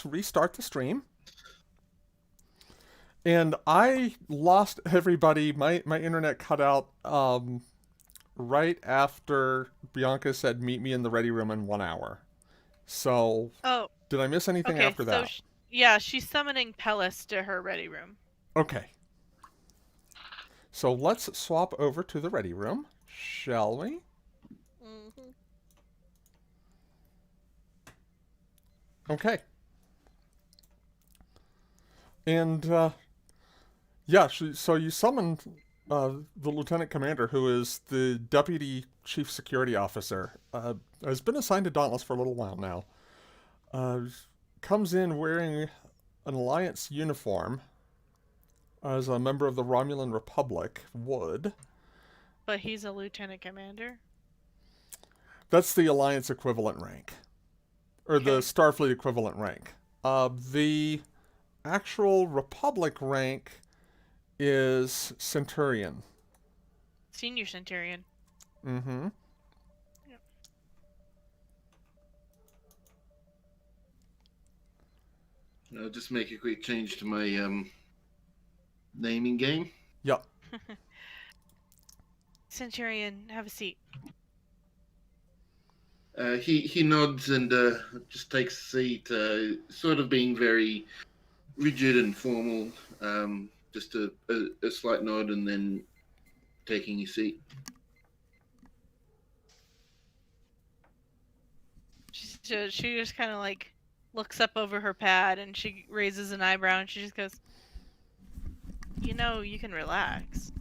let's restart the stream. And I lost everybody. My internet cut out right after Bianca said, "Meet me in the ready room in 1 hour." So, Oh, did I miss anything okay. after So, that? yeah, she's summoning Pellis to her ready room. Okay. So let's swap over to the ready room, shall we? Mm-hmm. Okay. And yeah, so you summoned the lieutenant commander, who is the deputy chief security officer, has been assigned to Dauntless for a little while now. Uh, Comes in wearing an Alliance uniform as a member of the Romulan Republic would. But he's a lieutenant commander. That's the Alliance equivalent rank, or the Okay. Starfleet equivalent rank. The actual Republic rank is Centurion. Senior Centurion. Mm-hmm. Yep. I'll just make a quick change to my naming game. Yep. Centurion, have a seat. He nods and just takes a seat, sort of being very rigid and formal. Just a slight nod and then taking his seat. She just kind of like looks up over her pad and she raises an eyebrow and she just goes, you can relax.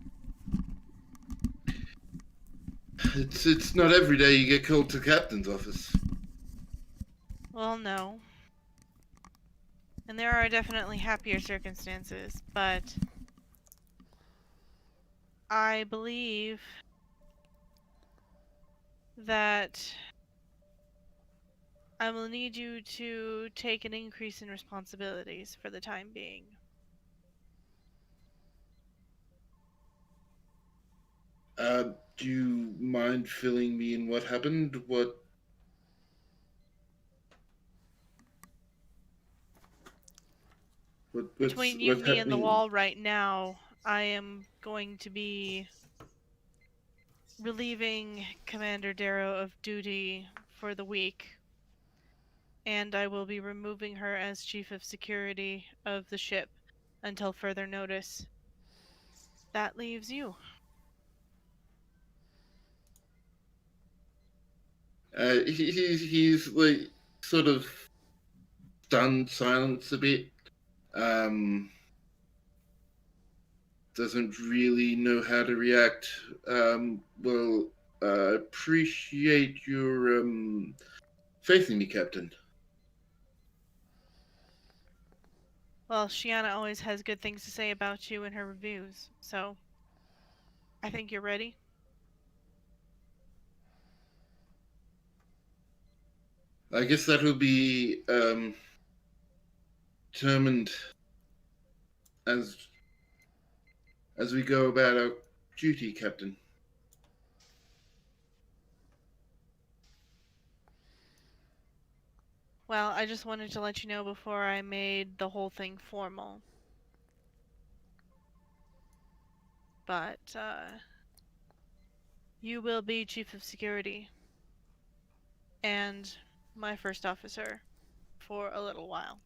It's not every day you get called to captain's office. Well, no. And there are definitely happier circumstances, but I believe that I will need you to take an increase in responsibilities for the time being. Do you mind filling me in what happened? Between you, what's me, and the happening? wall right now, I am going to be relieving Commander Darrow of duty for the week, and I will be removing her as Chief of Security of the ship until further notice. That leaves you. He's like sort of stunned silence a bit. Um, doesn't really know how to react. Well, I appreciate your faith in me, Captain. Well, Shiana always has good things to say about you in her reviews, so I think you're ready. I guess that will be determined as we go about our duty, Captain. Well, I just wanted to let you know before I made the whole thing formal. But, you will be Chief of Security and my first officer for a little while.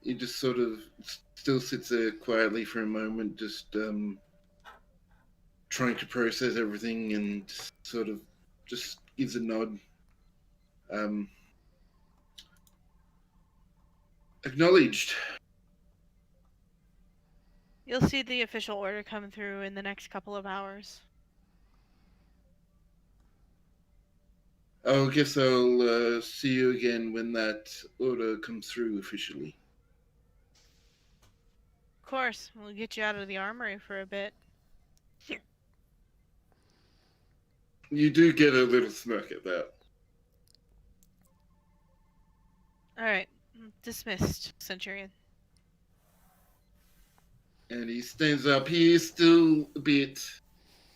He just sort of still sits there quietly for a moment, just trying to process everything, and sort of just gives a nod. Um, Acknowledged. You'll see the official order come through in the next couple of hours. I guess I'll see you again when that order comes through officially. Of course, we'll get you out of the armory for a bit. You do get a little smirk at that. Alright, dismissed, Centurion. And he stands up. He is still a bit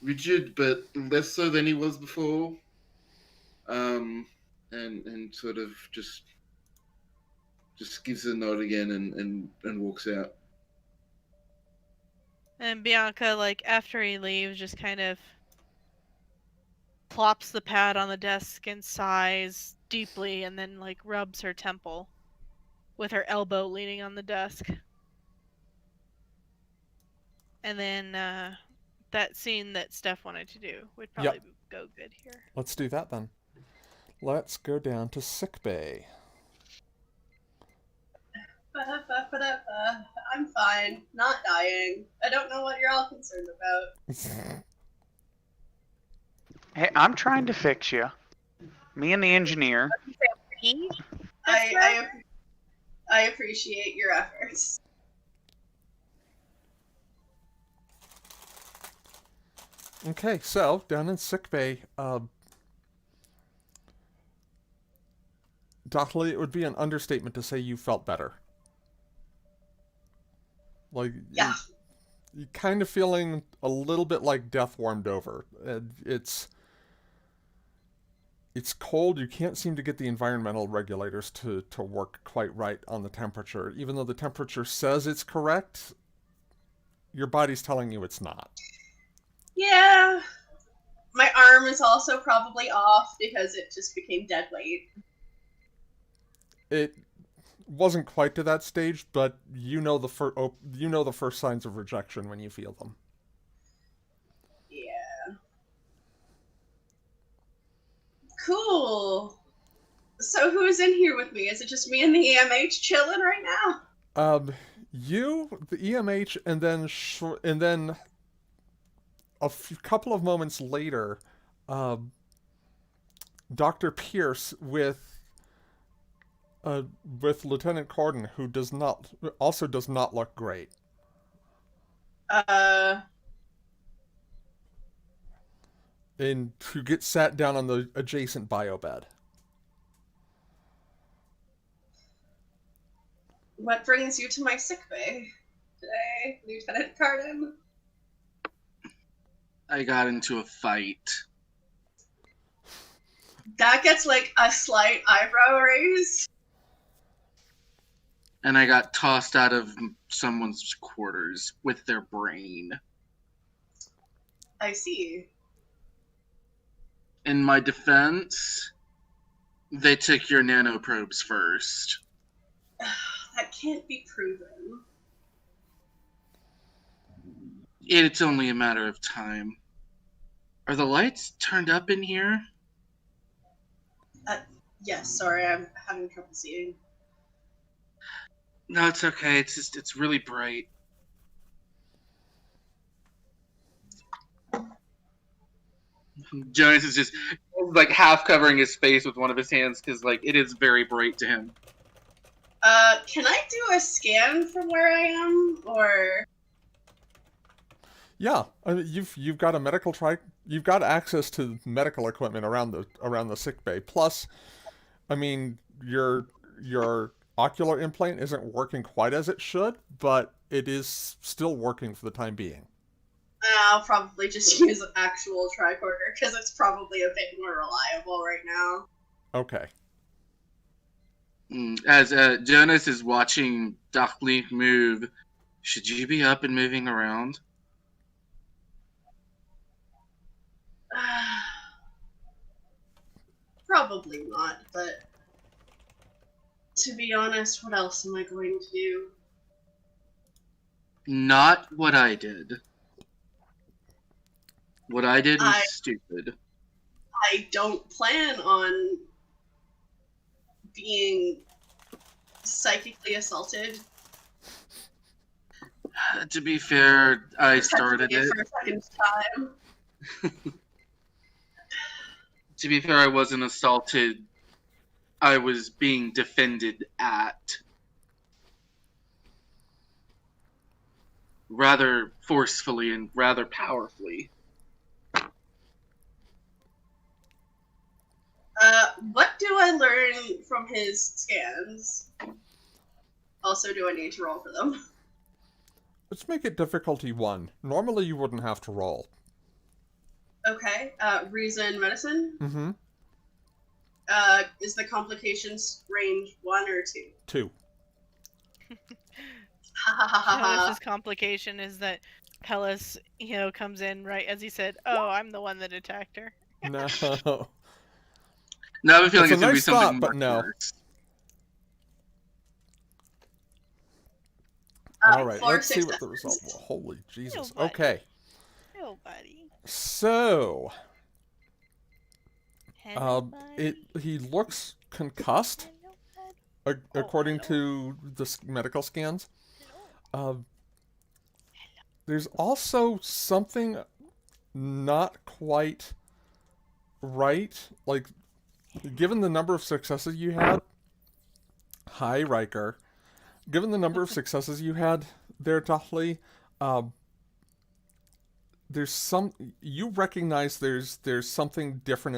rigid, but less so than he was before. And sort of just gives a nod again and walks out. And Bianca, like, after he leaves, just kind of plops the pad on the desk and sighs deeply and then, like, rubs her temple with her elbow leaning on the desk. And then, that scene that Steph wanted to do would probably go good here. Let's do that then. Let's go down to sickbay. I'm fine. Not dying. I don't know what you're all concerned about. Hey, I'm trying to fix you. Me and the engineer. I appreciate your efforts. Okay, so down in sickbay, Dottley, it would be an understatement to say you felt better. Like, Yeah. you're kind of feeling a little bit like death warmed over. It's cold. You can't seem to get the environmental regulators to work quite right on the temperature. Even though the temperature says it's correct, your body's telling you it's not. Yeah. My arm is also probably off because it just became dead weight. It wasn't quite to that stage, but you know the first signs of rejection when you feel them. Yeah. Cool. So who's in here with me? Is it just me and the EMH chilling right now? You, the EMH, and then couple of moments later, Dr. Pierce with Lieutenant Corden, who does not look great. And who gets sat down on the adjacent bio bed. What brings you to my sickbay today, Lieutenant Cardin? I got into a fight. That gets like a slight eyebrow raise. And I got tossed out of someone's quarters with their brain. I see. In my defense, they took your nanoprobes first. That can't be proven. It's only a matter of time. Are the lights turned up in here? Yes, sorry, I'm having trouble seeing. No, it's okay. It's really bright. Jonas is just like half covering his face with one of his hands because like it is very bright to him. Can I do a scan from where I am, or? Yeah, I mean, you've got a you've got access to medical equipment around the sick bay. Plus, I mean, your ocular implant isn't working quite as it should, but it is still working for the time being. I'll probably just use an actual tricorder because it's probably a bit more reliable right now. Okay. As Jonas is watching Dottley move, should you be up and moving around? Probably not, but to be honest, what else am I going to do? Not what I did. What I did was stupid. I don't plan on being psychically assaulted. To be fair, I started it. For a second time. To be fair, I wasn't assaulted. I was being defended at. Rather forcefully and rather powerfully. What do I learn from his scans? Also, do I need to roll for them? Let's make it difficulty 1. Normally you wouldn't have to roll. Okay. Reason medicine. Mm-hmm. Is the complications range 1 or 2? 2. Ha ha ha ha ha. Pellis's complication is that Pellis, comes in right as he said, "Oh, I'm the one that attacked her." No. Now I have a feeling It's a it's gonna be nice something thought, but much no. worse. All right, 4 let's see what the successes. result was. Holy Jesus. buddy. Okay. Hello, buddy. So, Hello, buddy. he looks concussed, Hello, buddy. according hello. to the medical scans. Hello. There's also something not quite right. Like, given the number of successes you had, hi Riker. Given the number of successes you had there, Dauntless, there's some you recognize there's something different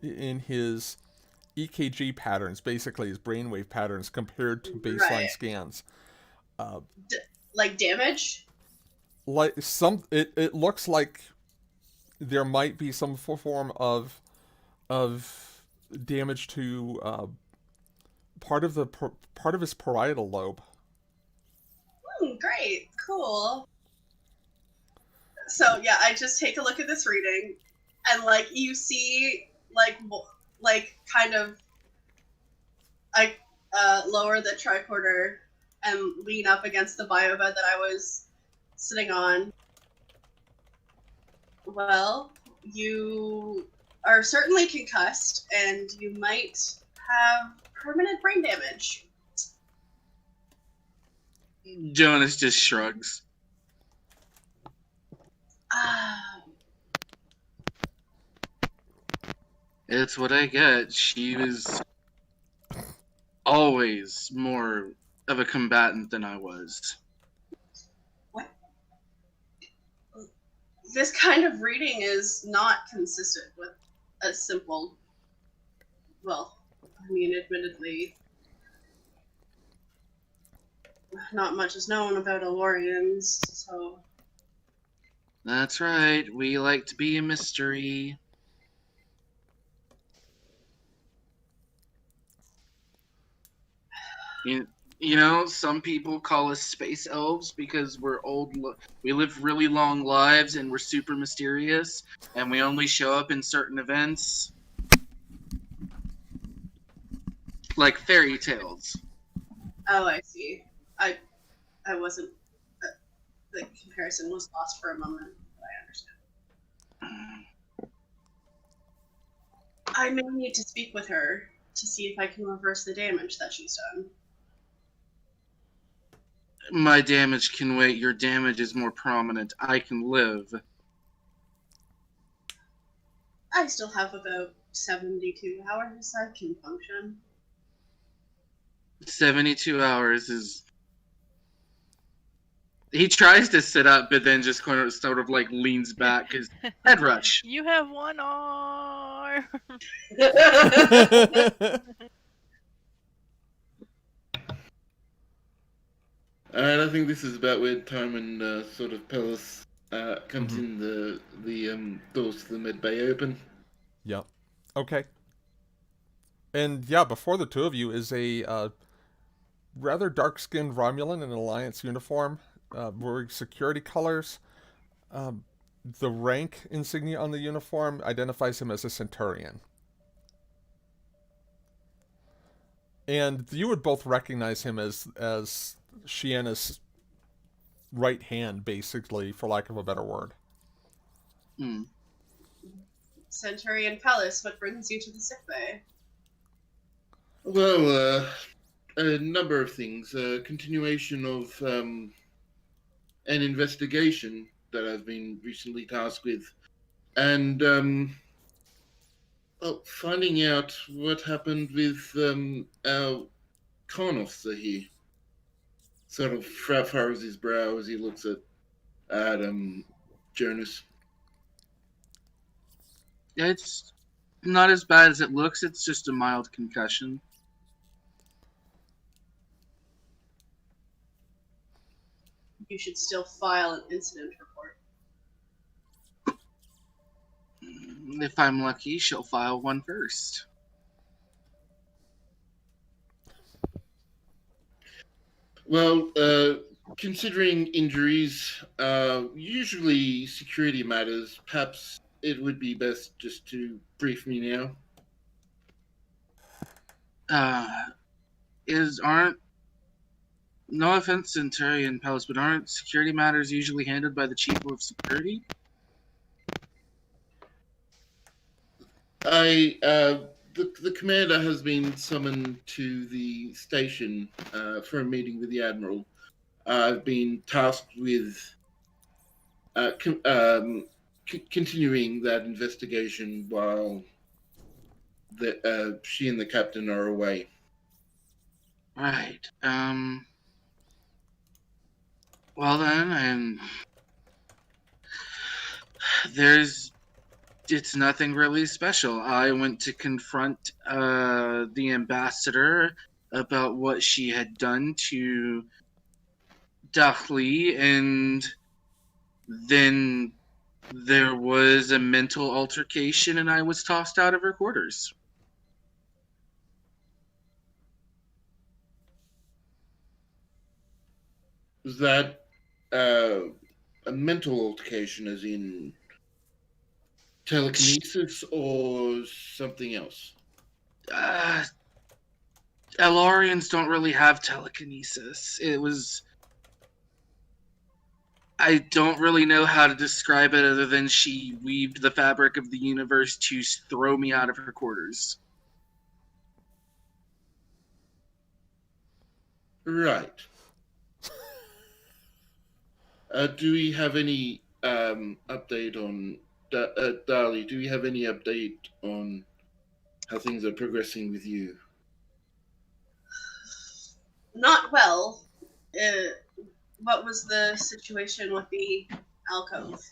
in his EKG patterns, basically his brainwave patterns compared to baseline Right. scans. Like damage? Like it looks like there might be some form of damage to part of his parietal lobe. Great. Cool. So yeah, I just take a look at this reading, and you see kind of I lower the tricorder and lean up against the biobed that I was sitting on. Well, you are certainly concussed, and you might have permanent brain damage. Jonas just shrugs. It's what I get. She was always more of a combatant than I was. What? This kind of reading is not consistent with a simple. Well, I mean, admittedly, not much is known about Elorians, so. That's right. We like to be a mystery. You know, some people call us space elves because we're old. We live really long lives and we're super mysterious, and we only show up in certain events, like fairy tales. Oh, I see. I wasn't. The comparison was lost for a moment, but I understand. I may need to speak with her to see if I can reverse the damage that she's done. My damage can wait. Your damage is more prominent. I can live. I still have about 72 hours I can function. 72 hours is. He tries to sit up, but then just kind of sort of like leans back because head rush. You have one arm. Alright, I think this is about where time and sort of Pellis comes in. The doors to the med bay open. Yep. Okay. And yeah, before the two of you is a rather dark-skinned Romulan in an Alliance uniform, wearing security colors. The rank insignia on the uniform identifies him as a Centurion. And you would both recognize him as Shienna's right hand, basically, for lack of a better word. Centurion Pellis, what brings you to the sickbay? Well, a number of things. Continuation of an investigation that I've been recently tasked with. And, finding out what happened with our con officer here. Sort of furrows his brow as he looks at Jonas. It's not as bad as it looks. It's just a mild concussion. You should still file an incident report. If I'm lucky, she'll file one first. Well, considering injuries, usually security matters, perhaps it would be best just to brief me now. Uh, aren't no offense to Terry and Palace, but aren't security matters usually handled by the chief of security? The commander has been summoned to the station for a meeting with the admiral. I've been tasked with continuing that investigation while she and the captain are away. Right. Well then, it's nothing really special. I went to confront the ambassador about what she had done to Dahli, and then there was a mental altercation and I was tossed out of her quarters. Was that a mental altercation, as in telekinesis, or something else? Elorians don't really have telekinesis. I don't really know how to describe it other than she weaved the fabric of the universe to throw me out of her quarters. Right. Do we have any update on Dali? Do we have any update on how things are progressing with you? Not well. What was the situation with the alcove?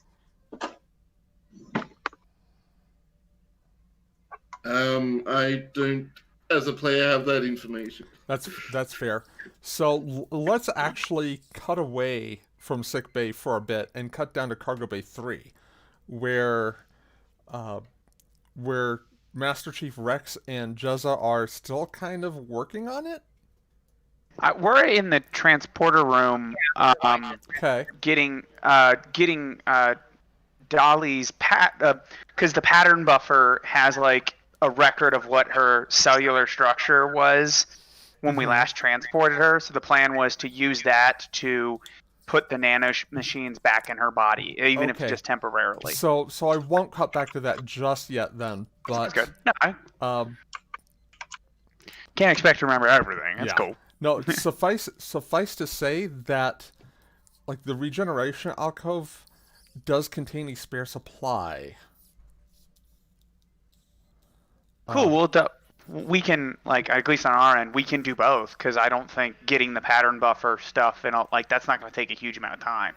I don't, as a player, have that information. That's fair. So let's actually cut away from sick bay for a bit and cut down to cargo bay 3, where where Master Chief Rex and Jezza are still kind of working on it. We're in the transporter room, Okay. getting Dolly's because the pattern buffer has like a record of what her cellular structure was when we last transported her. So the plan was to use that to put the nano machines back in her body, even if Okay. just temporarily. So I won't cut back to that just yet then, but That's good. No, I um can't expect to remember everything. That's yeah. cool. No, suffice to say that like the regeneration alcove does contain a spare supply. Cool. Well, we can like at least on our end we can do both because I don't think getting the pattern buffer stuff and all, like that's not going to take a huge amount of time.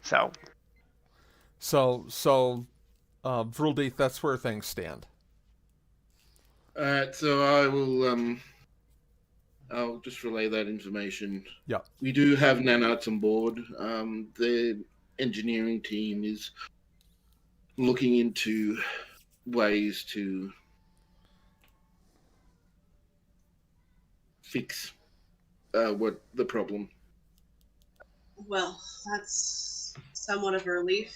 So Vruldeeth, that's where things stand. Alright, so I will I'll just relay that information. Yeah. We do have nanites on board. The engineering team is looking into ways to fix what the problem. Well, that's somewhat of a relief.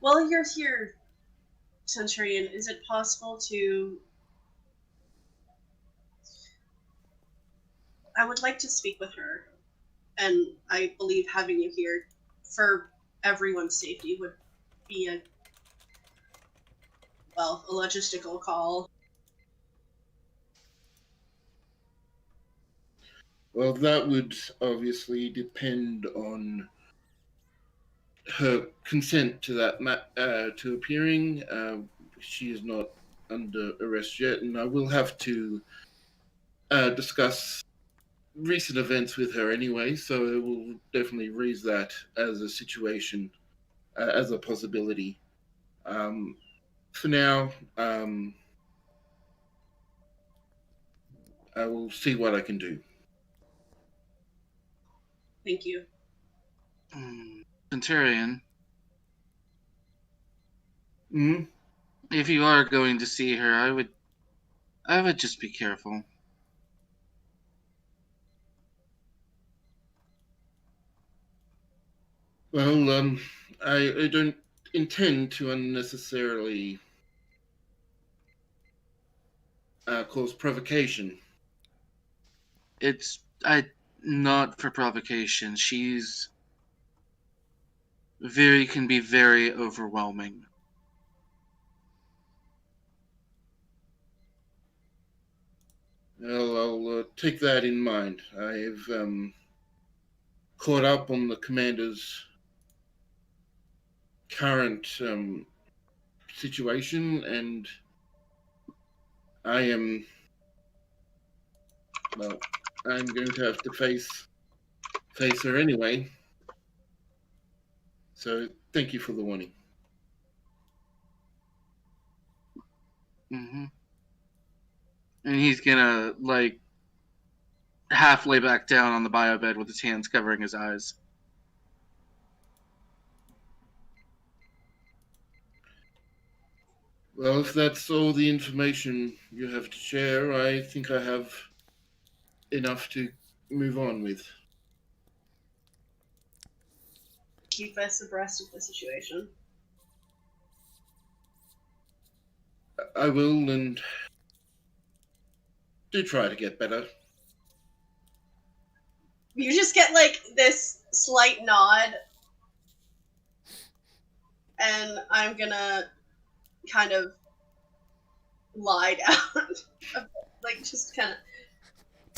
Well, you're here, Centurion. Is it possible to... I would like to speak with her, and I believe having you here for everyone's safety would be a logistical call. Well, that would obviously depend on her consent to that to appearing. She is not under arrest yet, and I will have to discuss recent events with her anyway. So it will definitely raise that as a situation, as a possibility. For now, I will see what I can do. Thank you. Centurion, Hmm? if you are going to see her, I would just be careful. Well, I don't intend to unnecessarily cause provocation. It's not for provocation. She's can be very overwhelming. Well, I'll take that in mind. I've caught up on the commander's current situation, and I am, well, I'm going to have to face her anyway. So thank you for the warning. Hmm. And he's gonna half lay back down on the bio bed with his hands covering his eyes. Well, if that's all the information you have to share, I think I have enough to move on with. Keep us abreast of the situation. I will, and do try to get better. You just get like this slight nod, and I'm gonna kind of lie down, like just kind of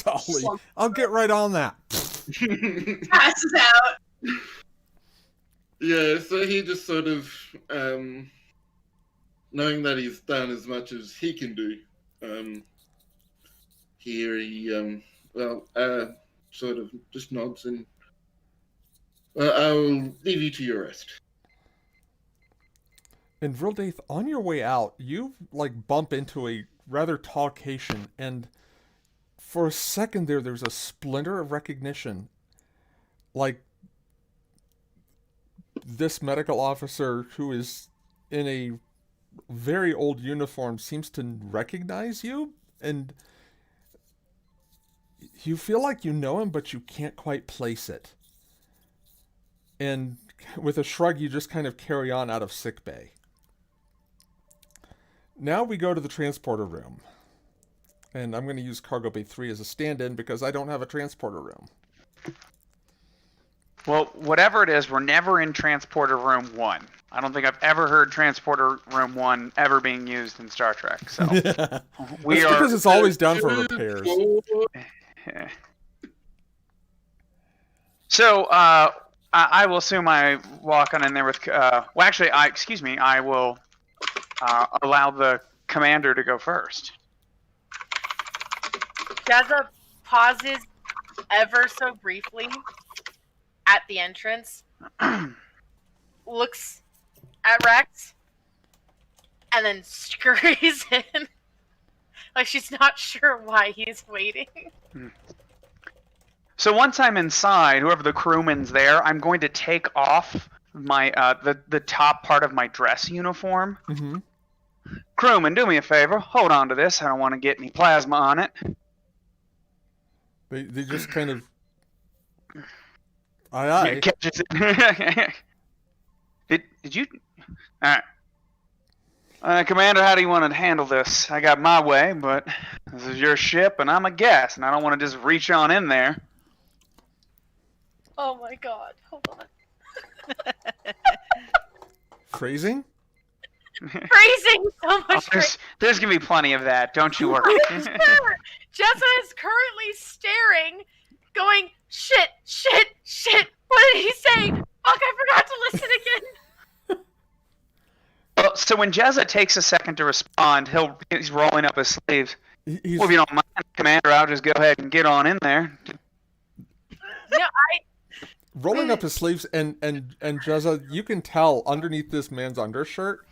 Dolly, slump. I'll get right on that. Passes out. Yeah, so he just sort of, knowing that he's done as much as he can do, here he, sort of just nods and, I'll leave you to your rest. And Vrildaith, on your way out, you bump into a rather tall Cation, and for a second there's a splinter of recognition. Like, this medical officer who is in a very old uniform seems to recognize you, and you feel like you know him, but you can't quite place it. And with a shrug, you just kind of carry on out of sickbay. Now we go to the transporter room. And I'm going to use Cargo Bay 3 as a stand-in because I don't have a transporter room. Well, whatever it is, we're never in Transporter Room 1. I don't think I've ever heard Transporter Room 1 ever being used in Star Trek. So we That's are because it's always down for repairs. So I will assume I walk on in there with. I will allow the commander to go first. Jezza pauses ever so briefly at the entrance, looks at Rex, and then scurries in. Like she's not sure why he's waiting. So once I'm inside, whoever the crewman's there, I'm going to take off my the top part of my dress uniform. Mm-hmm. Crewman, do me a favor. Hold on to this. I don't want to get any plasma on it. They just kind of... Aye, aye. Did you... Alright. Commander, how do you want to handle this? I got my way, but this is your ship, and I'm a guest, and I don't want to just reach on in there. Oh my god, hold on. Phrasing? Phrasing so much. There's going to be plenty of that, don't you worry. Sure. Jessa is currently staring, going, shit, shit, shit. What did he say? Fuck, I forgot to listen again. Well, so when Jezza takes a second to respond, he's rolling up his sleeves. He's... Well, if you don't mind, Commander, I'll just go ahead and get on in there. No, rolling up his sleeves, and Jezza, you can tell underneath this man's undershirt,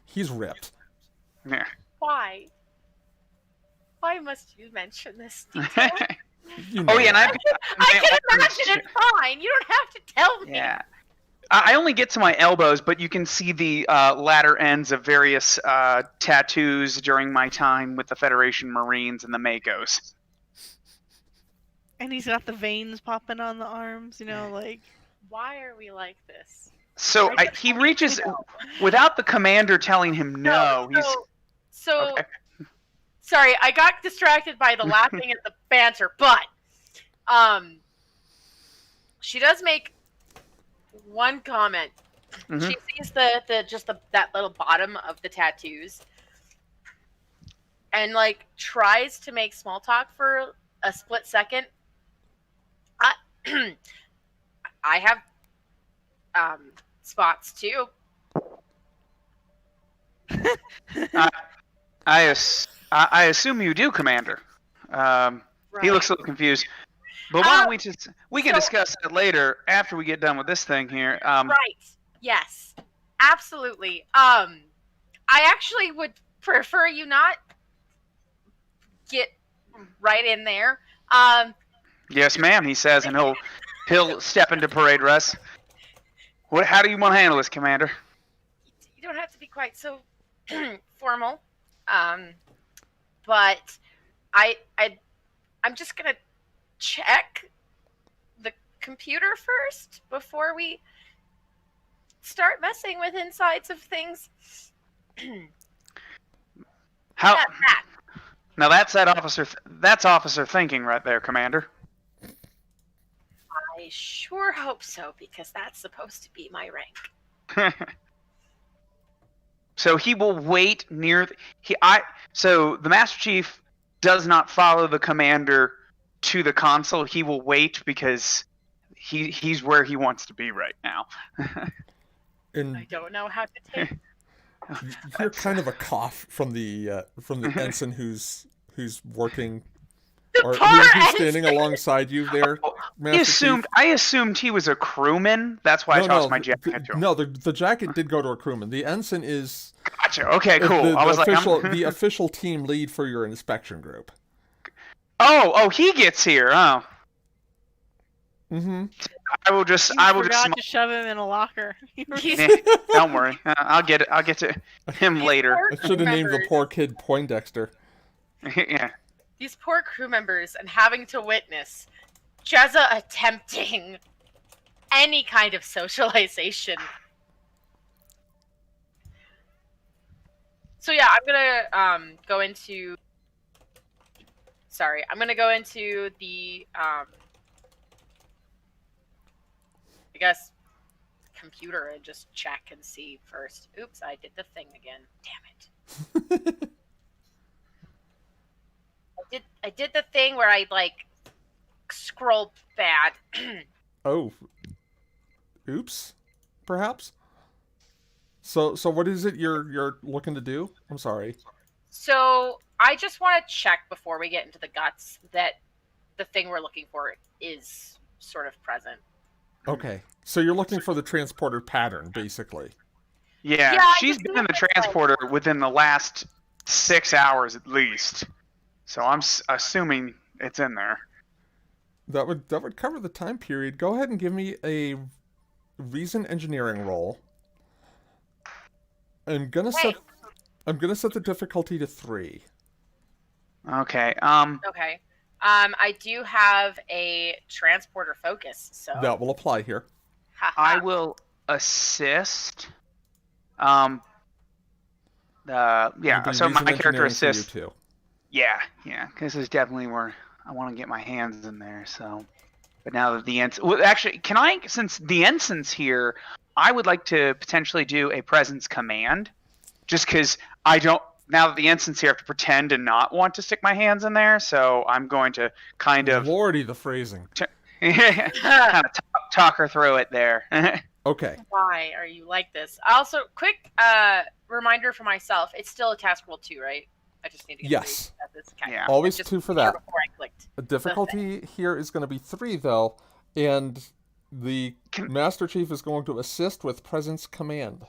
he's ripped. Yeah. Why? Why must you mention this detail? You know Oh, yeah, and I can imagine it fine. You don't have to tell me. Yeah. I only get to my elbows, but you can see the latter ends of various tattoos during my time with the Federation Marines and the Makos. And he's got the veins popping on the arms, like. Why are we like this? So he reaches, without the commander telling him no, So, okay. Sorry, I got distracted by the laughing and the banter, but she does make one comment. Mhm. She sees that little bottom of the tattoos, and like tries to make small talk for a split second. I have spots too. I assume you do, Commander. He looks a little confused. But why don't we can discuss that later after we get done with this thing here. Right. Yes. Absolutely. I actually would prefer you not get right in there. Yes, ma'am, he says, and he'll step into parade dress. How do you want to handle this, Commander? You don't have to be quite so formal. But I'm just gonna check the computer first before we start messing with insides of things. How? Yeah, that. Now that's officer thinking right there, Commander. I sure hope so, because that's supposed to be my rank. So he will wait near. So the Master Chief does not follow the commander to the console. He will wait because he's where he wants to be right now. And I don't know how to take. you hear kind of a cough from the ensign who's working. Or who's standing alongside you there, Master Chief? I assumed he was a crewman. That's why I tossed my jacket to him. No, the jacket did go to a crewman. The ensign is Gotcha. Okay, cool. the official team lead for your inspection group. Oh, he gets here. Oh. Mm-hmm. I will just Forgot to shove him in a locker. Don't worry. I'll get to him later. I should have named the poor kid Poindexter. Yeah. These poor crew members and having to witness Jezza attempting any kind of socialization. So yeah, I'm gonna go into. Sorry, I'm gonna go into the I guess computer and just check and see first. Oops, I did the thing again. Damn it. I did the thing where I like scrolled bad. Oh. Oops. Perhaps. So what is it you're looking to do? I'm sorry. So I just want to check before we get into the guts that the thing we're looking for is sort of present. Okay. So you're looking for the transporter pattern, basically. Yeah, she's been in the transporter within the last 6 hours at least. So I'm assuming it's in there. That would cover the time period. Go ahead and give me a reason engineering roll. I'm gonna set the difficulty to 3. Okay. Okay. I do have a transporter focus, so That will apply here. I will assist. Yeah. So my character assists. Too. Yeah. This is definitely where I want to get my hands in there. So, but now that the ensign, well, actually, since the ensign's here, I would like to potentially do a presence command, just because I don't. Now that the ensign's here, I have to pretend to not want to stick my hands in there. So I'm going to kind of Lordy, the phrasing. kind of talk her through it there. Okay. Why are you like this? Also, quick reminder for myself: it's still a task roll 2, right? I just need to get Yes. this. Okay. Yeah. Always Just 2 for before that. I clicked. The difficulty here is going to be 3, though, and the Master Chief is going to assist with presence command.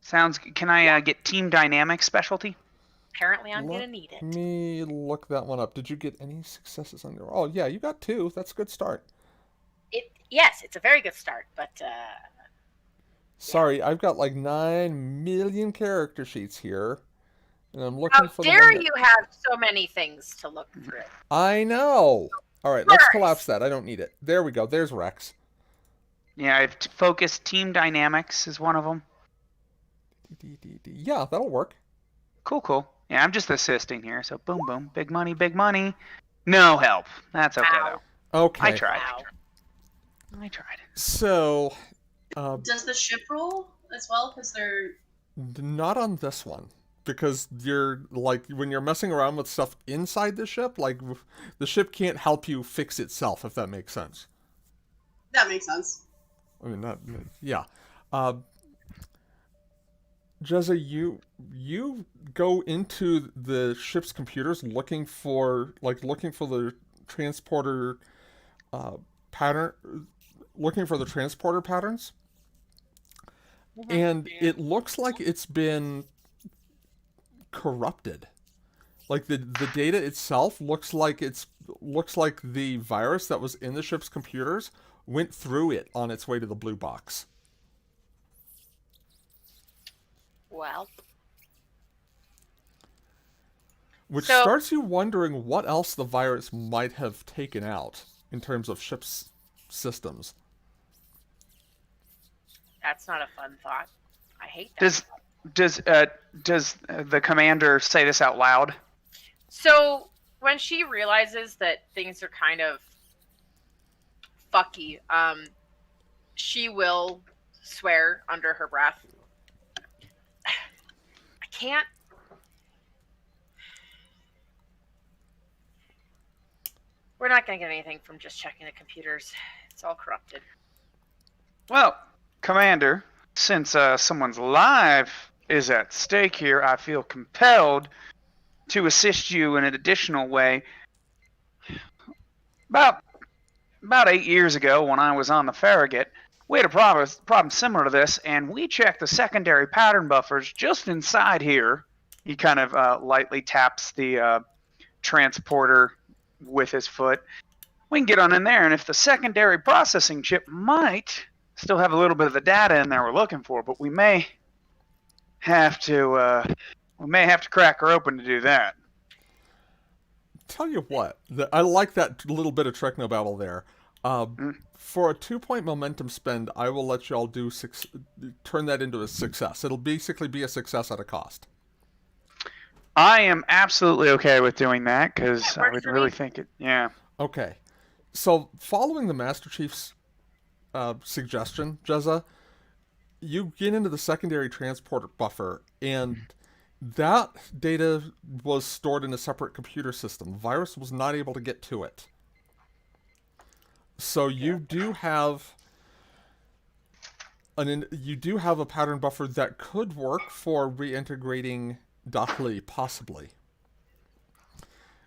Sounds. Can I get team dynamics specialty? Apparently, I'm gonna need it. Let me look that one up. Did you get any successes on your? Oh yeah, you got 2. That's a good start. Yes, it's a very good start, but Sorry, I've got like 9 million character sheets here, and I'm how looking for the one dare that you have so many things to look through? I know. All right, let's collapse First. that. I don't need it. There we go. There's Rex. Yeah, I've focused team dynamics is one of them. Yeah, that'll work. Cool. Yeah, I'm just assisting here. So boom, boom, big money, big money. No help. That's okay Wow. though. Okay. I tried. Wow. I tried. So, Does the ship roll as well? Because they're not on this one. Because you're, like, when you're messing around with stuff inside the ship, like, the ship can't help you fix itself, if that makes sense. that makes sense. I mean, that, yeah. Jezza, you go into the ship's computers looking for the transporter pattern, looking for the transporter patterns, and it looks like it's been corrupted. Like the data itself looks like the virus that was in the ship's computers went through it on its way to the blue box. Well, Which So- starts you wondering what else the virus might have taken out in terms of ship's systems. that's not a fun thought. I hate that. Does the commander say this out loud? So when she realizes that things are kind of fucky, she will swear under her breath. I can't. We're not going to get anything from just checking the computers. It's all corrupted. Well, Commander, since someone's life is at stake here, I feel compelled to assist you in an additional way. About 8 years ago, when I was on the Farragut, we had a problem similar to this, and we checked the secondary pattern buffers just inside here. He kind of lightly taps the transporter with his foot. We can get on in there, and if the secondary processing chip might still have a little bit of the data in there we're looking for, but we may have to crack her open to do that. Tell you what, I like that little bit of technobabble there. For a 2-point momentum spend, I will let y'all turn that into a success. It'll basically be a success at a cost. I am absolutely okay with doing that because I works would for really me. think it. Yeah. Okay. So, following the Master Chief's suggestion, Jezza, you get into the secondary transporter buffer, and that data was stored in a separate computer system. The virus was not able to get to it. So you do have a pattern buffer that could work for reintegrating Dauntless, possibly.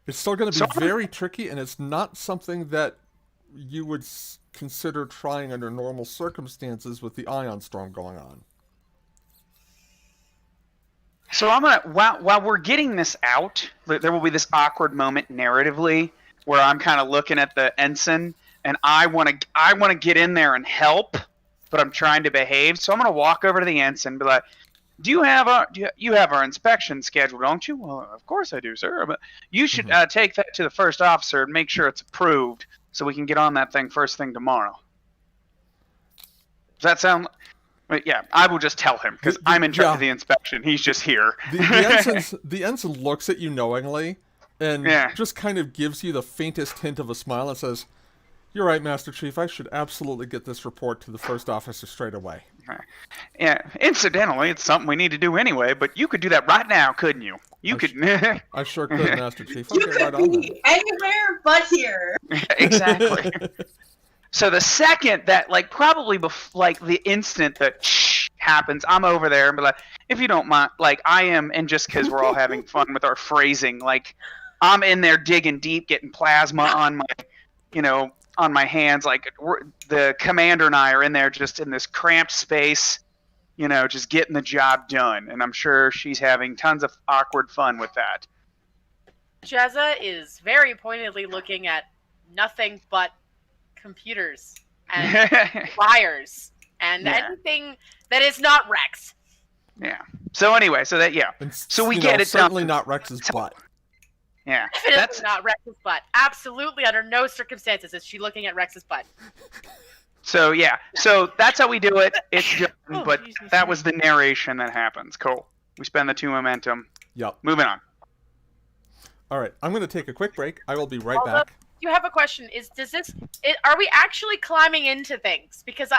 It's still going to be very tricky, and it's not something that you would consider trying under normal circumstances with the ion storm going on. So I'm gonna while we're getting this out, there will be this awkward moment narratively where I'm kind of looking at the ensign, and I want to get in there and help, but I'm trying to behave. So I'm gonna walk over to the ensign and be like, you have our inspection schedule, don't you? Well, of course I do, sir. But you should take that to the first officer and make sure it's approved, so we can get on that thing first thing tomorrow. Does that sound? Yeah, I will just tell him because I'm in charge of the inspection. He's just here. The ensign looks at you knowingly and Yeah. just kind of gives you the faintest hint of a smile and says, "You're right, Master Chief. I should absolutely get this report to the first officer straight away." Yeah. Incidentally, it's something we need to do anyway. But you could do that right now, couldn't you? You could. I sure could, Master Chief. I'll You get could right on that. be anywhere but here. Exactly. So the second that, like, probably like the instant that happens, I'm over there and be like, if you don't mind, like, I am, and just because we're all having fun with our phrasing, like, I'm in there digging deep, getting plasma on my hands, like, the commander and I are in there just in this cramped space, just getting the job done, and I'm sure she's having tons of awkward fun with that. Jezza is very pointedly looking at nothing but computers. and wires and Yeah. anything that is not Rex. Yeah. So anyway, so that And So we you get know, it certainly done. not Rex's butt. yeah. Definitely That's not Rex's butt. Absolutely, under no circumstances is she looking at Rex's butt. so yeah. So that's how we do it. It's done, Oh, but Jesus. that was the narration that happens. Cool. We spend the 2 momentum. Yep. Moving on. All right, I'm going to take a quick break. I will be right Although- back. You have a question? Are we actually climbing into things? Because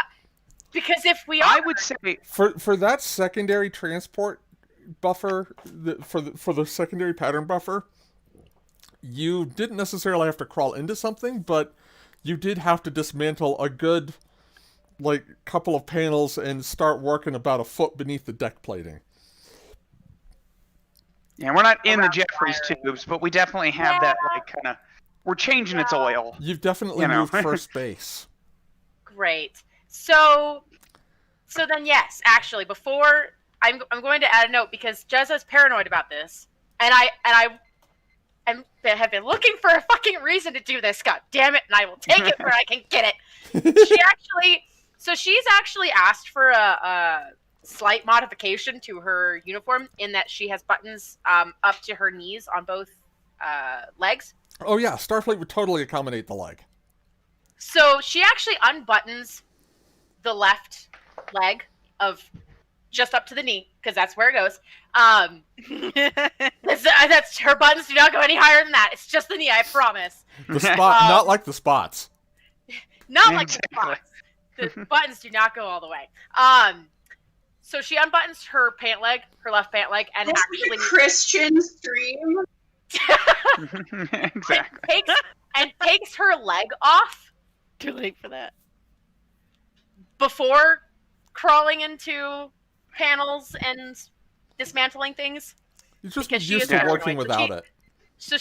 if we are, I would say For that secondary transport buffer, for the secondary pattern buffer, you didn't necessarily have to crawl into something, but you did have to dismantle a good, like, couple of panels and start working about a foot beneath the deck plating. yeah, we're not in the Around Jeffries wiring. tubes, but we definitely have that like kind of. We're changing its oil. You've definitely You know. moved first base. great. So then yes, actually, before I'm going to add a note because Jezza's paranoid about this, and I have been looking for a fucking reason to do this. God damn it, and I will take it where I can get it. She's actually asked for a slight modification to her uniform in that she has buttons up to her knees on both legs. Oh yeah, Starfleet would totally accommodate the leg. So she actually unbuttons the left leg of just up to the knee because that's where it goes. That's her buttons do not go any higher than that. It's just the knee, I promise. The spot, not like the spots. Not like the Exactly. spots. The buttons do not go all the way. So she unbuttons her left pant leg, and This is actually a Christian stream. Exactly. takes her leg off Too late for that. before crawling into panels and dismantling things. You're just Because she used is to paranoid, working so without she- it. So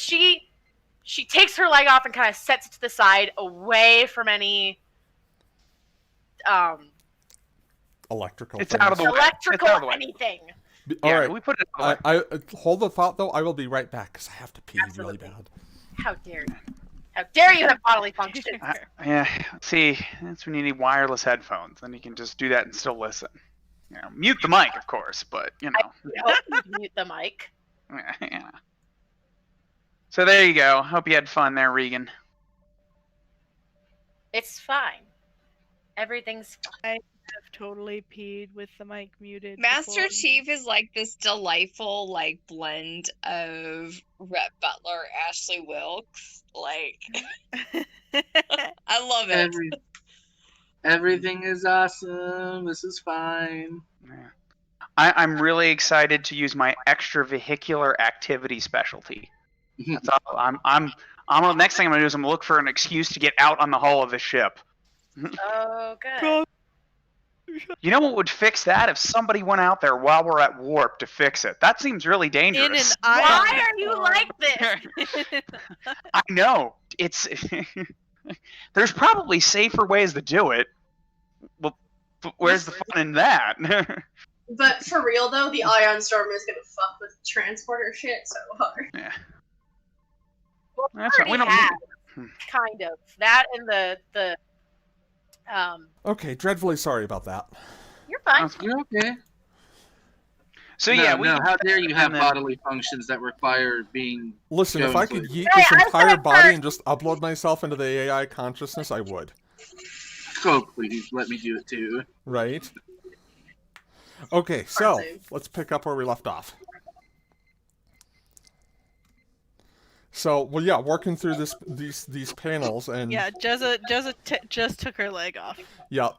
she takes her leg off and kind of sets it to the side, away from any Electrical. It's things. out of the way. It's electrical out of the way. anything. All Yeah, right. we put it. Away. I hold the thought though. I will be right back because I have to pee Absolutely. really bad. How dare you? How dare you have bodily functions? Yeah. See, that's when you need wireless headphones. Then you can just do that and still listen. You know, mute the mic, of course, but you know. I hope you mute the mic. Yeah. So there you go. Hope you had fun there, Regan. It's fine. Everything's fine. I've totally peed with the mic muted. Master before. Chief is like this delightful like blend of Rhett Butler, Ashley Wilkes. Like I love it. Everything is awesome. This is fine. Yeah. I'm really excited to use my extravehicular activity specialty. That's all. I'm next thing I'm gonna do is I'm gonna look for an excuse to get out on the hull of the ship. Oh, good. You know what would fix that? If somebody went out there while we're at warp to fix it. That seems really In an dangerous. Why are you like this? I know. It's there's probably safer ways to do it. Well, where's the fun in that? But for real though, the ion storm is gonna fuck with transporter shit so hard. Yeah. Well, That's right. We already don't. have, kind of that and the Okay, dreadfully sorry about that. You're fine. You're okay. So no, yeah, how dare you have and then- bodily functions that require being... Listen, if Going I could to- yeet Hey, this I entire said body first. and just upload myself into the AI consciousness, I would. Oh, please, let me do it too. Right? Okay, so save. let's pick up where we left off. So, well, yeah, working through these panels and Yeah, Jezza just took her leg off. yeah,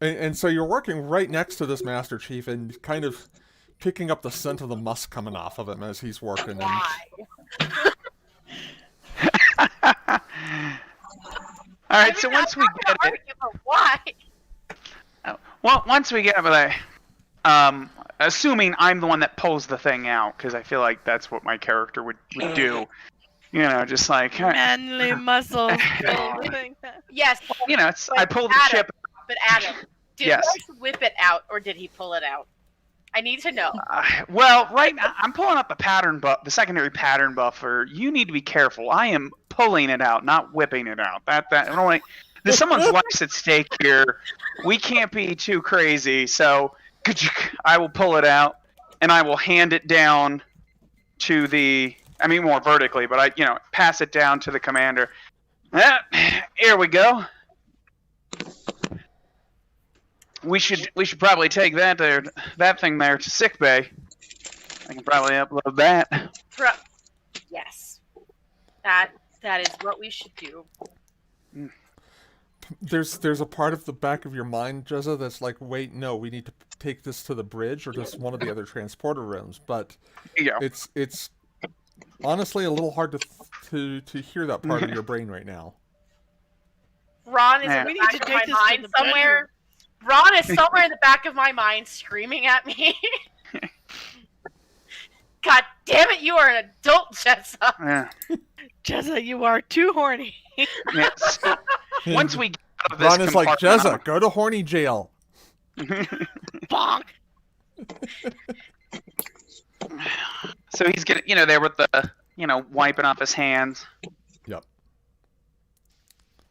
and so you're working right next to this Master Chief and kind of picking up the scent of the musk coming off of him as he's working. And, Why? All right. So once we get it, Why? well, once we get it, assuming I'm the one that pulls the thing out, because I feel like that's what my character would do. You know, just like Manly muscles. Yes, you know, I pull the Adam, ship. but Adam, did Yes. Rex whip it out or did he pull it out? I need to know. Well, right now I'm pulling up the secondary pattern buffer. You need to be careful. I am pulling it out, not whipping it out. I don't want There's someone's life's at stake here. We can't be too crazy, so I will pull it out and I will hand it down to more vertically, but I pass it down to the commander. Here we go. We should probably take that thing there to sick bay. I can probably upload that. Yes. That is what we should do. There's a part of the back of your mind, Jezza, that's like, wait, no, we need to take this to the bridge or just one of the other transporter rooms. But Yeah. it's honestly a little hard to hear that part of your brain right now. Ron is Yeah. in We the need back to of take my this to mind the somewhere. Ron is somewhere in the back of my mind screaming at me. God damn it, you are an adult, Jessa. Yeah. Jezza, you are too horny. Yes. Once we get out of this Ron is like, compartment, Jezza, go to horny jail. Bonk. So he's getting, there with the, wiping off his hands. Yep.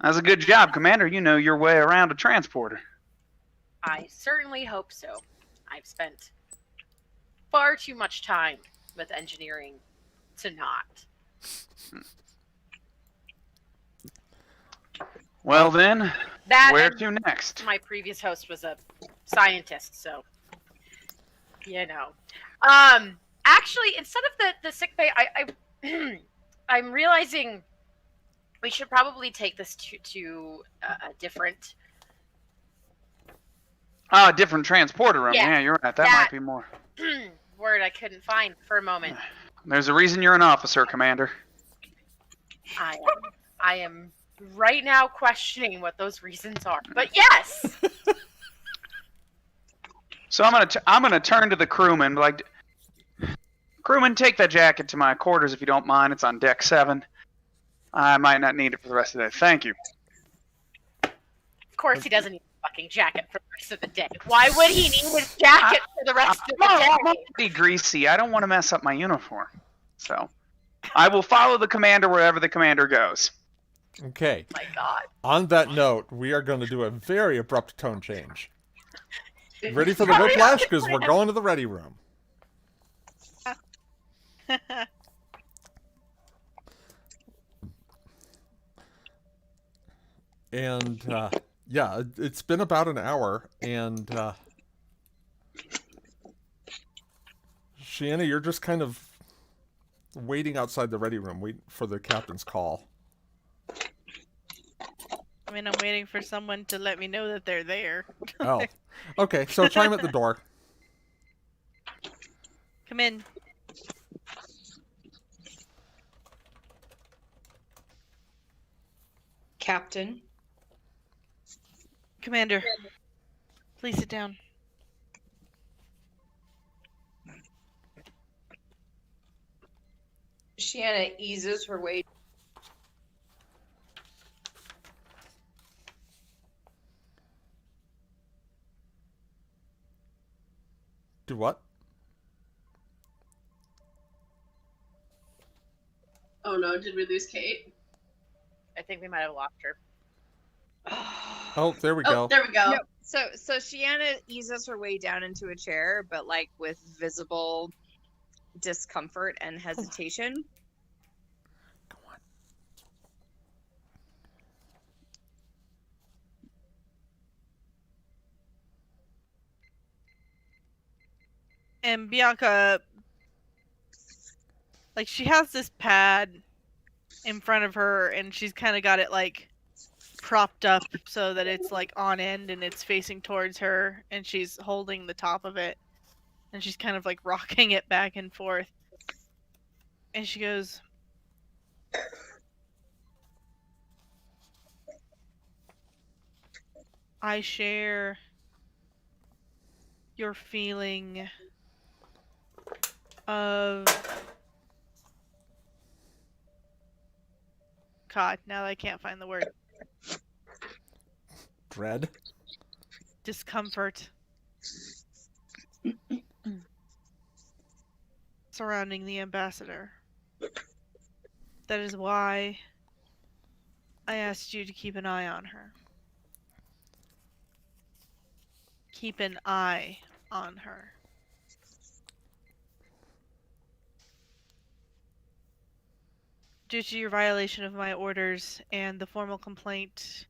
That's a good job, Commander. You know your way around a transporter. I certainly hope so. I've spent far too much time with engineering to not. Well then, That where and to next? my previous host was a scientist, so actually, instead of the sick bay, I'm realizing we should probably take this to a different. Ah, different transporter room. Yeah, Yeah, you're right. That that- might be more. Word I couldn't find for a moment. There's a reason you're an officer, Commander. I am right now questioning what those reasons are. But yes! So I'm gonna turn to the crewman, like, crewman, take that jacket to my quarters if you don't mind. It's on deck 7. I might not need it for the rest of the day. Thank you. Of course he doesn't need a fucking jacket for the rest of the day. Why would he need his jacket for the rest of the I'm day? already greasy. I don't want to mess up my uniform. So, I will follow the commander wherever the commander goes. Okay. My God. On that note, we are going to do a very abrupt tone change. Ready for the whiplash? Because we're going to the ready room. And, yeah, it's been about an hour, and, Shiana, you're just kind of waiting outside the ready room, waiting for the captain's call. I mean, I'm waiting for someone to let me know that they're there. Oh. Okay, so chime at the door. Come in. Captain. Commander, please sit down. Shiana eases her way. Do what? Oh no, did we lose Kate? I think we might have lost her. Oh, there we Oh, go. there we go. No, so Shiana eases her way down into a chair, but like with visible discomfort and hesitation. Go on. And Bianca, like, she has this pad in front of her, and she's kind of got it, like, propped up so that it's, like, on end and it's facing towards her, and she's holding the top of it, and she's kind of, like, rocking it back and forth. And she goes, I share your feeling of God, now I can't find the word. Dread? Discomfort surrounding the ambassador. That is why I asked you to keep an eye on her. keep an eye on her. Due to your violation of my orders and the formal complaint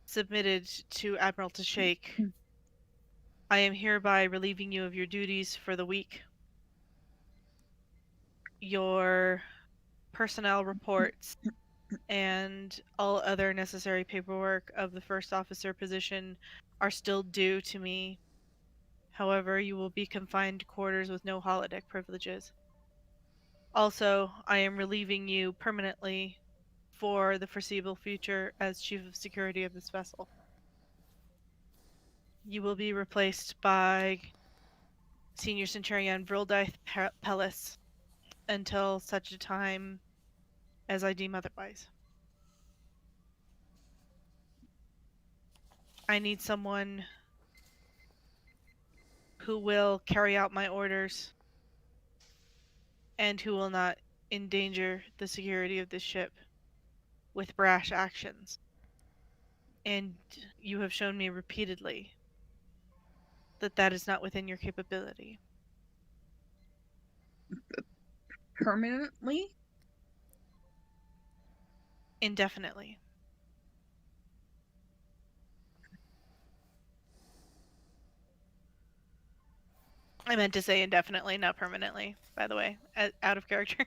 submitted to Admiral Tashake, I am hereby relieving you of your duties for the week. Your personnel reports and all other necessary paperwork of the first officer position are still due to me. However, you will be confined to quarters with no holodeck privileges. Also, I am relieving you permanently for the foreseeable future as Chief of Security of this vessel. You will be replaced by Senior Centurion Vrildith Pellis until such a time as I deem otherwise. I need someone who will carry out my orders and who will not endanger the security of this ship with brash actions. And you have shown me repeatedly that that is not within your capability. Permanently? Indefinitely. I meant to say indefinitely, not permanently, by the way, out of character.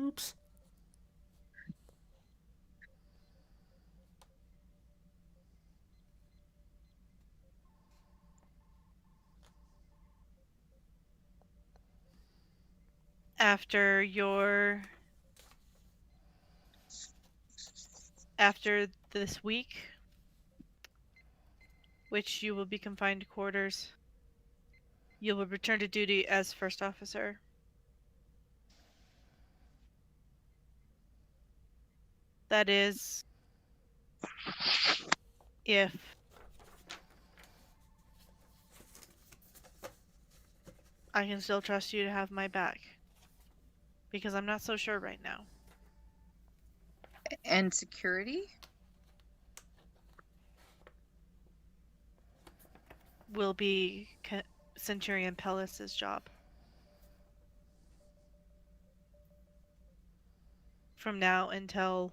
Oops. After this week, which you will be confined to quarters, you will return to duty as first officer. That is, if I can still trust you to have my back. Because I'm not so sure right now. And security? Will be Centurion Pellis's job. From now until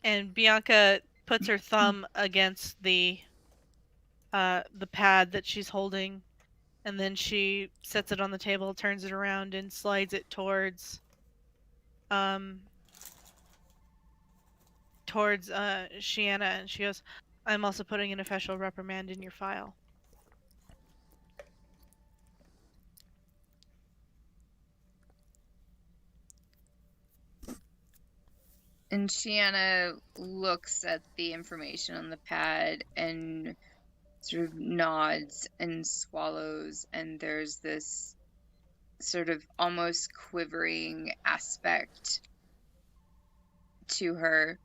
and Bianca puts her thumb against the pad that she's holding, and then she sets it on the table, turns it around, and slides it towards Shiana, and she goes, "I'm also putting an official reprimand in your file." And Shiana looks at the information on the pad and sort of nods and swallows, and there's this sort of almost quivering aspect to her.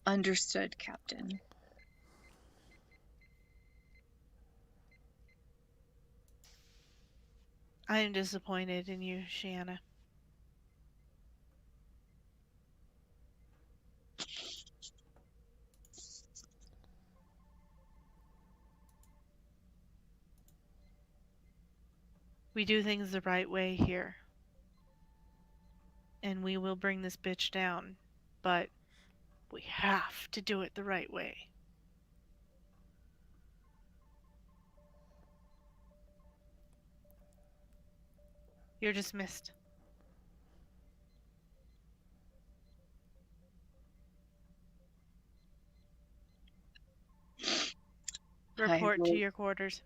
Understood, Captain. I am disappointed in you, Shiana. We do things the right way here. And we will bring this bitch down. But we have to do it the right way. You're dismissed. Report to your quarters.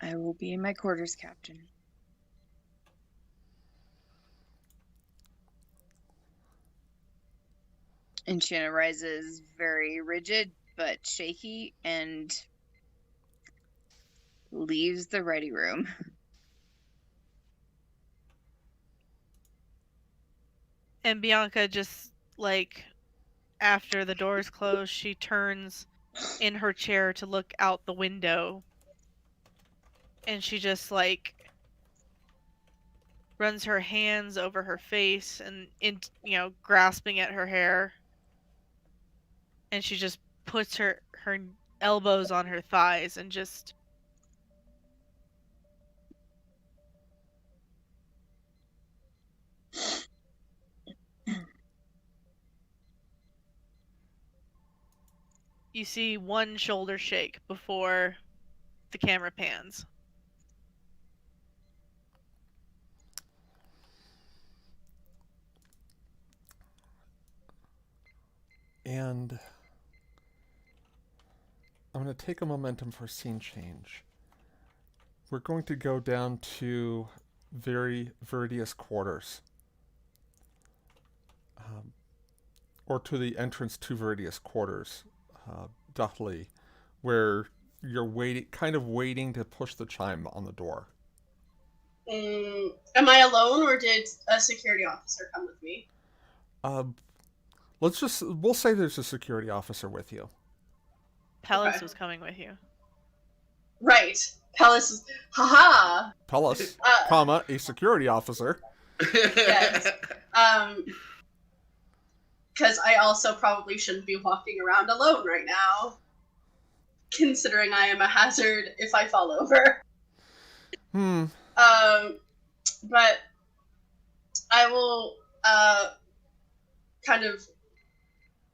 I will be in my quarters, Captain. And Shanna rises very rigid but shaky and leaves the ready room. And Bianca just, like, after the doors close, she turns in her chair to look out the window. And she just, like, runs her hands over her face and, grasping at her hair. And she just puts her elbows on her thighs and just... You see one shoulder shake before the camera pans. And I'm going to take a momentum for a scene change. We're going to go down to very Viridius quarters. Or to the entrance to Viridius quarters, Dudley, where you're waiting to push the chime on the door. Am I alone, or did a security officer come with me? We'll say there's a security officer with you. Pellis Okay. was coming with you. Right. Pellis is, haha! Pellis, a security officer. Yes. Because I also probably shouldn't be walking around alone right now, considering I am a hazard if I fall over. But I will kind of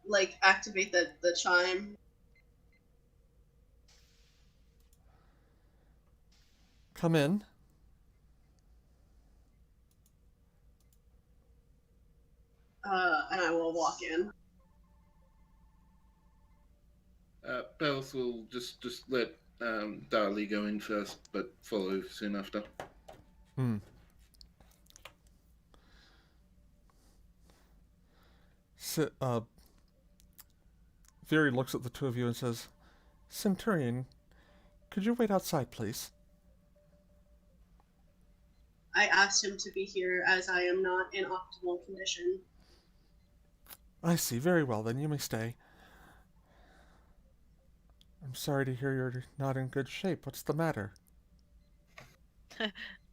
like activate the chime. Come in. And I will walk in. Bells will just let Darley go in first, but follow soon after. Viri looks at the two of you and says, Centurion, could you wait outside, please? I asked him to be here as I am not in optimal condition. I see. Very well, then you may stay. I'm sorry to hear you're not in good shape. What's the matter?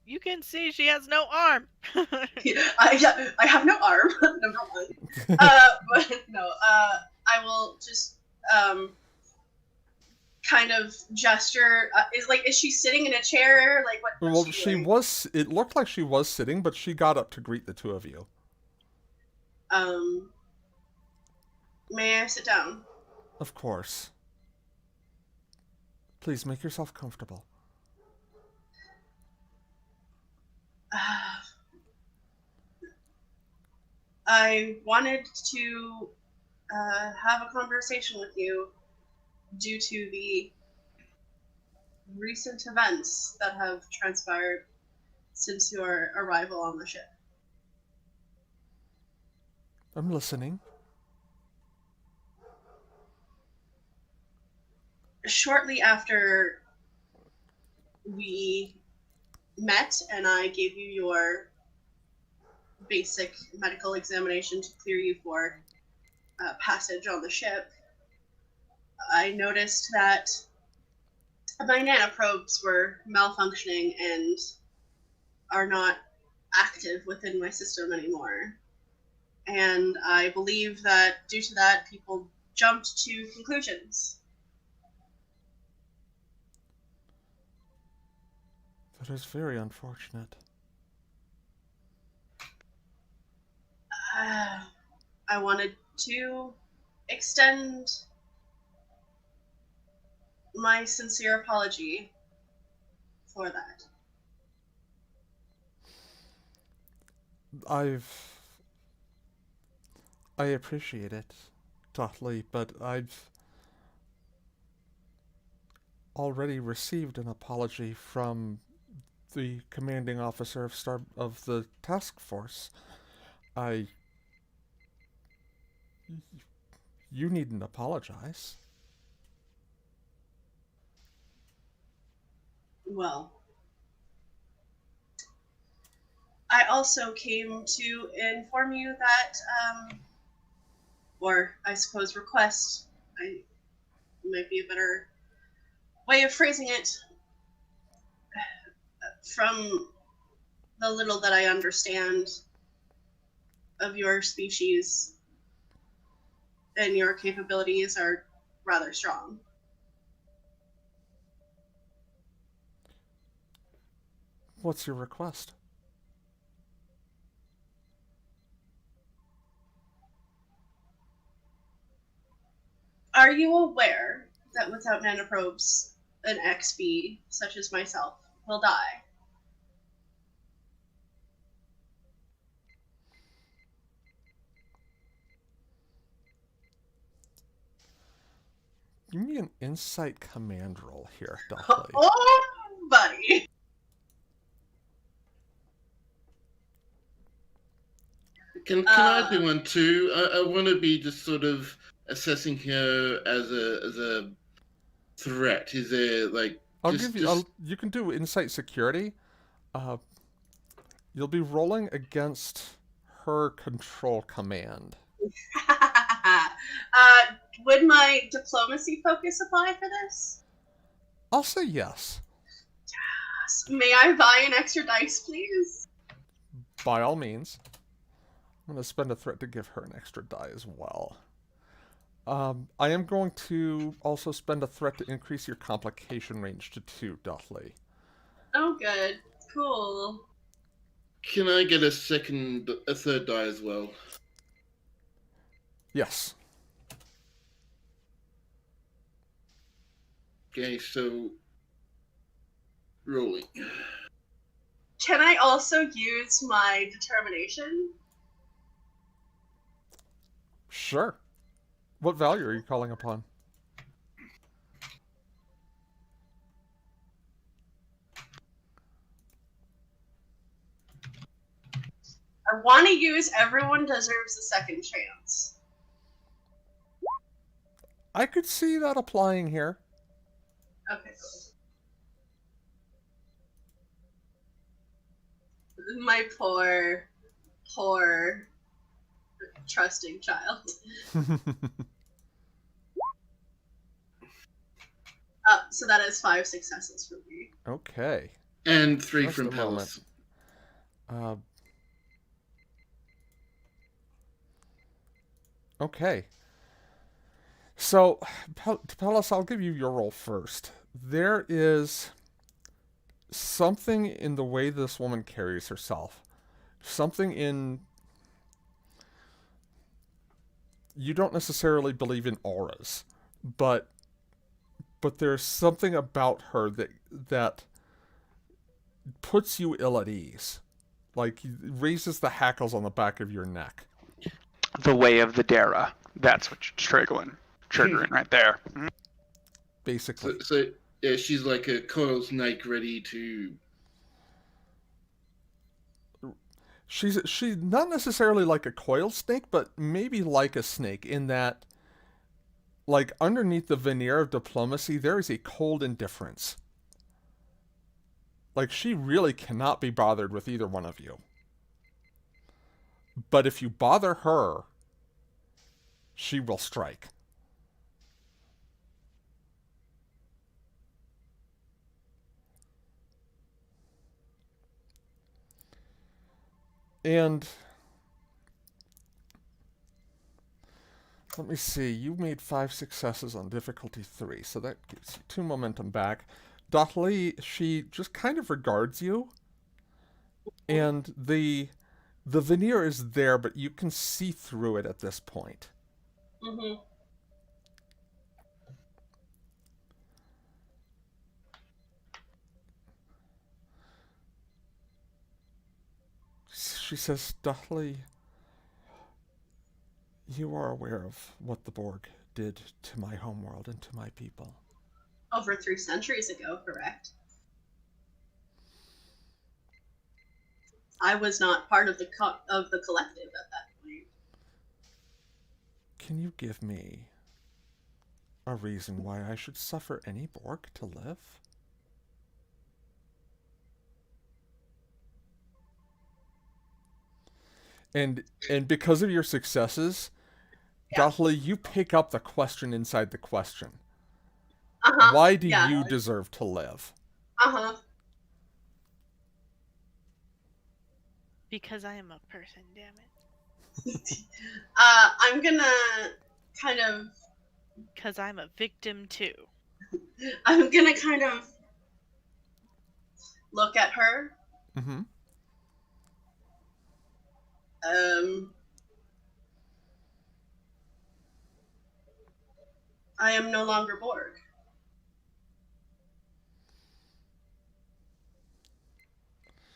You can see she has no arm. I have no arm, number one. But no, I will just kind of gesture. Is she sitting in a chair? Like what? Well, she was. It looked like she was sitting, but she got up to greet the two of you. May I sit down? Of course. Please make yourself comfortable. I wanted to have a conversation with you due to the recent events that have transpired since your arrival on the ship. I'm listening. Shortly after we met and I gave you your basic medical examination to clear you for passage on the ship, I noticed that my nanoprobes were malfunctioning and are not active within my system anymore. And I believe that due to that, people jumped to conclusions. That is very unfortunate. I wanted to extend my sincere apology for that. I appreciate it, Dudley, but I've already received an apology from the commanding officer of the task force. You needn't apologize. Well, I also came to inform you that, or I suppose request, I might be a better way of phrasing it, from the little that I understand of your species and your capabilities are rather strong. What's your request? Are you aware that without nanoprobes, an XB such as myself will die? Give me an insight command roll here, Dauntless. Oh, buddy. Can I do one too? I want to be just sort of assessing her as a threat. Is there like I'll just give you. You can do insight security. You'll be rolling against her control command. Would my diplomacy focus apply for this? I'll say yes. May I buy an extra dice, please? By all means. I'm going to spend a threat to give her an extra die as well. I am going to also spend a threat to increase your complication range to 2, Dothley. Oh, good. Cool. Can I get a third die as well? Yes. Okay, so rolling. Can I also use my determination? Sure. What value are you calling upon? I want to use everyone deserves a second chance. I could see that applying here. Okay, cool. My poor, poor, trusting child. So that is 5 successes for me. Okay. And 3 Just from a moment. Palace. Okay. So, Palace, I'll give you your roll first. There is something in the way this woman carries herself. Something in... You don't necessarily believe in auras, but there's something about her that puts you ill at ease. Like, raises the hackles on the back of your neck. The way of the Dara. That's what you're triggering right there. Basically. So yeah, she's like a coiled snake ready to. She's not necessarily like a coiled snake, but maybe like a snake in that, like, underneath the veneer of diplomacy, there is a cold indifference. Like, she really cannot be bothered with either one of you. But if you bother her, she will strike. And let me see, you made 5 successes on difficulty 3, so that gives you 2 momentum back. Dothley, she just kind of regards you, and the veneer is there, but you can see through it at this point. Mm-hmm. She says, Dothley, you are aware of what the Borg did to my homeworld and to my people. Over 3 centuries ago, correct? I was not part of the collective at that point. Can you give me a reason why I should suffer any Borg to live? And because of your successes, Dauntless, you pick up the question inside the question. Why do you deserve to live? Because I am a person, damn it. I'm gonna kind of. Because I'm a victim too. I'm gonna kind of look at her. Mm-hmm. I am no longer Borg.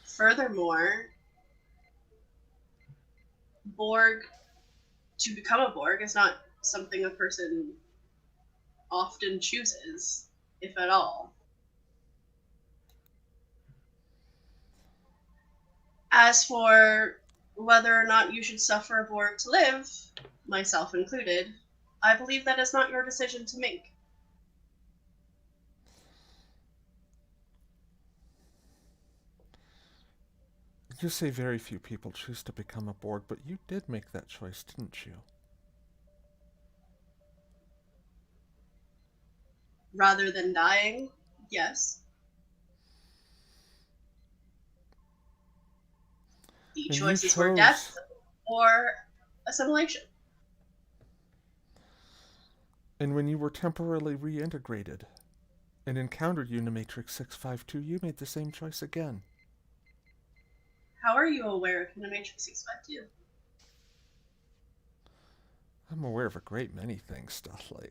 Furthermore, to become a Borg is not something a person often chooses, if at all. As for whether or not you should suffer a Borg to live, myself included, I believe that is not your decision to make. You say very few people choose to become a Borg, but you did make that choice, didn't you? Rather than dying, yes. The And choices were death or assimilation. And when you were temporarily reintegrated and encountered Unimatrix 652, you made the same choice again. How are you aware of Unimatrix 652? I'm aware of a great many things, Dudley.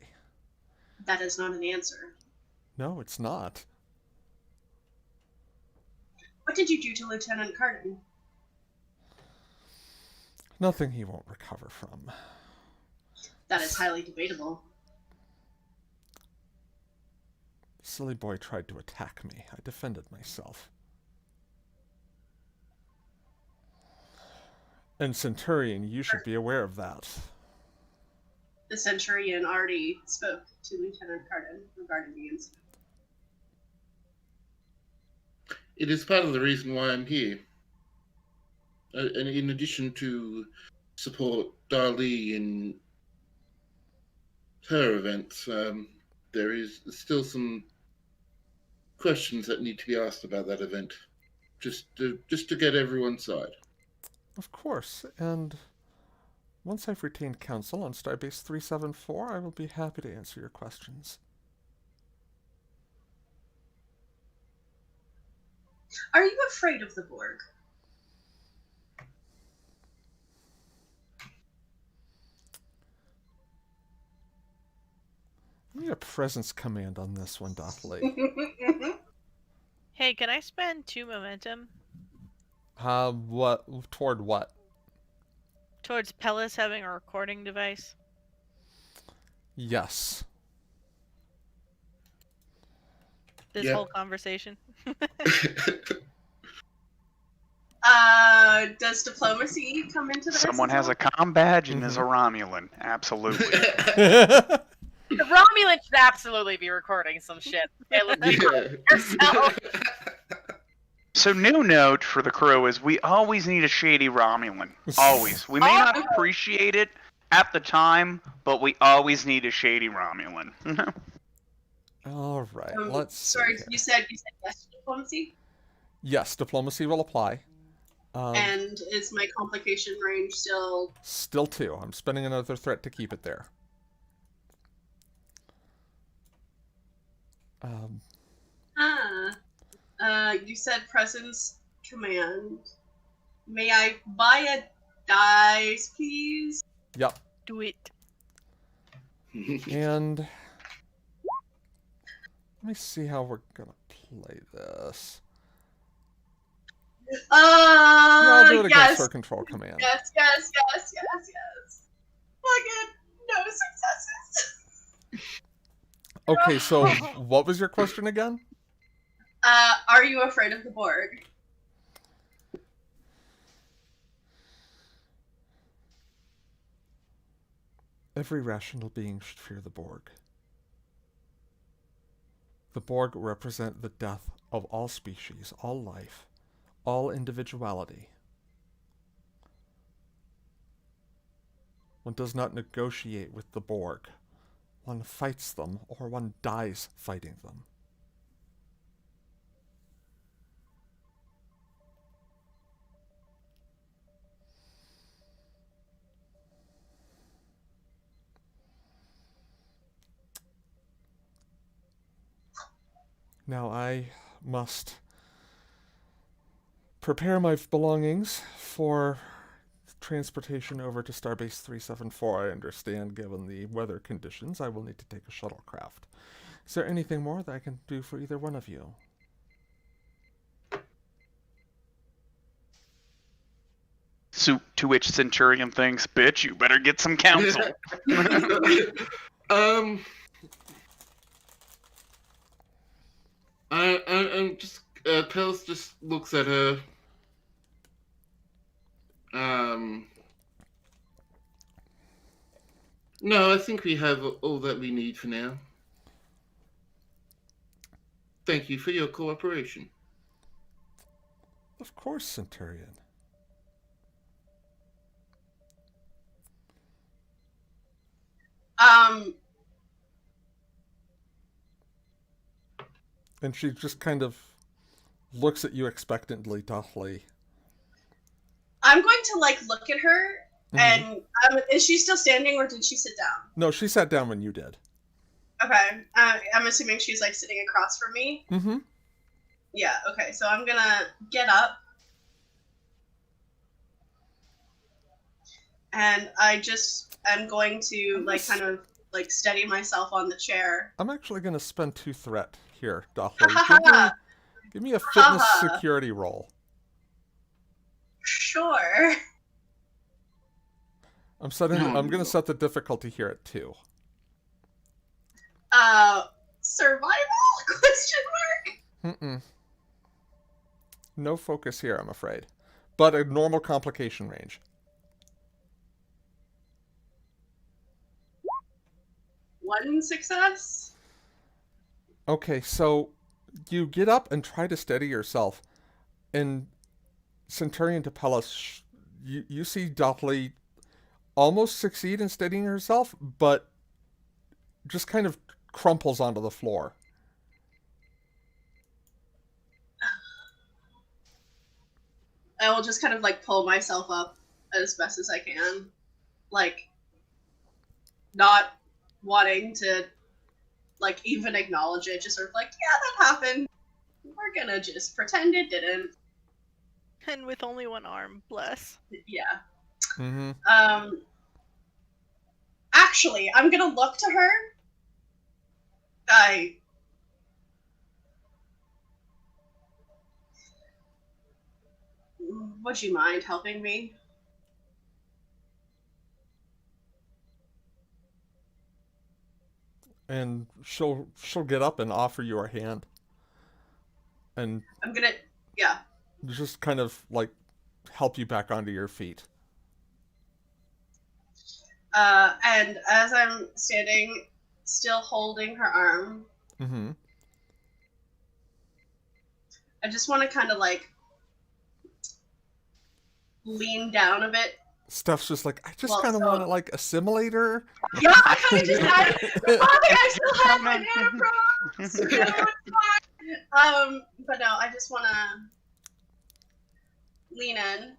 That is not an answer. No, it's not. What did you do to Lieutenant Cardin? Nothing he won't recover from. That is highly debatable. The silly boy tried to attack me. I defended myself. And Centurion, you should be aware of that. The Centurion already spoke to Lieutenant Cardin regarding the incident. It is part of the reason why I'm here. And in addition to support Dali in her events, there is still some questions that need to be asked about that event, just to get everyone's side. Of course, and once I've retained counsel on Starbase 374, I will be happy to answer your questions. Are you afraid of the Borg? I need a presence command on this one, Dothley. Hey, can I spend 2 momentum What? Toward what? towards Pellis having a recording device? Yes. This Yeah. whole conversation? Does diplomacy come into this? Someone has a comm badge and is a Romulan. Absolutely. The Romulan should absolutely be recording some shit. Okay, let's be honest with yourself. So new note for the crew is we always need a shady Romulan. Always. We may not appreciate it at the time, but we always need a shady Romulan. All right, let's see Sorry, here. you said yes to diplomacy? Yes, diplomacy will apply. And is my complication range still... Still 2. I'm spending another threat to keep it there. You said presence command. May I buy a dice, please? Yep. Do it. And let me see how we're gonna play this. I'll do it against yes. her control command. Yes. Fucking no successes. Okay, so what was your question again? Are you afraid of the Borg? Every rational being should fear the Borg. The Borg represent the death of all species, all life, all individuality. One does not negotiate with the Borg. One fights them, or one dies fighting them. Now I must prepare my belongings for transportation over to Starbase 374. I understand, given the weather conditions, I will need to take a shuttlecraft. Is there anything more that I can do for either one of you? To which Centurion thinks, bitch, you better get some counsel. I'm just. Pels just looks at her. No, I think we have all that we need for now. Thank you for your cooperation. Of course, Centurion. And she just kind of looks at you expectantly, Dauntless. I'm going to look at her, and is she still standing or did she sit down? No, she sat down when you did. Okay, I'm assuming she's sitting across from me. Mm-hmm. Yeah. Okay, so I'm gonna get up, and I'm going to kind of steady myself on the chair. I'm actually going to spend 2 threat here, Dauntless. Give me a fitness security roll. Sure. I'm going to set the difficulty here at 2. Survival? Question mark? Mm-mm. No focus here, I'm afraid. But a normal complication range. One success? Okay, so you get up and try to steady yourself. And Centurion Tapellas, you see Dauntless almost succeed in steadying herself, but just kind of crumples onto the floor. I will just kind of pull myself up as best as I can. Not wanting to even acknowledge it, just sort of yeah, that happened. We're gonna just pretend it didn't. And with only one arm, bless. Yeah. Mm-hmm. Actually, I'm gonna look to her. Would you mind helping me? And she'll get up and offer you her hand. And I'm gonna, yeah. Just kind of help you back onto your feet. And as I'm standing, still holding her arm, Mm-hmm. I just want to kind of lean down a bit. Stuff's just I just kind of want to assimilate her. Yeah, I kind of just, I still have my nanobros. You know, it's fine. But no, I just want to lean in.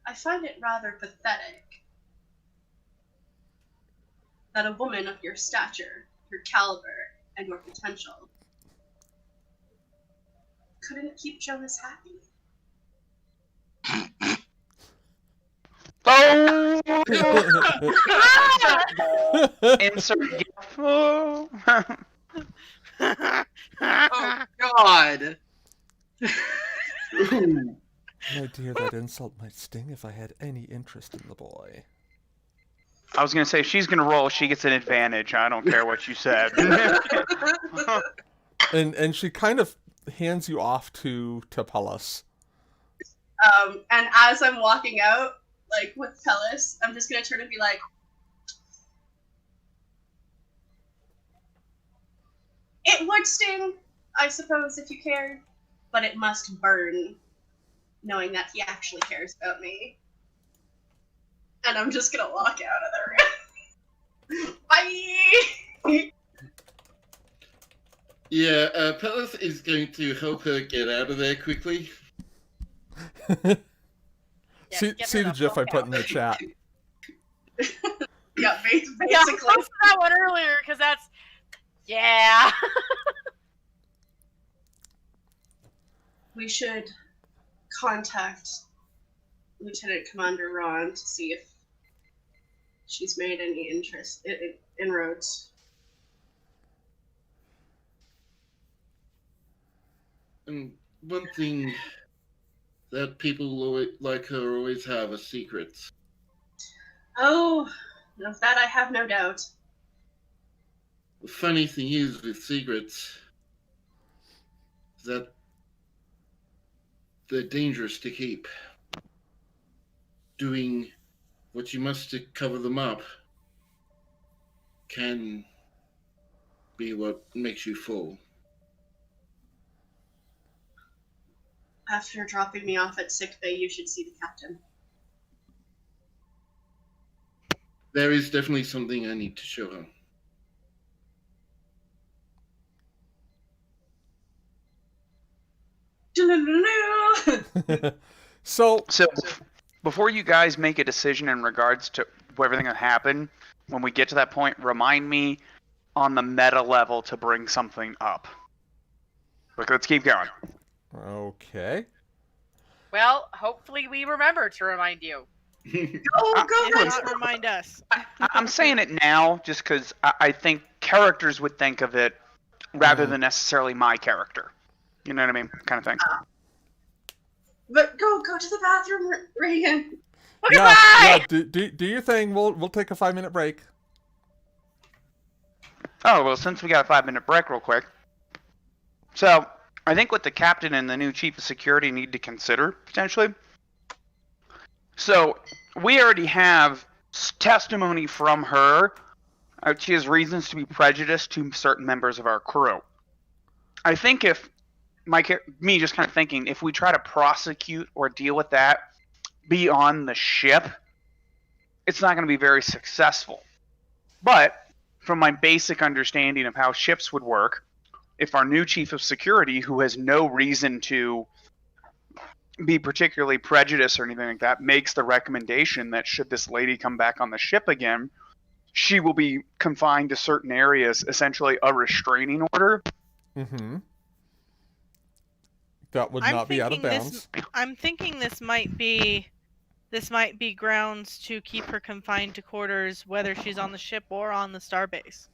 I find it rather pathetic that a woman of your stature, your caliber, and your potential couldn't keep Jonas happy. Oh! Insert gif. Oh. Oh God. My dear, that insult might sting if I had any interest in the boy. I was gonna say, if she's gonna roll, she gets an advantage. I don't care what you said. And she kind of hands you off to Pellis. And as I'm walking out, with Pellis, I'm just gonna turn and be like, "It would sting, I suppose, if you cared, but it must burn. knowing that he actually cares about me. And I'm just gonna walk out of the room. Bye! Yeah, Pelith is going to help her get out of there quickly. Yeah, get see her the GIF I fuck put out. in the chat. Yeah, basically. Yeah, I posted that one earlier because that's yeah. We should contact Lieutenant Commander Ron to see if she's made any inroads. And one thing that people like her always have are secrets. Oh, of that I have no doubt. The funny thing is with secrets is that they're dangerous to keep. Doing what you must to cover them up can be what makes you fall. After dropping me off at sickbay, you should see the captain. There is definitely something I need to show her. So, Before you guys make a decision in regards to everything that happened, when we get to that point, remind me on the meta level to bring something up. Look, let's keep going. okay. Well, hopefully we remember to remind you. Oh, go If back! not, remind us. I'm saying it now just because I think characters would think of it rather than necessarily my character. You know what I mean? Kind of thing. But go to the bathroom, Reagan. Yeah, do your thing. We'll take a 5-minute break. Oh, well, since we got a 5-minute break real quick. So, I think what the captain and the new chief of security need to consider, potentially. So, we already have testimony from her. She has reasons to be prejudiced to certain members of our crew. I think if, me just kind of thinking, if we try to prosecute or deal with that beyond the ship, it's not going to be very successful. But, from my basic understanding of how ships would work, if our new chief of security, who has no reason to be particularly prejudiced or anything like that, makes the recommendation that should this lady come back on the ship again, she will be confined to certain areas, essentially a restraining order. Mm-hmm. That would not be out of bounds. I'm thinking this might be grounds to keep her confined to quarters, whether she's on the ship or on the starbase.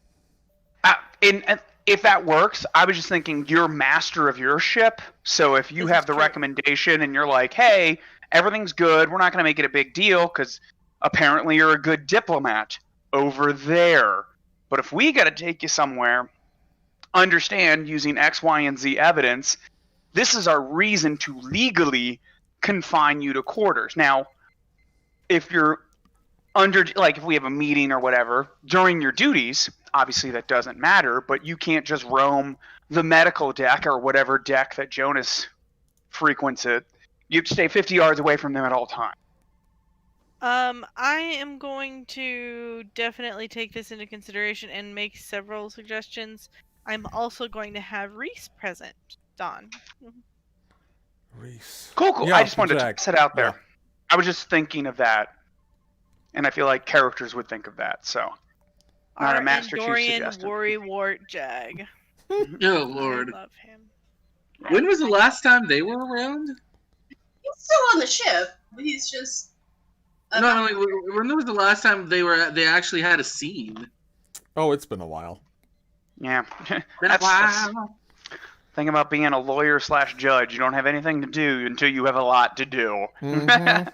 And if that works, I was just thinking you're master of your ship. So if you This have is the true. recommendation and you're like, hey, everything's good, we're not going to make it a big deal because apparently you're a good diplomat over there. But if we got to take you somewhere, understand using X, Y, and Z evidence, this is our reason to legally confine you to quarters. Now, if you're if we have a meeting or whatever, during your duties, obviously that doesn't matter, but you can't just roam the medical deck or whatever deck that Jonas frequents it. You have to stay 50 yards away from them at all times. I am going to definitely take this into consideration and make several suggestions. I'm also going to have Reese present, Dawn. Reese. Cool. Yeah, I just wanted Jack. to set out there. Yeah. I was just thinking of that. And I feel like characters would think of that, so. Not Our a Master Chief Andorian suggestion. Worrywart Jag. Oh Lord! I love him. When was the last time they were around? He's still on the ship. He's just. No, when was the last time they actually had a scene? Oh, it's been a while. Yeah. Been a That's while. thing about being a lawyer / judge. You don't have anything to do until you have a lot to do. Mhm.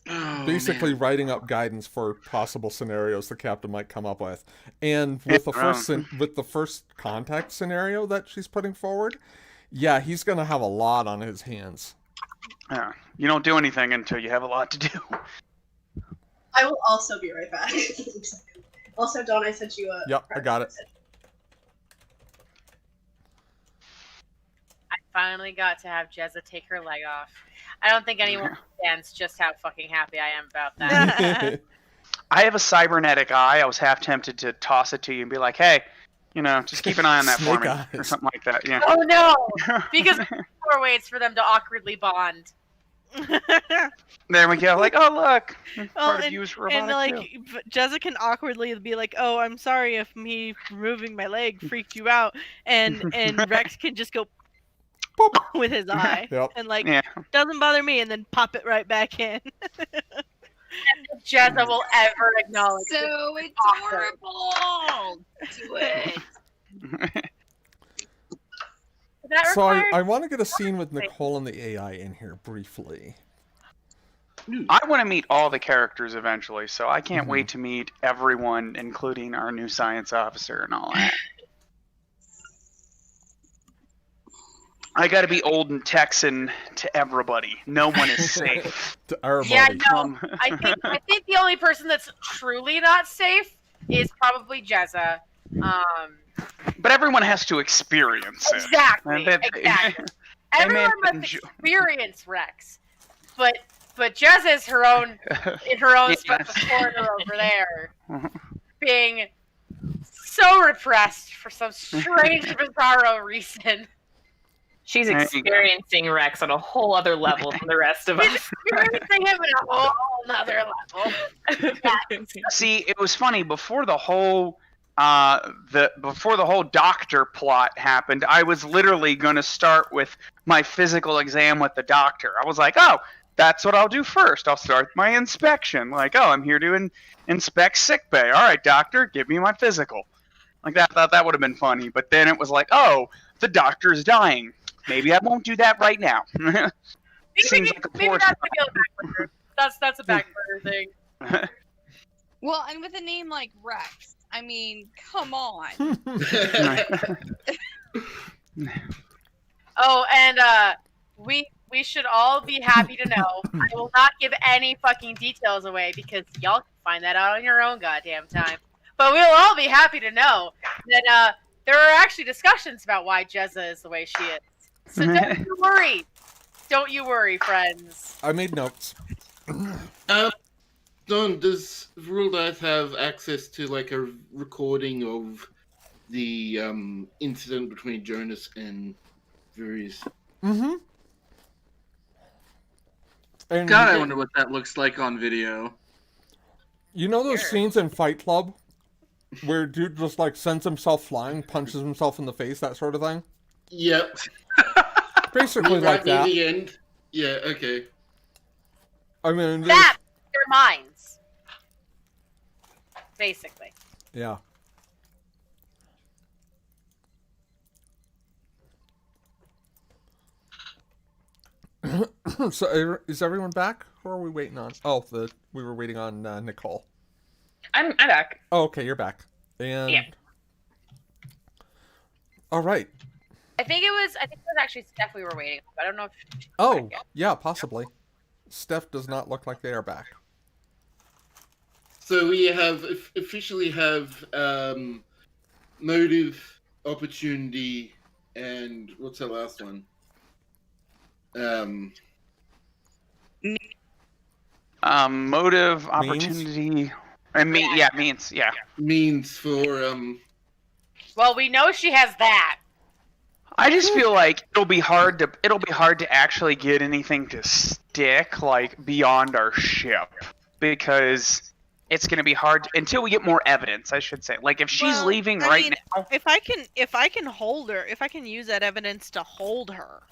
Oh, Basically man. writing up guidance for possible scenarios the captain might come up with. And with the first contact scenario that she's putting forward, yeah, he's going to have a lot on his hands. Yeah. You don't do anything until you have a lot to do. I will also be right back. Also, Dawn, I sent you a. Yep, I got it. finally got to have Jezza take her leg off. I don't think anyone understands just how fucking happy I am about that. I have a cybernetic eye. I was half tempted to toss it to you and be like, hey, just keep an eye on that for Snake me. eyes. Or something like that, yeah. Oh no! Because more waits for them to awkwardly bond. There we go. Like, oh, look. Part of and, you is robotic, and like, too. Jezza can awkwardly be like, "Oh, I'm sorry if me removing my leg freaked you out," and Rex can just go Boop. with his eye, Yep. and like, Yeah. doesn't bother me, and then pop it right back in. If Jezza will ever acknowledge it. So adorable. Do it. Is that So required? I want to get a scene with Nicole and the AI in here briefly. I want to meet all the characters eventually, so I can't Mhm. wait to meet everyone, including our new science officer and all that. I gotta be old and Texan to everybody. No one is safe. To our Yeah, body. no. I think the only person that's truly not safe is probably Jezza. But everyone has to experience it. Exactly. And that- Exactly. They may Everyone have must enjo- experience Rex, but Jezza is her own in her own Yes. special corner over there, being so repressed for some strange, bizarro reason. She's There you go. experiencing Rex on a whole other level than the rest of She's us. experiencing him at a whole nother level. See, it was funny before the whole doctor plot happened. I was literally going to start with my physical exam with the doctor. I was like, oh, that's what I'll do first. I'll start my inspection. Like, oh, I'm here to inspect sickbay. All right, doctor, give me my physical. Like that. I thought that would have been funny. But then it was like, oh, the doctor is dying. Maybe I won't do that right now. Seems like a Maybe poor that's a backburner. That's a backburner thing. Well, and with a name like Rex, I mean, come on. Oh, and we should all be happy to know. I will not give any fucking details away because y'all can find that out on your own goddamn time. But we'll all be happy to know that there are actually discussions about why Jezza is the way she is. So don't you worry. Don't you worry, friends. I made notes. Don, does Rule Dice have access to like a recording of the incident between Jonas and Various? Mm-hmm. And God, I wonder what that looks like on video. you know those scenes in Fight Club where dude just like sends himself flying, punches himself in the face, that sort of thing? Yep. Basically like near that. the end. Yeah. Okay. I mean, there's- That their minds. Basically. yeah. So is everyone back? Who are we waiting on? Oh, we were waiting on Nicole. I'm back. Oh, okay, you're back. And Yeah. all right. I think it was actually Steph we were waiting on. I don't know if Oh, yeah, possibly. Steph does not look like they are back. So we have officially have motive, opportunity, and what's the last one? Motive, opportunity, and means, yeah. Means for well, we know she has that. I just feel like it'll be hard to actually get anything to stick like beyond our ship because it's going to be hard until we get more evidence, I should say. Like if she's Well, leaving I right mean, now, if I can hold her, if I can use that evidence to hold her.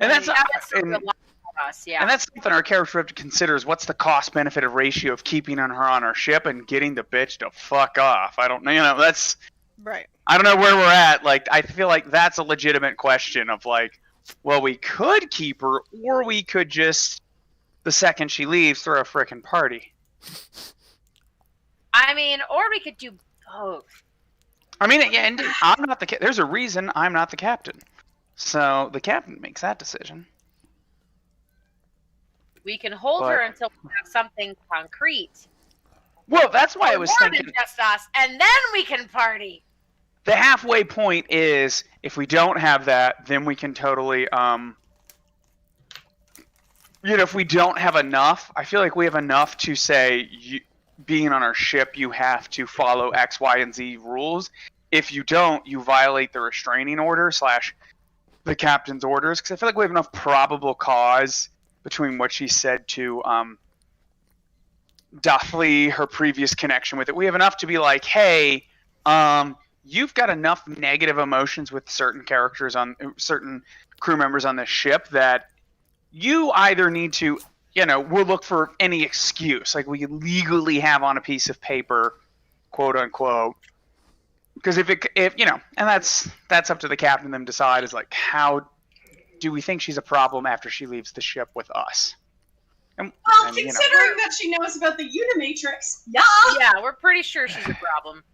and that's Yeah, that's and, something for us, yeah. and that's something our character have to consider is what's the cost benefit of ratio of keeping her on our ship and getting the bitch to fuck off. I don't that's Right. I don't know where we're at. Like, I feel like that's a legitimate question of like, well, we could keep her, or we could just, the second she leaves, throw a frickin' party. I mean, or we could do both. I mean, yeah, and I'm not the. There's a reason I'm not the captain, so the captain makes that decision. We can hold But- her until we have something concrete. Well, that's why I was More thinking. than just us, and then we can party. the halfway point is if we don't have that, then we can totally if we don't have enough, I feel like we have enough to say being on our ship, you have to follow X, Y, and Z rules. If you don't, you violate the restraining order / the captain's orders. Because I feel like we have enough probable cause between what she said to Duffley, her previous connection with it. We have enough to be like, hey, you've got enough negative emotions with certain characters on certain crew members on this ship that you either need to, we'll look for any excuse, like we legally have on a piece of paper, quote unquote. Because if and that's up to the captain and them decide is like, how do we think she's a problem after she leaves the ship with us? Well, considering that she knows about the Unimatrix, yeah. Yeah, we're pretty sure she's a problem.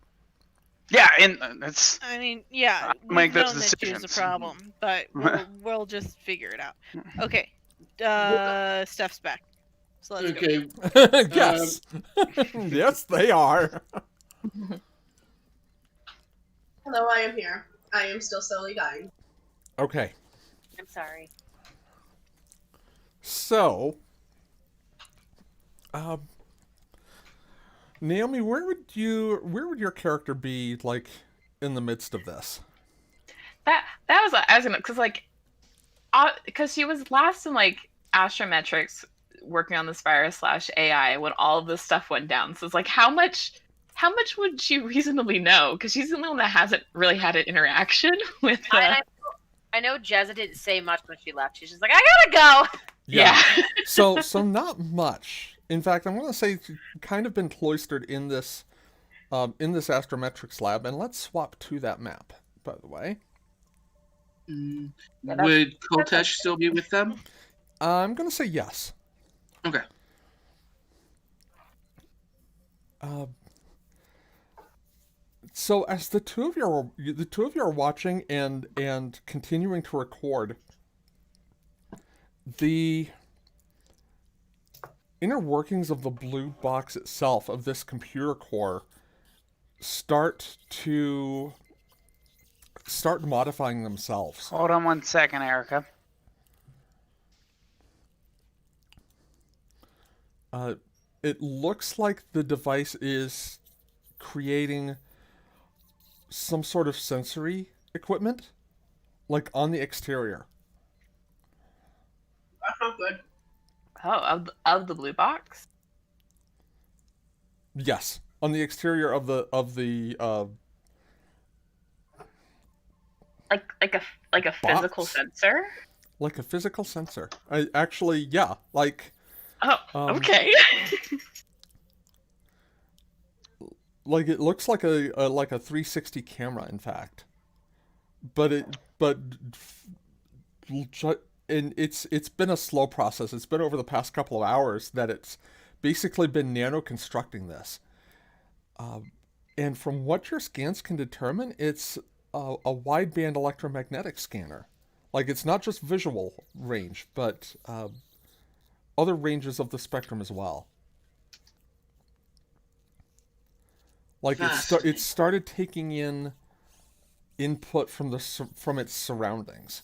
Yeah, and it's. I mean, yeah, make we've those known that decisions. she's a problem, but we'll just figure it out. Okay, Steph's back. So let's go. Okay. Yes. Yes, they are. Hello, I am here. I am still slowly dying. Okay. I'm sorry. So, Naomi, where would your character be, like, in the midst of this? That was what I was gonna, because she was last in like Astrometrics working on this virus / AI when all of this stuff went down. So it's like, how much would she reasonably know? Because she's the only one that hasn't really had an interaction with. I know Jezza didn't say much when she left. She's just like, I gotta go. Yeah. So not much. In fact, I'm going to say she's kind of been cloistered in this astrometrics lab, and let's swap to that map, by the way. Would Koltesh still be with them? I'm going to say yes. Okay. So as the two of you are watching and continuing to record, the inner workings of the blue box itself, of this computer core, start modifying themselves. Hold on 1 second, Erica. It looks like the device is creating some sort of sensory equipment, like on the exterior. That's not good. Oh, of the blue box? Yes, on the exterior of the like a physical box? sensor? Like a physical sensor. Yeah, like. Oh, okay. Like it looks like a 360 camera, in fact. And it's been a slow process. It's been over the past couple of hours that it's basically been nano-constructing this. And from what your scans can determine, it's a wideband electromagnetic scanner. Like, it's not just visual range, but other ranges of the spectrum as well. Like, it started taking in input from its surroundings.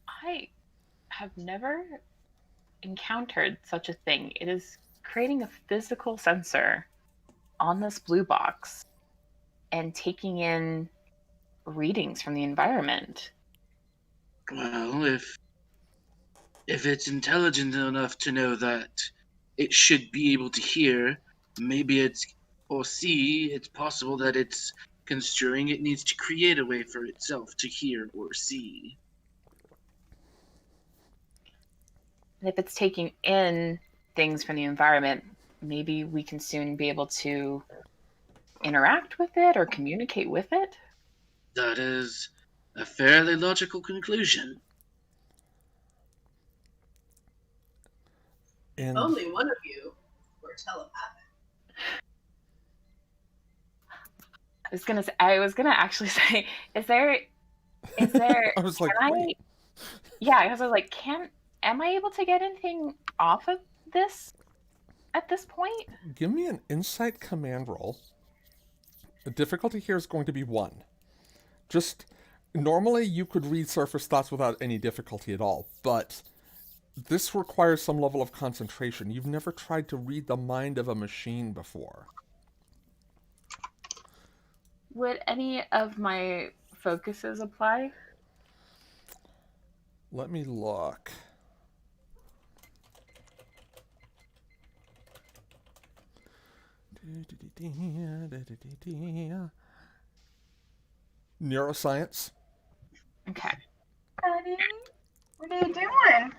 I have never encountered such a thing. It is creating a physical sensor on this blue box and taking in readings from the environment. Well, if it's intelligent enough to know that it should be able to hear, or see, it's possible that it's construing it needs to create a way for itself to hear or see. And if it's taking in things from the environment, maybe we can soon be able to interact with it or communicate with it. That is a fairly logical conclusion. And Only one of you were telepathic. I was gonna actually say, is there I was like, wait. Yeah, because I was like, am I able to get anything off of this? at this point? Give me an insight command roll. The difficulty here is going to be 1. Just normally you could read surface thoughts without any difficulty at all, but this requires some level of concentration. You've never tried to read the mind of a machine before. Would any of my focuses apply? Let me look. Neuroscience. Okay. Buddy, what are you doing?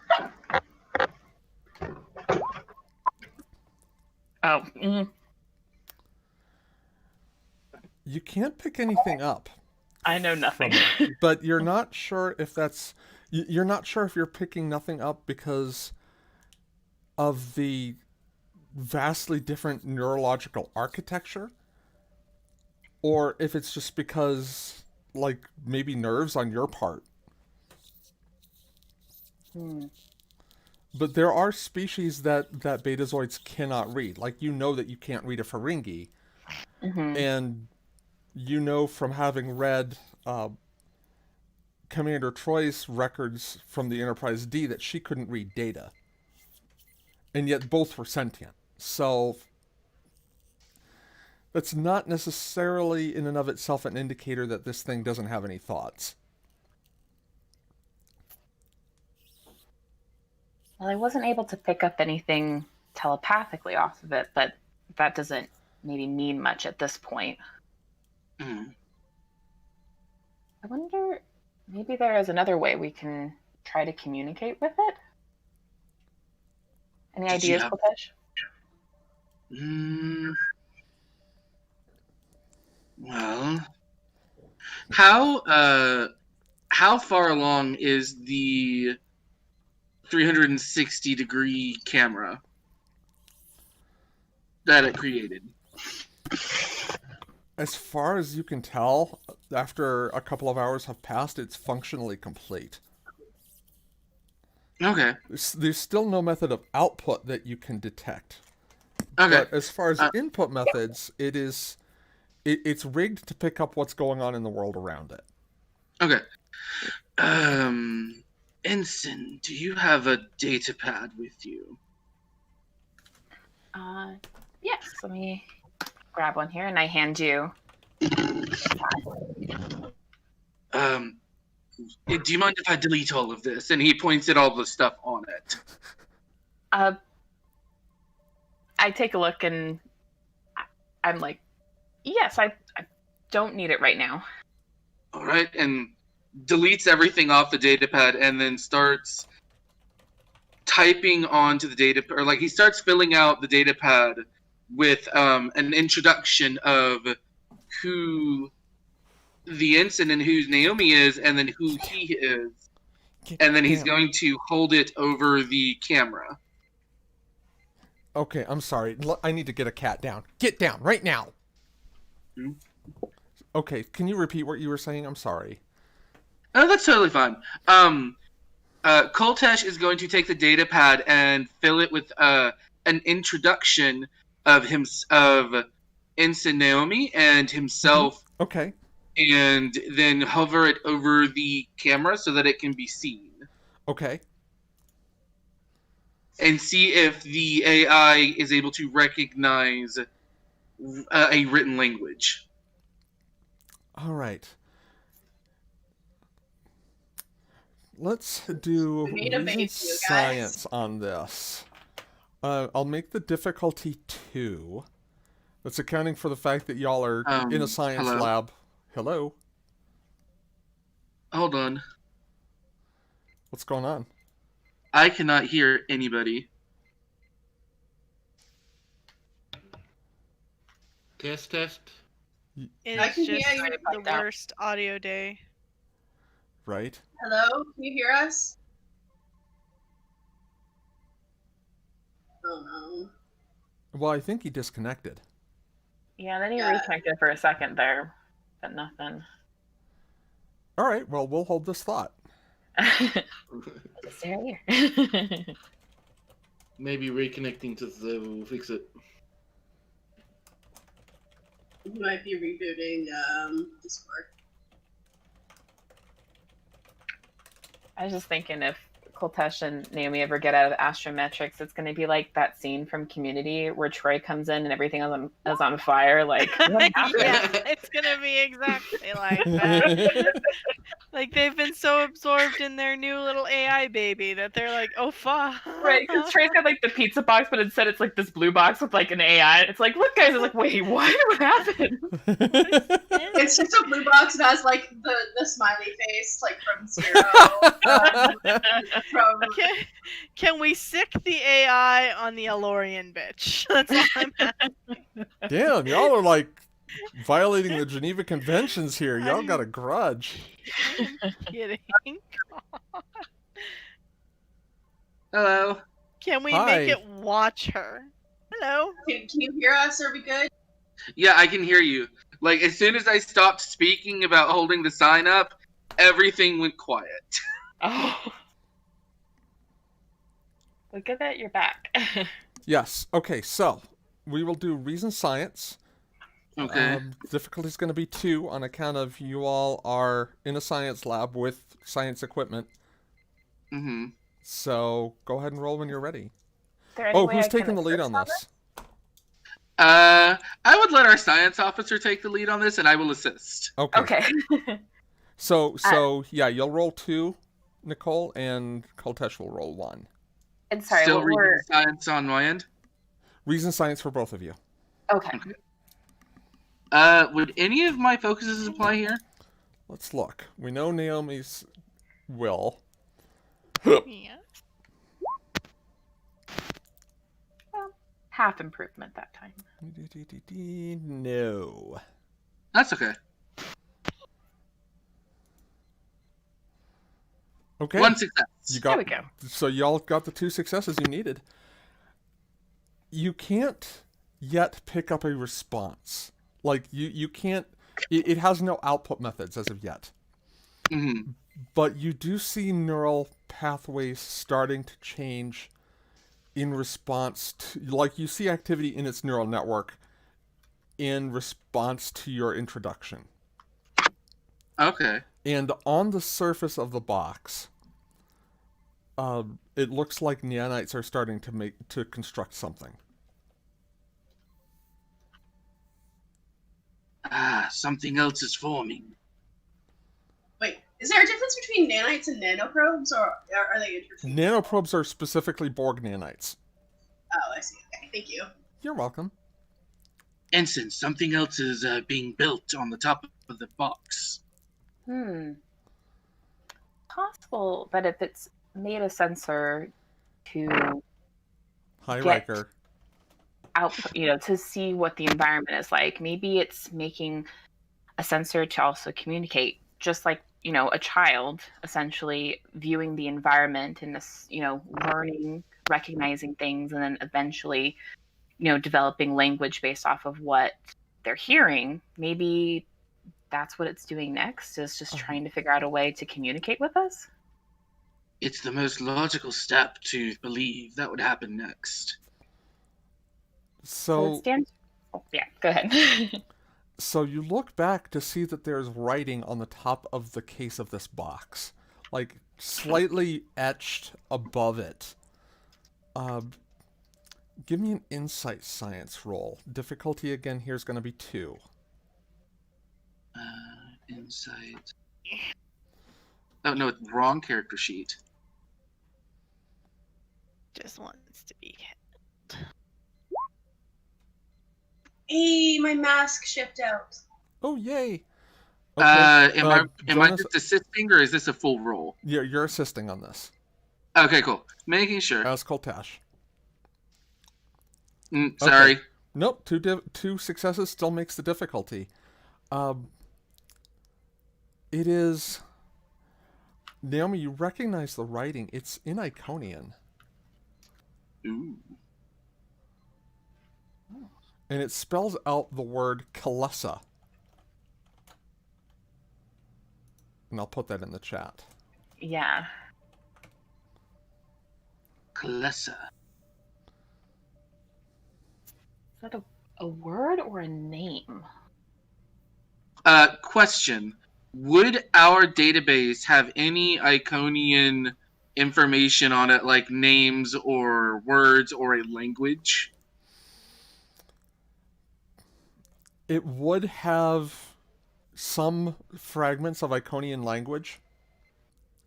Oh. You can't pick anything up, I know nothing. but you're not sure if that's... You're not sure if you're picking nothing up because of the vastly different neurological architecture, or if it's just because, like, maybe nerves on your part. But there are species that betazoids cannot read. Like, you know that you can't read a Ferengi, and you know from having read Commander Troy's records from the Enterprise D that she couldn't read data. And yet both were sentient. So that's not necessarily in and of itself an indicator that this thing doesn't have any thoughts. Well, I wasn't able to pick up anything telepathically off of it, but that doesn't maybe mean much at this point. Mm. I wonder, maybe there is another way we can try to communicate with it? Any Did you ideas, have- Kopesh? Well, how far along is the 360-degree camera that it created? As far as you can tell, after a couple of hours have passed, it's functionally complete. Okay. There's still no method of output that you can detect. Okay. But as far as input methods, it's rigged to pick up what's going on in the world around it. Okay. Ensign, do you have a data pad with you? Yes, let me grab one here, and I hand you. Do you mind if I delete all of this? And he points at all the stuff on it. I take a look, and I'm like, yes, I don't need it right now. All right, and deletes everything off the datapad, and then starts typing onto the data, or like he starts filling out the datapad with an introduction of who the ensign and who Naomi is, and then who he is, and then he's going to hold it over the camera. Okay, I'm sorry. I need to get a cat down. Get down right now. Hmm? Okay, can you repeat what you were saying? I'm sorry. Oh, that's totally fine. Koltesh is going to take the datapad and fill it with an introduction of Ensign Naomi and himself, Okay. and then hover it over the camera so that it can be seen. Okay. And see if the AI is able to recognize a written language. All right. Let's do We need a reason bait you guys. science on this. I'll make the difficulty 2. That's accounting for the fact that y'all are in a science hello? lab. Hello? Hold on. What's going on? I cannot hear anybody. Test. I It's can just hear you. the worst audio day. Right? Hello? Can you hear us? Oh no. Well, I think he disconnected. Yeah, then he Yeah. reconnected for a second there, but nothing. All right, well, we'll hold this thought. Stay right here. Maybe reconnecting to the server will fix it. You might be rebooting Discord. I was just thinking if Koltesh and Naomi ever get out of Astrometrics, it's going to be like that scene from Community where Troy comes in and everything is on fire. Like, what happened? Yeah, it's gonna be exactly like that. Like they've been so absorbed in their new little AI baby that they're like, oh fuck. Right, because Troy's got like the pizza box, but instead it's like this blue box with like an AI. It's like, look, guys, it's like, wait, what? What happened? It's just a blue box that has like the smiley face, like from Zero. From Can we sick the AI on the Alorian bitch? That's all I'm asking. Damn, y'all are like violating the Geneva Conventions here. Y'all got a grudge. Kidding. Hello. Can we Hi. make it watch her? Hello. Can you hear us? Are we good? Yeah, I can hear you. Like, as soon as I stopped speaking about holding the sign up, everything went quiet. Oh. Look at that, you're back. Yes. Okay, so we will do reason science. Okay. Difficulty's going to be 2 on account of you all are in a science lab with science equipment. Mm-hmm. So go ahead and roll when you're ready. Is there any Oh, way who's I can taking the lead assist on this? I would let our science officer take the lead on this, and I will assist. Okay. Okay. So yeah, you'll roll 2, Nicole, and Koltesh will roll 1. And sorry, Still what reading were... science on my end. Reason science for both of you. Okay. Would any of my focuses apply here? Let's look. We know Naomi's will. Yeah. Half improvement that time. No. That's okay. Okay. One success. You There got, we go. So y'all got the 2 successes you needed. You can't yet pick up a response. Like, you can't... It has no output methods as of yet. Mm-hmm. But you do see neural pathways starting to change in response to... Like, you see activity in its neural network in response to your introduction. Okay. And on the surface of the box, it looks like nanites are starting to construct something. Ah, something else is forming. Wait, is there a difference between nanites and nanoprobes, or are they interchangeable? Nanoprobes are specifically Borg nanites. Oh, I see. Okay, thank you. You're welcome. Ensign, something else is being built on the top of the box. Possible that if it's made a sensor to Hi, Get- Riker. output, to see what the environment is like, maybe it's making a sensor to also communicate, just like, a child essentially viewing the environment and this, learning, recognizing things, and then eventually, developing language based off of what they're hearing. Maybe that's what it's doing next, is just trying to figure out a way to communicate with us. It's the most logical step to believe that would happen next. So, Yeah, go ahead. so you look back to see that there's writing on the top of the case of this box, like slightly etched above it. Give me an insight science roll. Difficulty again here is going to be 2. Insight. Oh no, wrong character sheet. Just wants to be. Hey, my mask shipped out. Oh, yay! Am I Jonas, just assisting, or is this a full roll? you're assisting on this. Okay, cool. Making sure. As Koltesh. Sorry. Nope, 2 successes still makes the difficulty. It is... Naomi, you recognize the writing. It's in Iconian. Ooh. And it spells out the word Kalessa. And I'll put that in the chat. Yeah. Kalessa. that a word or a name? Question. Would our database have any Iconian information on it, like names or words or a language? It would have some fragments of Iconian language,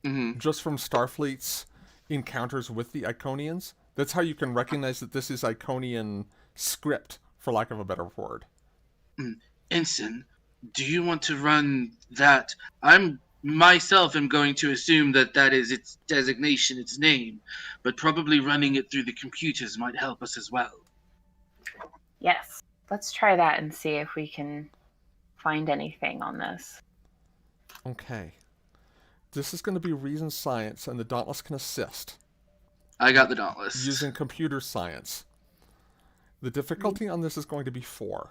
Mm-hmm. just from Starfleet's encounters with the Iconians. That's how you can recognize that this is Iconian script, for lack of a better word. Ensign, do you want to run that? I'm myself am going to assume that that is its designation, its name, but probably running it through the computers might help us as well. Yes. Let's try that and see if we can find anything on this. Okay. This is going to be reason science, and the Dauntless can assist I got the Dauntless. using computer science. The difficulty on this is going to be 4.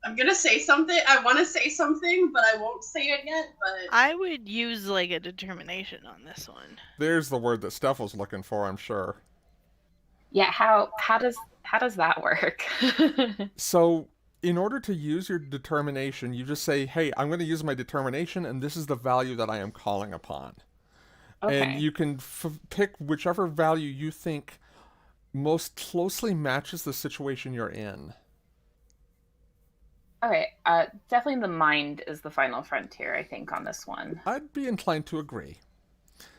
I'm gonna say something. I want to say something, but I won't say it yet. But I would use like a determination on this one. There's the word that Steph was looking for, I'm sure. Yeah, how does that work? So, in order to use your determination, you just say, hey, I'm going to use my determination, and this is the value that I am calling upon. Okay. And you can pick whichever value you think most closely matches the situation you're in. Okay, definitely the mind is the final frontier, I think, on this one. I'd be inclined to agree.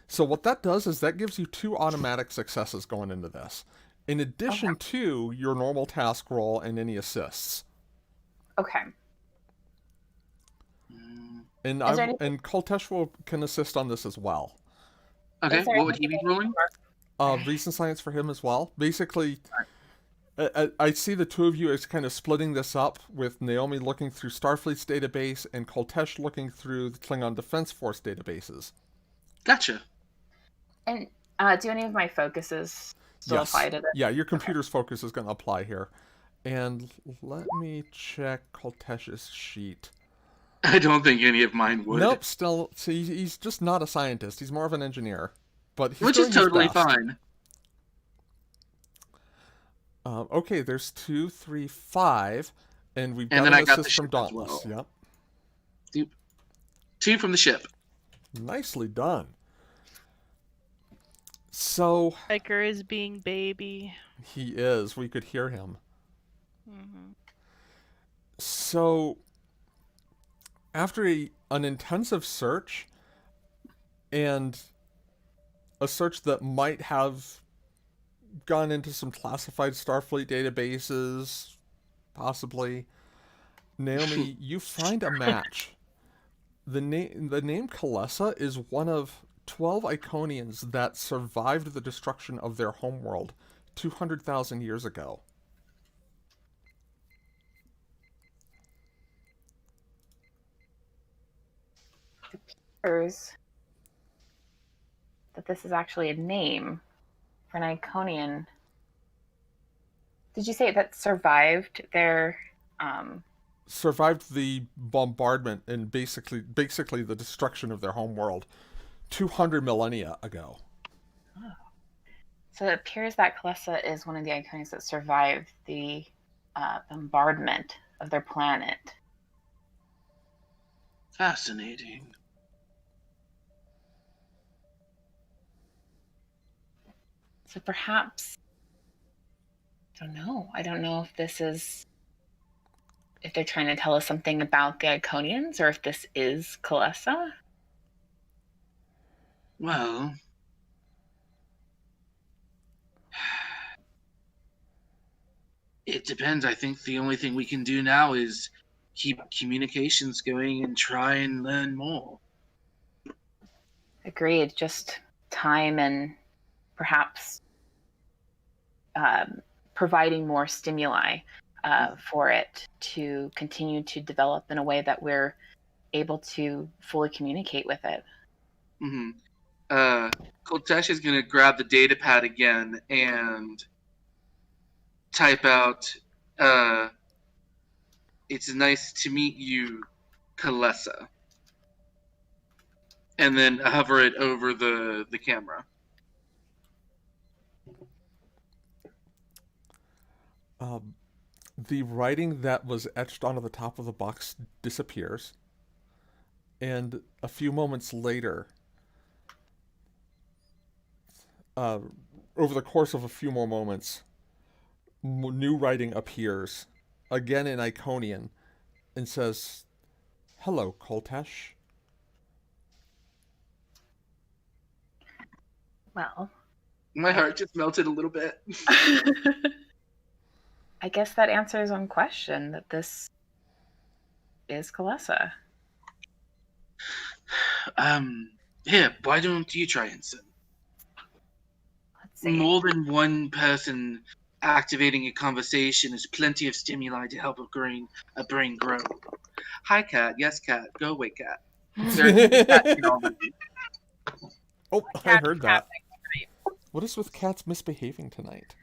So what that does is that gives you 2 automatic successes going into this, in addition to your normal task roll and any assists. Okay. And and Koltesh can assist on this as well. Okay, what would he be rolling? Reason science for him as well. Basically, I see the 2 of you as kind of splitting this up, with Naomi looking through Starfleet's database and Koltesh looking through the Klingon Defense Force databases. Gotcha. And do any of my focuses still apply to this? Yeah, your computer's focus is going to apply here. And let me check Koltesh's sheet. I don't think any of mine would. Nope, still, see, he's just not a scientist. He's more of an engineer. But he's Which doing is his totally best. fine. Okay, there's 2, 3, 5, and we've got And then an I got the assist from ship as Dauntless. well. Yep. 2 from the ship. Nicely done. So Riker is being baby. he is. We could hear him. Mm-hmm. So after an intensive search, and a search that might have gone into some classified Starfleet databases, possibly, Naomi, you find a match. The name Kalessa is one of 12 Iconians that survived the destruction of their homeworld 200,000 years ago. Appears that this is actually a name for an Iconian. Did you say that survived their Survived the bombardment and basically the destruction of their homeworld 200 millennia ago. Oh. So it appears that Kalessa is one of the Iconians that survived the bombardment of their planet. Fascinating. So perhaps, I don't know if this is, if they're trying to tell us something about the Iconians, or if this is Kalessa. Well, it depends. I think the only thing we can do now is keep communications going and try and learn more. Agreed. Just time and perhaps providing more stimuli for it to continue to develop in a way that we're able to fully communicate with it. Mm-hmm. Koltesh is going to grab the data pad again and type out, "It's nice to meet you, Kalessa." And then hover it over the camera. the writing that was etched onto the top of the box disappears, and a few moments later, over the course of a few more moments, new writing appears, again in Iconian, and says, "Hello, Koltesh." Well, My heart just melted a little bit. I guess that answers one question, that this is Kalessa. Here, why don't you try, Ensign? Let's see. More than one person activating a conversation is plenty of stimuli to help a brain grow. Hi, cat. Yes, cat. Go away, cat. Oh, I Cat- heard cat that. What is with cats misbehaving tonight?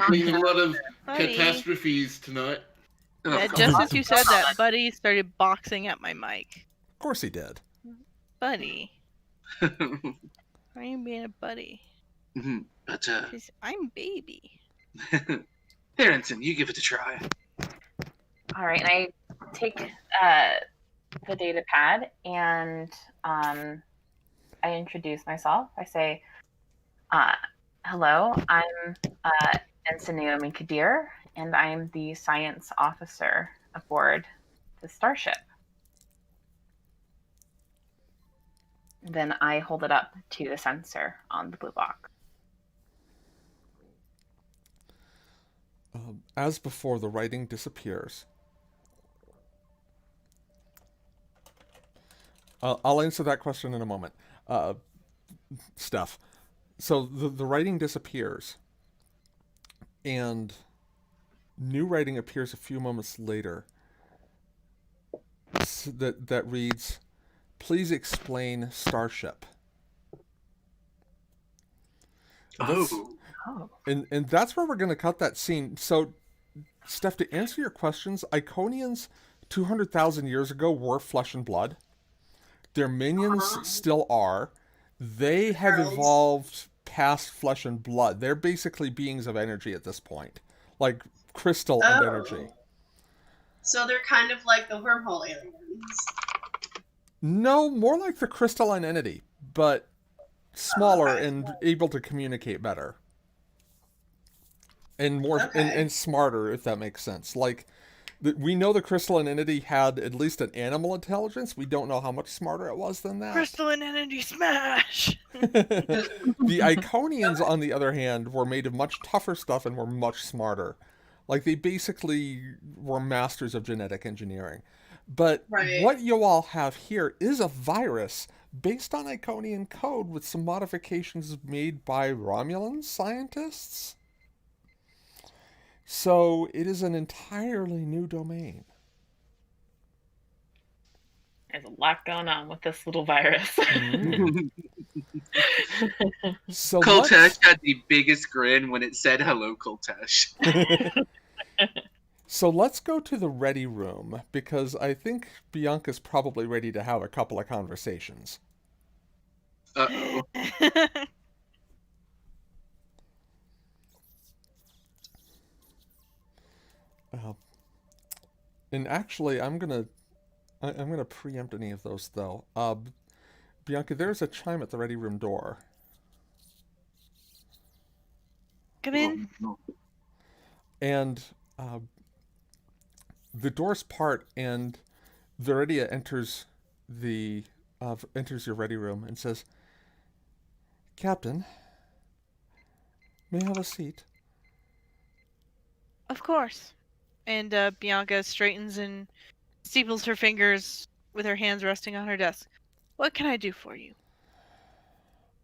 Been a lot of Buddy. catastrophes tonight. Oh, Just as you said that, Buddy started boxing at my mic. Of course he did. Buddy, why are you being a buddy? But, 'Cause I'm baby. here, Ensign, you give it a try. All right, and I take the data pad and I introduce myself. I say, hello, I'm Ensign Naomi Kadir, and I'm the science officer aboard the starship. Then I hold it up to the sensor on the blue box. As before, the writing disappears. I'll answer that question in a moment. Steph. So the writing disappears, and new writing appears a few moments later that reads, "Please explain Starship." Oh. And that's where we're going to cut that scene. So, Steph, to answer your questions, Iconians 200,000 years ago were flesh and blood. Their minions still are. They have Girls. evolved past flesh and blood. They're basically beings of energy at this point, like crystal and energy. So they're kind of like the wormhole aliens. No, more like the crystalline entity, but smaller Okay. and able to communicate better. And more Okay. and smarter, if that makes sense. Like, we know the crystalline entity had at least an animal intelligence. We don't know how much smarter it was than that. Crystalline energy smash! The Iconians, on the other hand, were made of much tougher stuff and were much smarter. Like, they basically were masters of genetic engineering. But Right. what you all have here is a virus based on Iconian code with some modifications made by Romulan scientists. So it is an entirely new domain. There's a lot going on with this little virus. So Koltesh had the biggest grin when it said hello, Koltesh. So let's go to the ready room, because I think Bianca's probably ready to have a couple of conversations. Uh-oh. And actually, I'm gonna preempt any of those, though. Bianca, there's a chime at the ready room door. Come in. And the doors part, and Viridia enters your ready room and says, "Captain, may I have a seat?" Of course. And Bianca straightens and steeples her fingers with her hands resting on her desk. What can I do for you?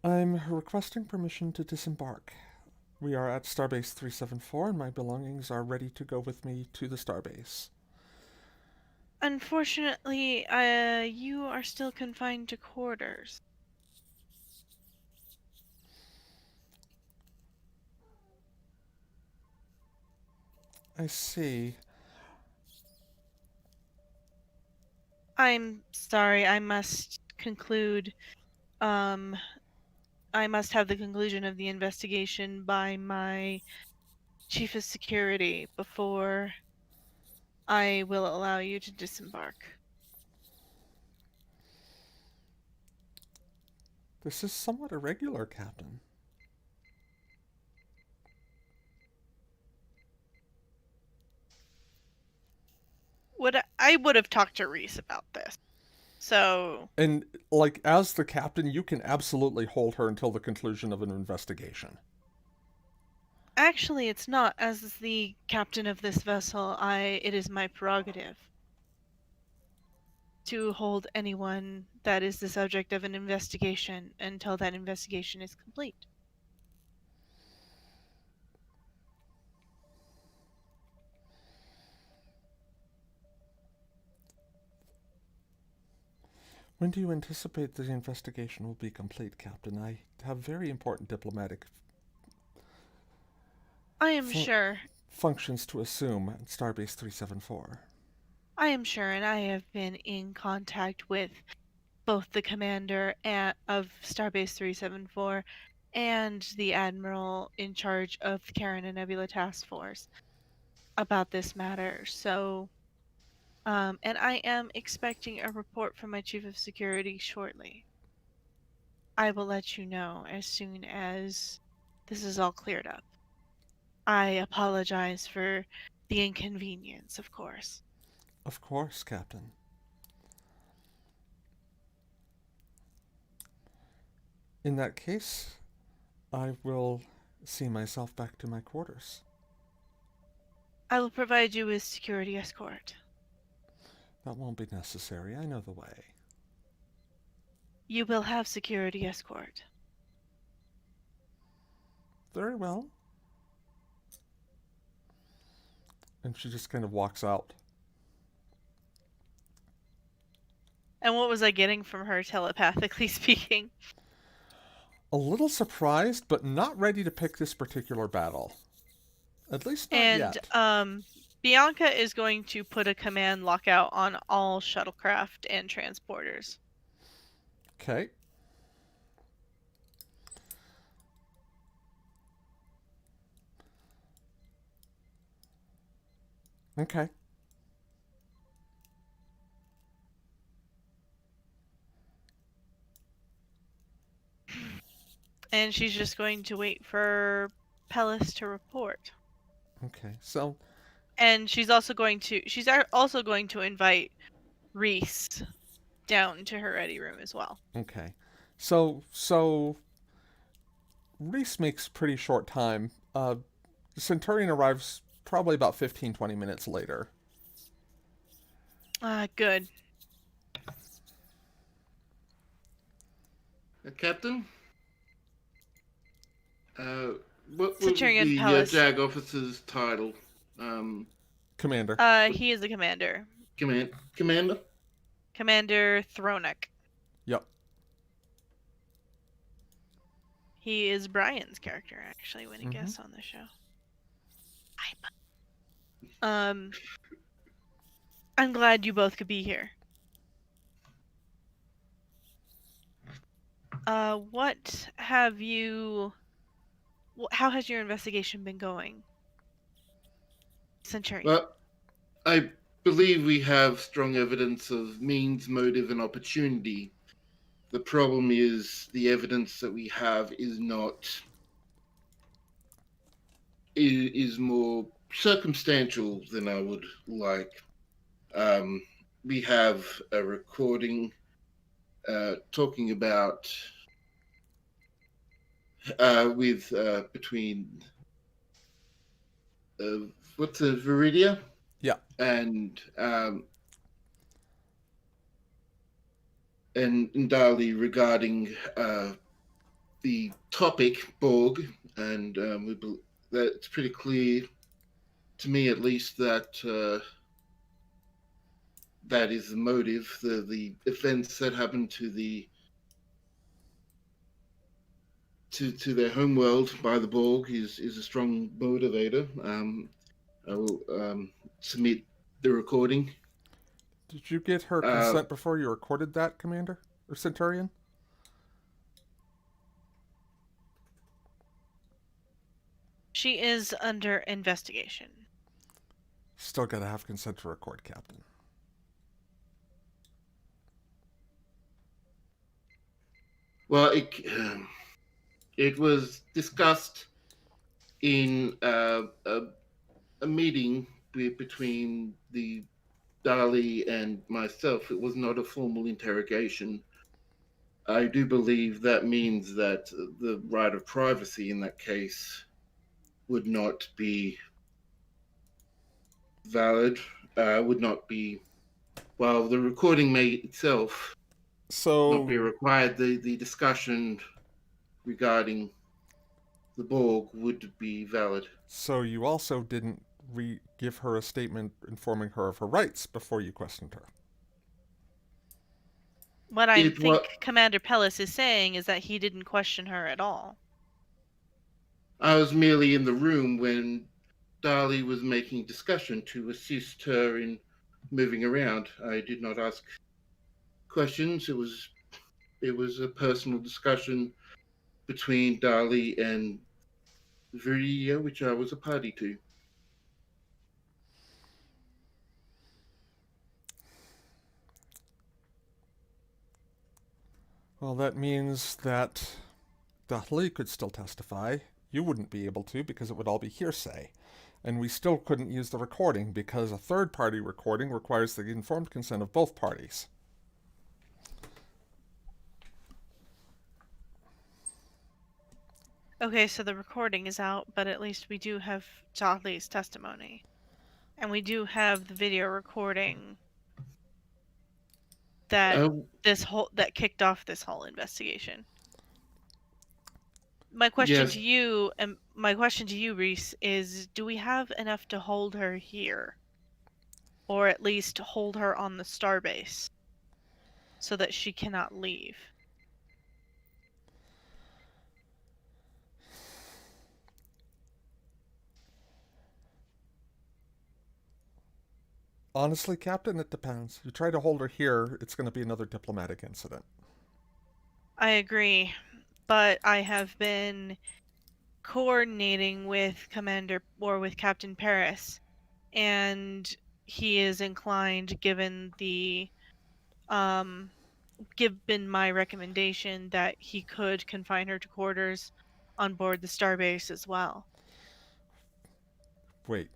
I'm requesting permission to disembark. We are at Starbase 374, and my belongings are ready to go with me to the Starbase. Unfortunately, you are still confined to quarters. I see. I'm sorry, I must conclude. I must have the conclusion of the investigation by my Chief of Security before I will allow you to disembark. This is somewhat irregular, Captain. I would have talked to Reese about this. So, And, like, as the captain, you can absolutely hold her until the conclusion of an investigation. actually, it's not. As the captain of this vessel, it is my prerogative to hold anyone that is the subject of an investigation until that investigation is complete. When do you anticipate the investigation will be complete, Captain? I have very important diplomatic I am sure. functions to assume at Starbase 374. I am sure, and I have been in contact with both the commander of Starbase 374 and the admiral in charge of the Carina Nebula Task Force about this matter. So, and I am expecting a report from my chief of security shortly. I will let you know as soon as this is all cleared up. I apologize for the inconvenience, of course. Of course, Captain. In that case, I will see myself back to my quarters. I will provide you with security escort. That won't be necessary. I know the way. You will have security escort. Very well. And she just kind of walks out. And what was I getting from her telepathically speaking? A little surprised, but not ready to pick this particular battle. At least not yet. And Bianca is going to put a command lockout on all shuttlecraft and transporters. Okay. Okay. And she's just going to wait for Pellis to report. Okay. So, And she's also going to invite Reese down to her ready room as well. okay. So Reese makes pretty short time. The Centurion arrives probably about 15-20 minutes later. Good. Captain? What was Centurion the Pellis. JAG officer's title? Commander. He is the commander. Commander? Commander Thronek. Yep. He is Brian's character, actually, when he guests on the show. I'm glad you both could be here. How has your investigation been going? Centurion. Well, I believe we have strong evidence of means, motive, and opportunity. The problem is the evidence that we have is more circumstantial than I would like. We have a recording talking about between what's the Viridia? Yeah. And Dali regarding the topic Borg, and that it's pretty clear to me, at least, that that is the motive. The events that happened to their homeworld by the Borg is a strong motivator. I will submit the recording. Did you get her consent before you recorded that, Commander? Or Centurion? She is under investigation. Still gotta have consent to record, Captain. Well, it was discussed in a meeting between the Dali and myself. It was not a formal interrogation. I do believe that means that the right of privacy in that case would not be valid, would not be, well, the recording may itself not be So, required. The discussion regarding the Borg would be valid. so you also didn't give her a statement informing her of her rights before you questioned her. What I It think wa- Commander Pellis is saying is that he didn't question her at all. I was merely in the room when Dali was making discussion to assist her in moving around. I did not ask questions. It was a personal discussion between Dali and Viridia, which I was a party to. Well, that means that Dahli could still testify. You wouldn't be able to because it would all be hearsay. And we still couldn't use the recording because a third-party recording requires the informed consent of both parties. Okay, so the recording is out, but at least we do have Dahli's testimony. And we do have the video recording that that kicked off this whole investigation. My question Yes. to you, and my question to you, Reese, is: do we have enough to hold her here, or at least hold her on the starbase, so that she cannot leave? Honestly, Captain, it depends. You try to hold her here, it's going to be another diplomatic incident. I agree, but I have been coordinating with Captain Paris, and he is inclined, given my recommendation, that he could confine her to quarters on board the starbase as well. Wait,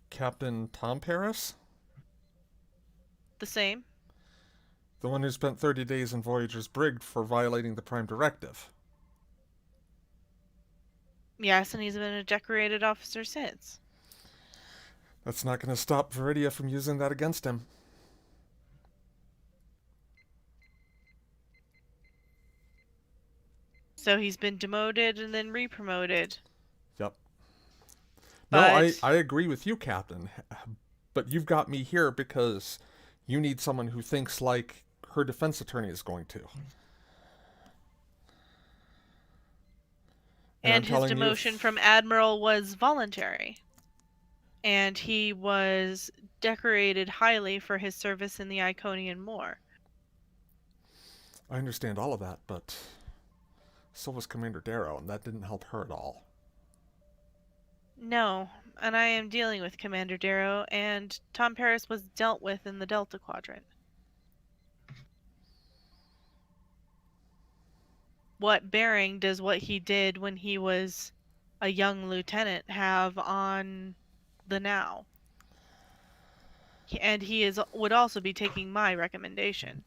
Captain Tom Paris? The same? The one who spent 30 days in Voyager's brig for violating the Prime Directive. Yes, and he's been a decorated officer since. That's not going to stop Viridia from using that against him. So he's been demoted and then re-promoted. Yep. But... No, I agree with you, Captain. But you've got me here because you need someone who thinks like her defense attorney is going to. And his demotion from Admiral was voluntary. And he was decorated highly for his service in the Iconian War. I understand all of that, but so was Commander Darrow, and that didn't help her at all. No, and I am dealing with Commander Darrow, and Tom Paris was dealt with in the Delta Quadrant. What bearing does what he did when he was a young lieutenant have on the now? And he would also be taking my recommendation.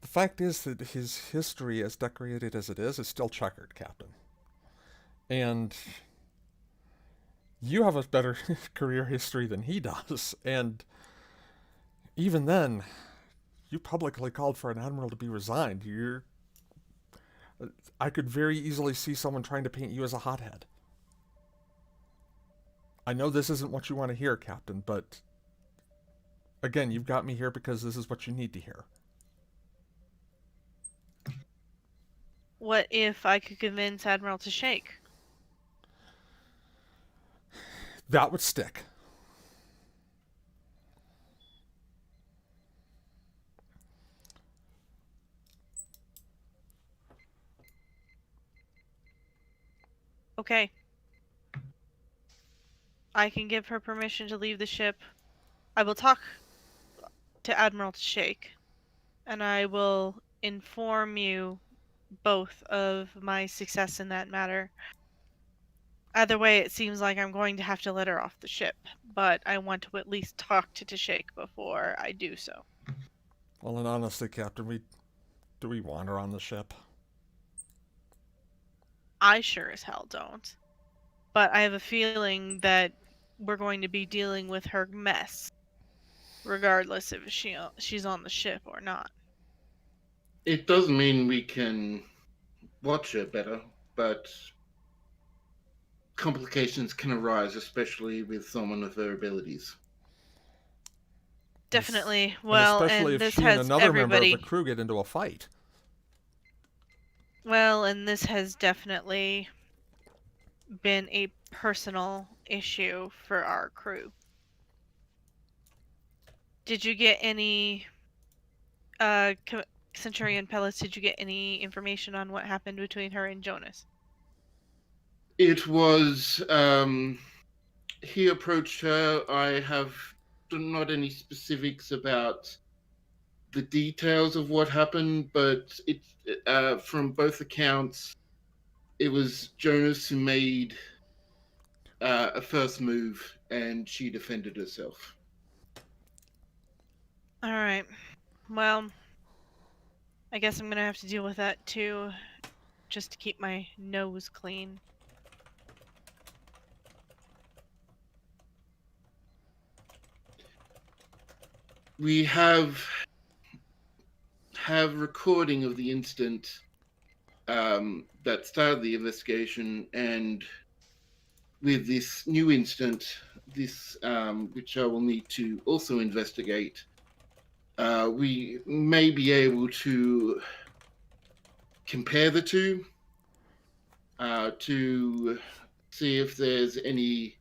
The fact is that his history, as decorated as it is still checkered, Captain. And you have a better career history than he does, and even then, you publicly called for an admiral to be resigned. I could very easily see someone trying to paint you as a hothead. I know this isn't what you want to hear, Captain, but again, you've got me here because this is what you need to hear. What if I could convince Admiral to shake? That would stick. Okay. I can give her permission to leave the ship. I will talk to Admiral Shake, and I will inform you both of my success in that matter. Either way, it seems like I'm going to have to let her off the ship, but I want to at least talk to Tashake before I do so. Well, and honestly, Captain, do we want her on the ship? I sure as hell don't. But I have a feeling that we're going to be dealing with her mess, regardless if she's on the ship or not. It does mean we can watch her better, but complications can arise, especially with someone of her abilities. Definitely. And Well, especially and if this she and has another member of everybody. the crew get into a fight. Well, and this has definitely been a personal issue for our crew. Did you get any, Centurion Pellis, did you get any information on what happened between her and Jonas? It was, he approached her. I have not any specifics about the details of what happened, but from both accounts, it was Jonas who made a first move, and she defended herself. Alright. Well, I guess I'm gonna have to deal with that too, just to keep my nose clean. We have recording of the instant that started the investigation, and with this new instant, this which I will need to also investigate, we may be able to compare the two to see if there's any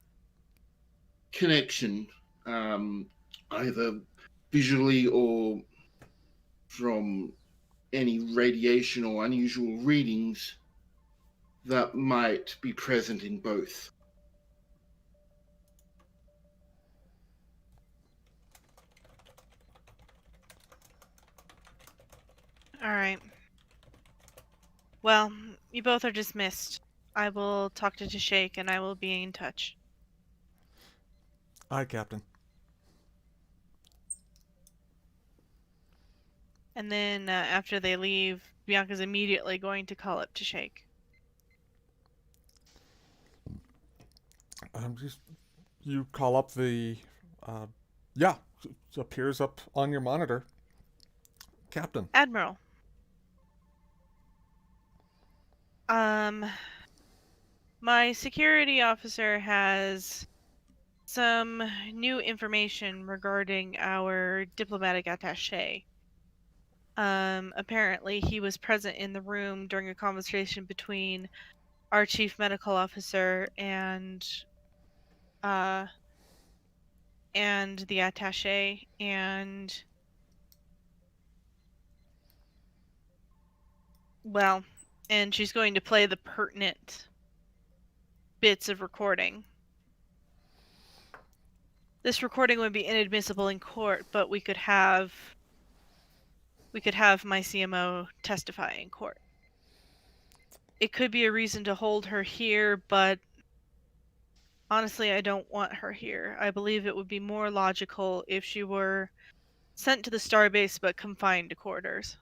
connection, either visually or from any radiation or unusual readings that might be present in both. Alright. Well, you both are dismissed. I will talk to Tashake and I will be in touch. Aye, Captain. And then after they leave, Bianca's immediately going to call up Tashake. You call up the, yeah, it appears up on your monitor. Captain. Admiral. My security officer has some new information regarding our diplomatic attaché. Apparently he was present in the room during a conversation between our chief medical officer and the attaché, and well, and she's going to play the pertinent bits of recording. This recording would be inadmissible in court, but we could have my CMO testify in court. It could be a reason to hold her here, but honestly, I don't want her here. I believe it would be more logical if she were sent to the starbase but confined to quarters.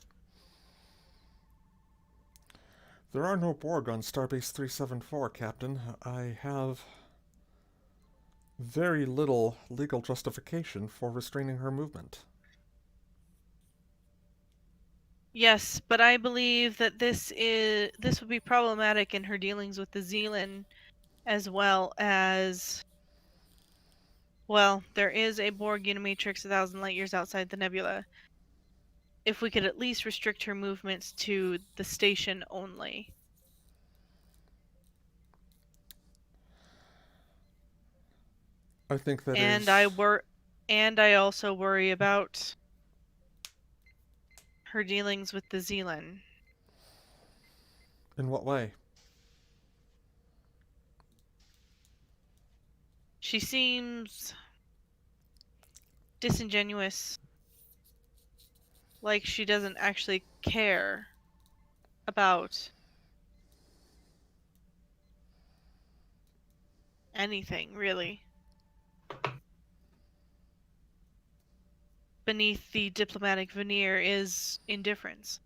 There are no Borg on Starbase 374, Captain. I have very little legal justification for restraining her movement. Yes, but I believe that this would be problematic in her dealings with the Zealand, as well as, well, there is a Borg Unimatrix 1,000 light years outside the nebula. If we could at least restrict her movements to the station only. I think that and is... I also worry about her dealings with the Zealand. In what way? She seems disingenuous, like she doesn't actually care about anything, really. Beneath the diplomatic veneer is indifference.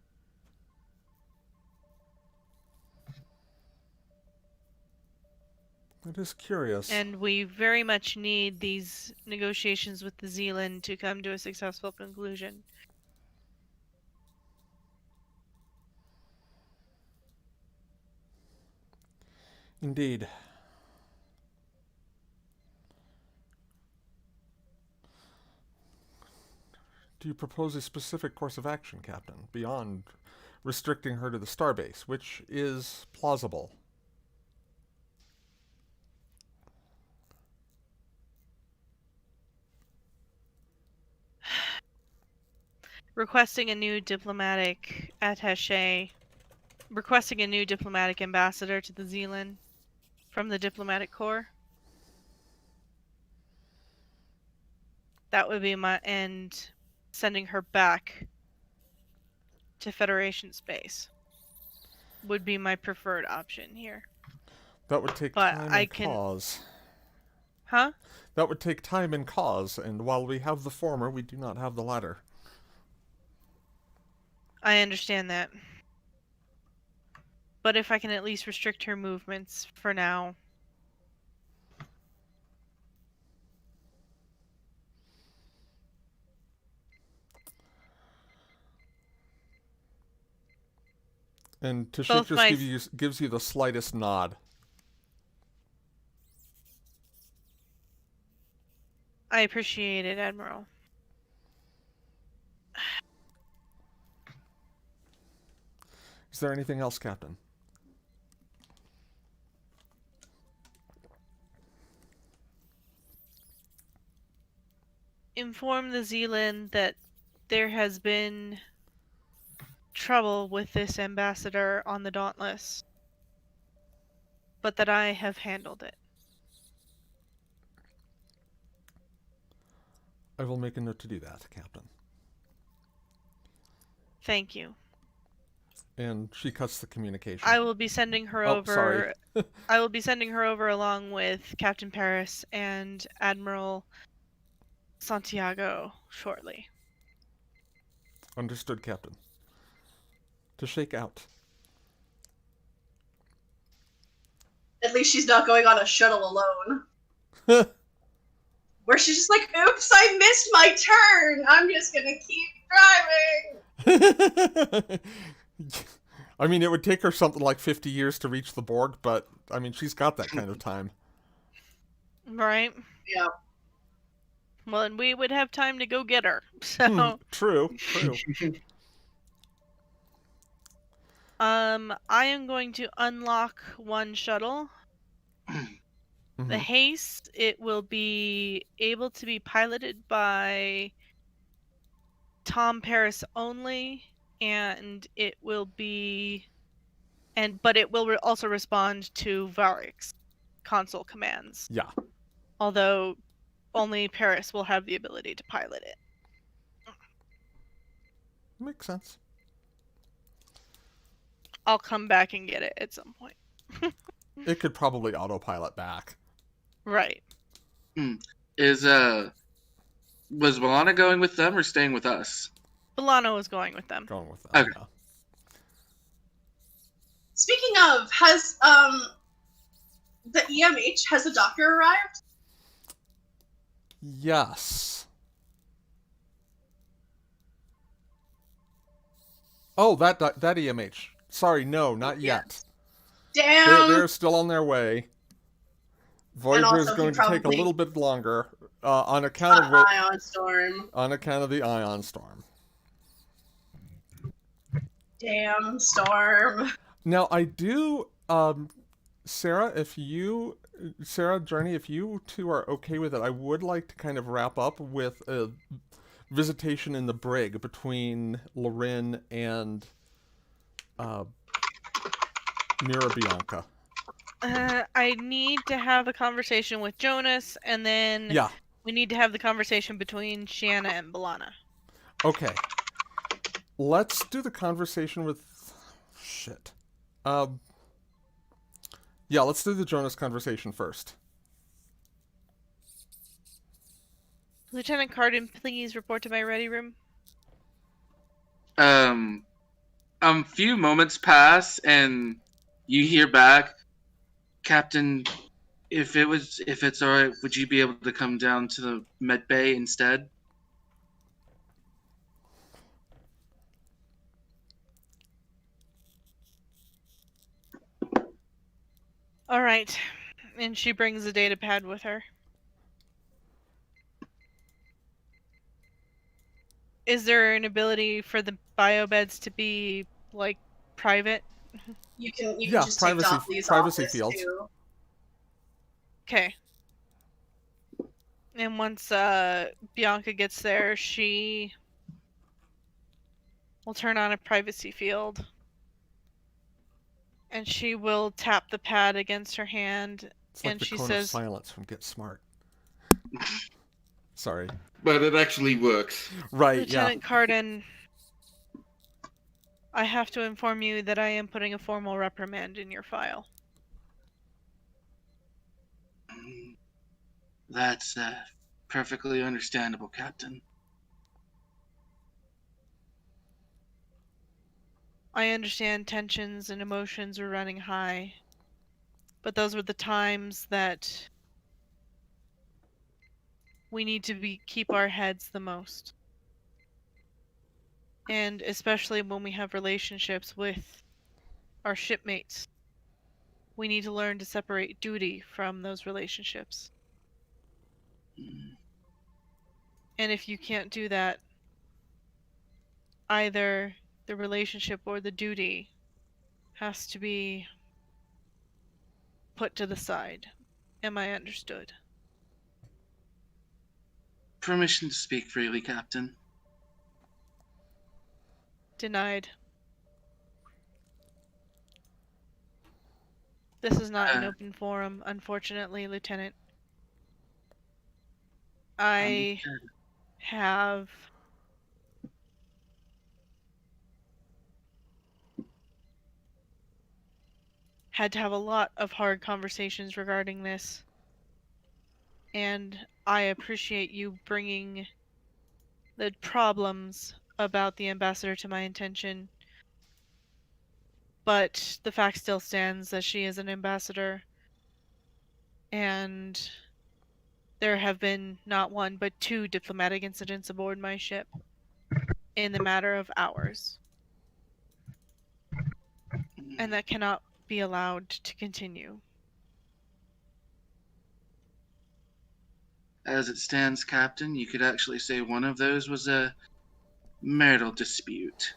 It is curious. And we very much need these negotiations with the Zealand to come to a successful conclusion. Indeed. Do you propose a specific course of action, Captain, beyond restricting her to the starbase, which is plausible? Requesting a new diplomatic attaché, requesting a new diplomatic ambassador to the Zealand from the diplomatic corps. That would be my end. Sending her back to Federation space would be my preferred option here. That would take But time I and can- cause. Huh? That would take time and cause, and while we have the former, we do not have the latter. I understand that. But if I can at least restrict her movements for now. And Tashik Both just my- gives you the slightest nod. I appreciate it, Admiral. Is there anything else, Captain? Inform the Zealand that there has been trouble with this ambassador on the Dauntless, but that I have handled it. I will make a note to do that, Captain. Thank you. And she cuts the communication. I will be sending her Oh, over. sorry. I will be sending her over along with Captain Paris and Admiral Santiago shortly. Understood, Captain. To shake out. At least she's not going on a shuttle alone. Where she's just like, oops, I missed my turn. I'm just gonna keep driving. I mean, it would take her something like 50 years to reach the Borg, but, I mean, she's got that kind of time. Right? Yeah. Well, and we would have time to go get her. So, True. I am going to unlock one shuttle. The Mhm. haste, it will be able to be piloted by Tom Paris only, and it will be, but it will also respond to Varric's console commands. Yeah. Although only Paris will have the ability to pilot it. Makes sense. I'll come back and get it at some point. It could probably autopilot back. Right. Was Milana going with them or staying with us? Milano is going with them. Going with that. Okay. Yeah. Speaking of, has the EMH, has the doctor arrived? Yes. Oh, that EMH. Sorry, no, not yet. Damn. They're still on their way. Voyager is also he going to take a probably- little bit longer on account of Ion storm. on account of the ion storm. Damn storm. Now I do, Sarah, Journey, if you two are okay with it, I would like to kind of wrap up with a visitation in the brig between Lorin and Mira Bianca. I need to have a conversation with Jonas, and then Yeah. we need to have the conversation between Shanna and Balana. Okay. Let's do the conversation with... Shit. Um... Yeah, let's do the Jonas conversation first. Lieutenant Carden, please report to my ready room. A few moments pass, and you hear back, Captain. If it's all right, would you be able to come down to the med bay instead? All right. And she brings a data pad with her. Is there an ability for the biobeds to be, like, private? You can Yeah, just privacy- take Dauntless privacy office fields. too. Okay. And once Bianca gets there, she will turn on a privacy field. And she will tap the pad against her hand. It's like and the she cone says, of silence from Get Smart. Sorry. But it actually works. Right, Lieutenant Carden, I have to inform you that I am putting a formal reprimand in your file. That's perfectly understandable, Captain. I understand tensions and emotions were running high, but those were the times that we need to keep our heads the most. And especially when we have relationships with our shipmates, we need to learn to separate duty from those relationships. And if you can't do that, either the relationship or the duty has to be put to the side. Am I understood? Permission to speak freely, Captain. Denied. This is not an open forum, unfortunately, Lieutenant. I have had to have a lot of hard conversations regarding this. And I appreciate you bringing the problems about the ambassador to my attention. But the fact still stands that she is an ambassador. And there have been not one, but 2 diplomatic incidents aboard my ship in the matter of hours. And that cannot be allowed to continue. As it stands, Captain, you could actually say one of those was a marital dispute.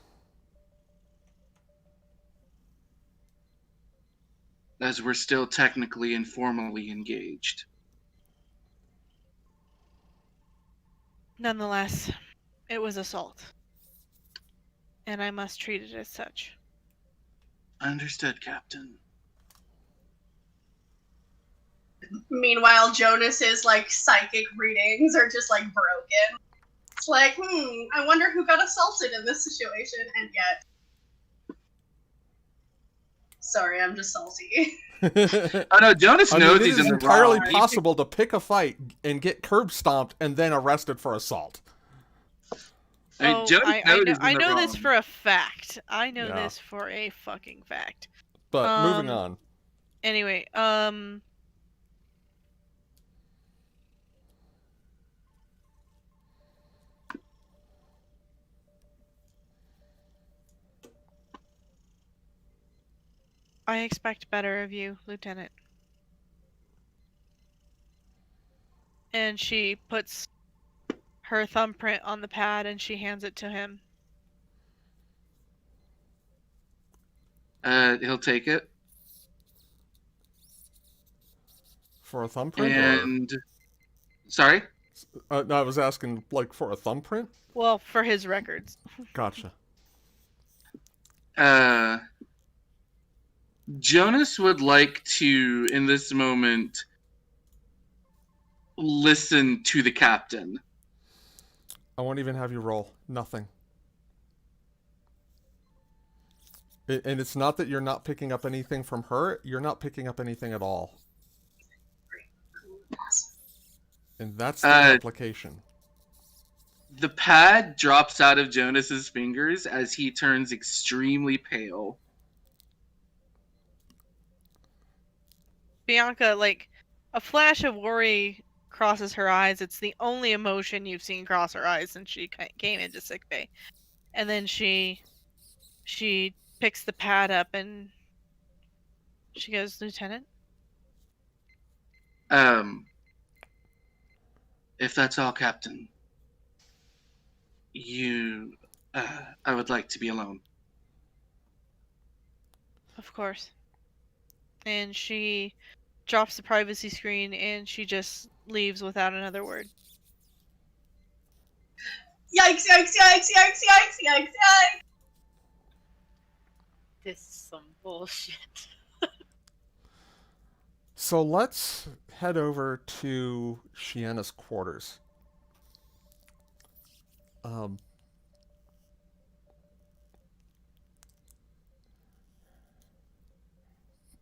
As we're still technically and formally engaged. Nonetheless, it was assault. And I must treat it as such. Understood, Captain. Meanwhile, Jonas's like psychic readings are just like broken. It's like, I wonder who got assaulted in this situation, and yet. Sorry, I'm just salty. Oh no, Jonas knows it he's is in the entirely wrong. possible to pick a fight and get curb stomped and then arrested for assault. I mean, Jonas knows he's in I the know this wrong. for a fact. I know Yeah. this for a fucking fact. But moving on. Anyway, I expect better of you, Lieutenant. And she puts her thumbprint on the pad and she hands it to him. He'll take it. For a thumbprint? And sorry? No, I was asking, like, for a thumbprint? Well, for his records. Gotcha. Jonas would like to, in this moment, listen to the captain. I won't even have you roll. Nothing. And it's not that you're not picking up anything from her. You're not picking up anything at all. And that's the application. The pad drops out of Jonas's fingers as he turns extremely pale. Bianca, like, a flash of worry crosses her eyes. It's the only emotion you've seen cross her eyes since she came into sickbay. And then she picks the pad up and she goes, Lieutenant? If that's all, Captain, I would like to be alone. Of course. And she drops the privacy screen and she just leaves without another word. Yikes, yikes, yikes, yikes, yikes, yikes, yikes! This is some bullshit. So let's head over to Shiana's quarters.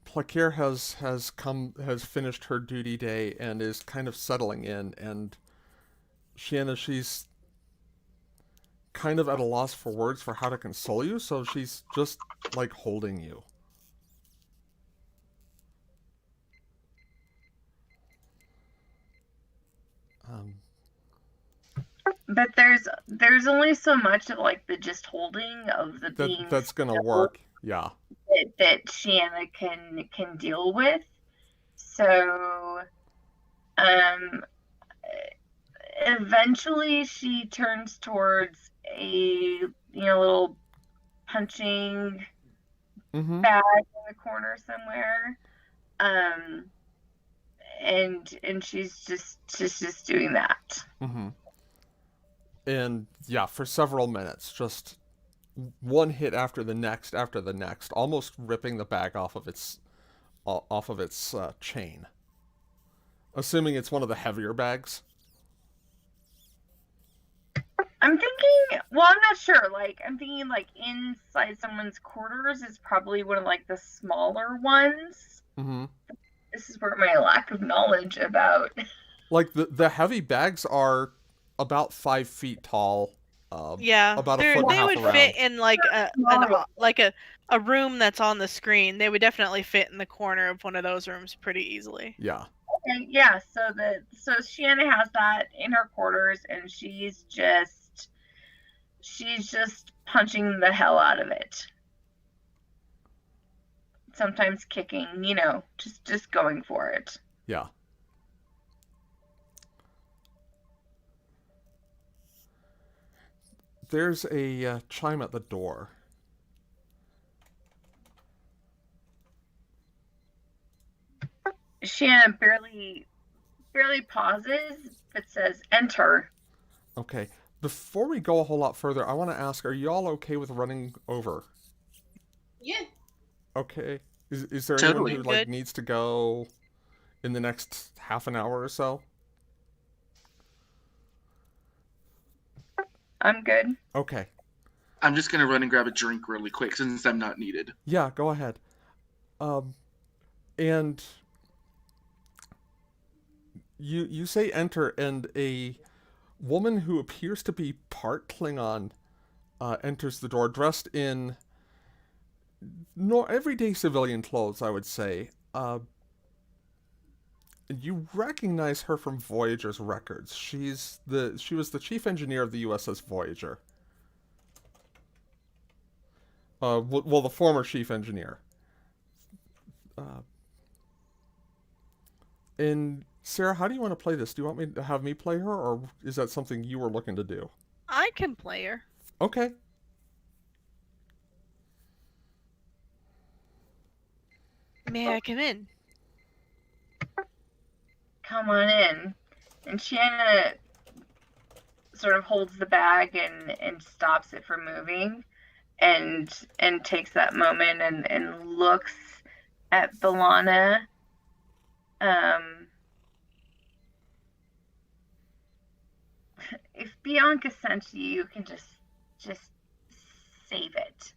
Plakir has finished her duty day and is kind of settling in, and Shiana, she's kind of at a loss for words for how to console you, so she's just like holding you. But there's only so much of like the just holding of the being That's gonna work, yeah. that Shiana can deal with. So eventually she turns towards a little punching bag in the corner somewhere. And she's just doing that. And yeah, for several minutes, just one hit after the next, almost ripping the bag off of its chain. Assuming it's one of the heavier bags. I'm not sure. I'm thinking inside someone's quarters is probably one of the smaller ones. This is where my lack of knowledge about. The heavy bags are about 5 feet tall. Yeah, about a foot and a they half would around. fit in a room that's on the screen. They would definitely fit in the corner of one of those rooms pretty easily. Yeah. Okay, yeah. So Shiana has that in her quarters, and she's just punching the hell out of it. Sometimes kicking, just going for it. Yeah. There's a chime at the door. Shiana barely pauses, but says, "Enter." Okay. Before we go a whole lot further, I want to ask, are you all okay with running over? Yeah. Okay. Is there Totally. anyone who needs to go in the next half an hour or so? I'm good. Okay. I'm just gonna run and grab a drink really quick since I'm not needed. Yeah, go ahead. And you say enter, and a woman who appears to be part Klingon enters the door, dressed in everyday civilian clothes, I would say. You recognize her from Voyager's records. She was the chief engineer of the USS Voyager. The former chief engineer. And Sarah, how do you want to play this? Do you want me to have me play her, or is that something you were looking to do? I can play her. Okay. May I come in? Come on in. And Shiana sort of holds the bag and stops it from moving, and takes that moment and looks at Belana. If Bianca sent you, you can just save it.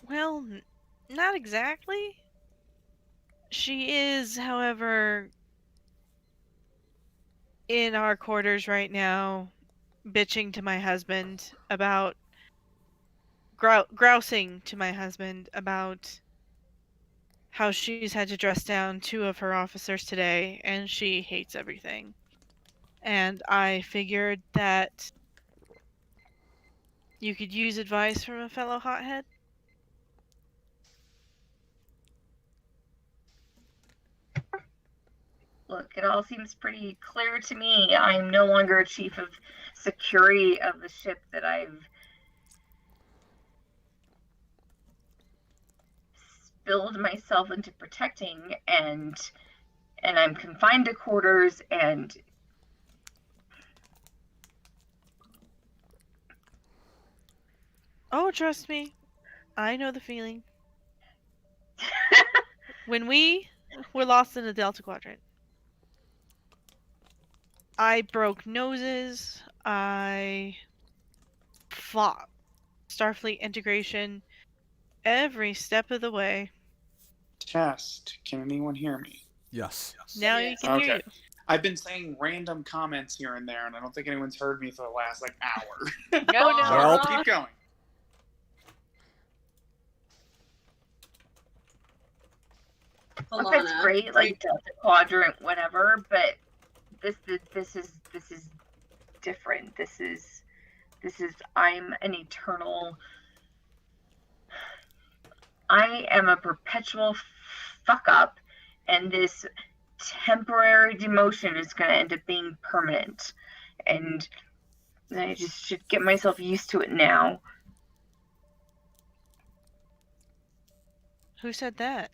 Well, not exactly. She is, however, in our quarters right now, bitching to my husband about grousing to my husband about how she's had to dress down 2 of her officers today and she hates everything. And I figured that you could use advice from a fellow hothead. Look, it all seems pretty clear to me. I'm no longer chief of security of the ship that I've spilled myself into protecting, and I'm confined to quarters, and Oh, trust me. I know the feeling. When we were lost in the Delta Quadrant, I broke noses, I fought Starfleet integration every step of the way. Test. Can anyone hear me? Yes. Now you can hear Okay. you. I've been saying random comments here and there, and I don't think anyone's heard me for the last hour. No, no. So Well- keep going. Well, that's great, like Delta Quadrant, whatever. But this is different. This is I'm an eternal. I am a perpetual fuck up, and this temporary demotion is going to end up being permanent, and I just should get myself used to it now. Who said that?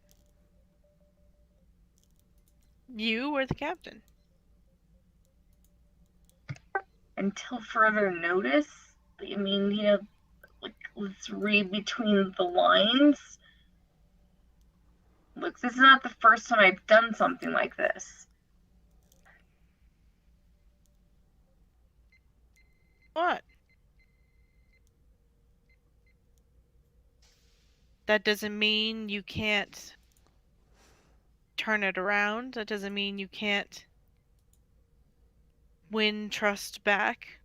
You or the captain? Until further notice. I mean, like, let's read between the lines. Look, this is not the first time I've done something like this. What? That doesn't mean you can't turn it around. That doesn't mean you can't win trust back.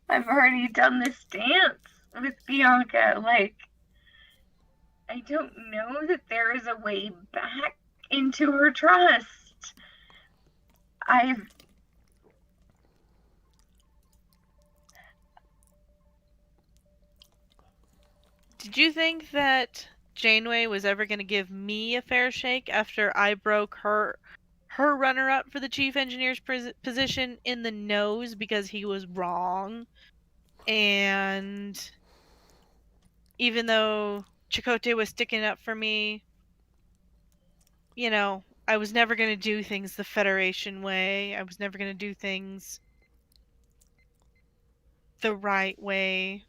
I've already done this dance with Bianca. Like, I don't know that there is a way back into her trust. Did you think that Janeway was ever going to give me a fair shake after I broke her runner-up for the chief engineer's position in the nose because he was wrong? And even though Chakotay was sticking up for me, you know, I was never going to do things the Federation way. I was never going to do things the right way.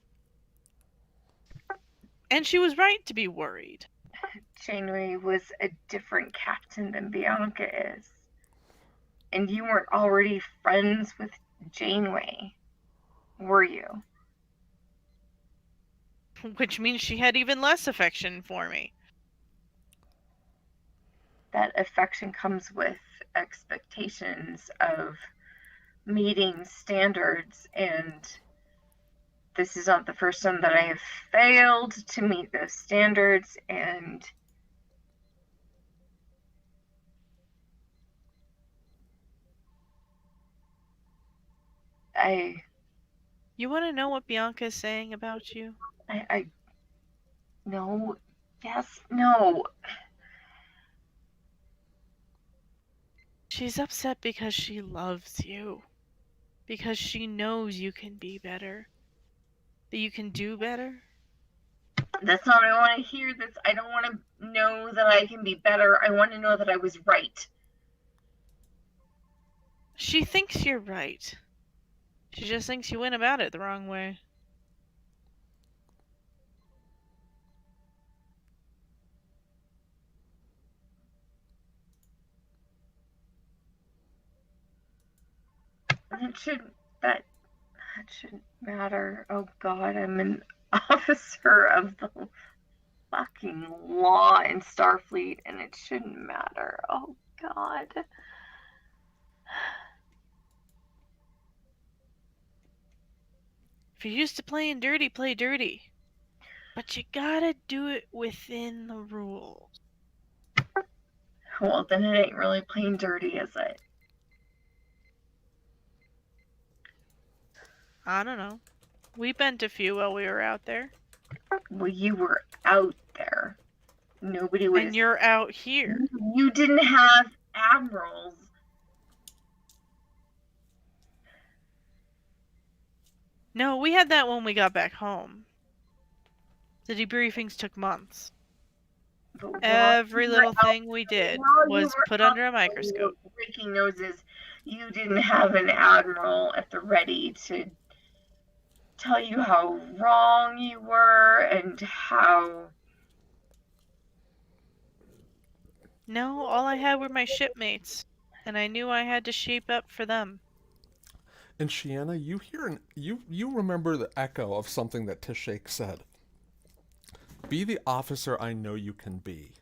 And she was right to be worried. Janeway was a different captain than Bianca is. And you weren't already friends with Janeway, were you? Which means she had even less affection for me. That affection comes with expectations of meeting standards, and this is not the first time that I have failed to meet those standards, and You want to know what Bianca is saying about you? no, yes, no. She's upset because she loves you. Because she knows you can be better. That you can do better. That's not what I want to hear. I don't want to know that I can be better. I want to know that I was right. She thinks you're right. She just thinks you went about it the wrong way. That shouldn't matter. Oh God, I'm an officer of the fucking law in Starfleet, and it shouldn't matter. Oh God. If you're used to playing dirty, play dirty. But you gotta do it within the rules. Well, then it ain't really playing dirty, is it? I don't know. We bent a few while we were out there. Well, you were out there. Nobody was. And you're out here. You didn't have admirals. No, we had that when we got back home. The debriefings took months. Every little thing we did was put under a microscope. Breaking noses, you didn't have an admiral at the ready to tell you how wrong you were and how... No, all I had were my shipmates, and I knew I had to shape up for them. And Shiana, you remember the echo of something that Tishake said. Be the officer I know you can be.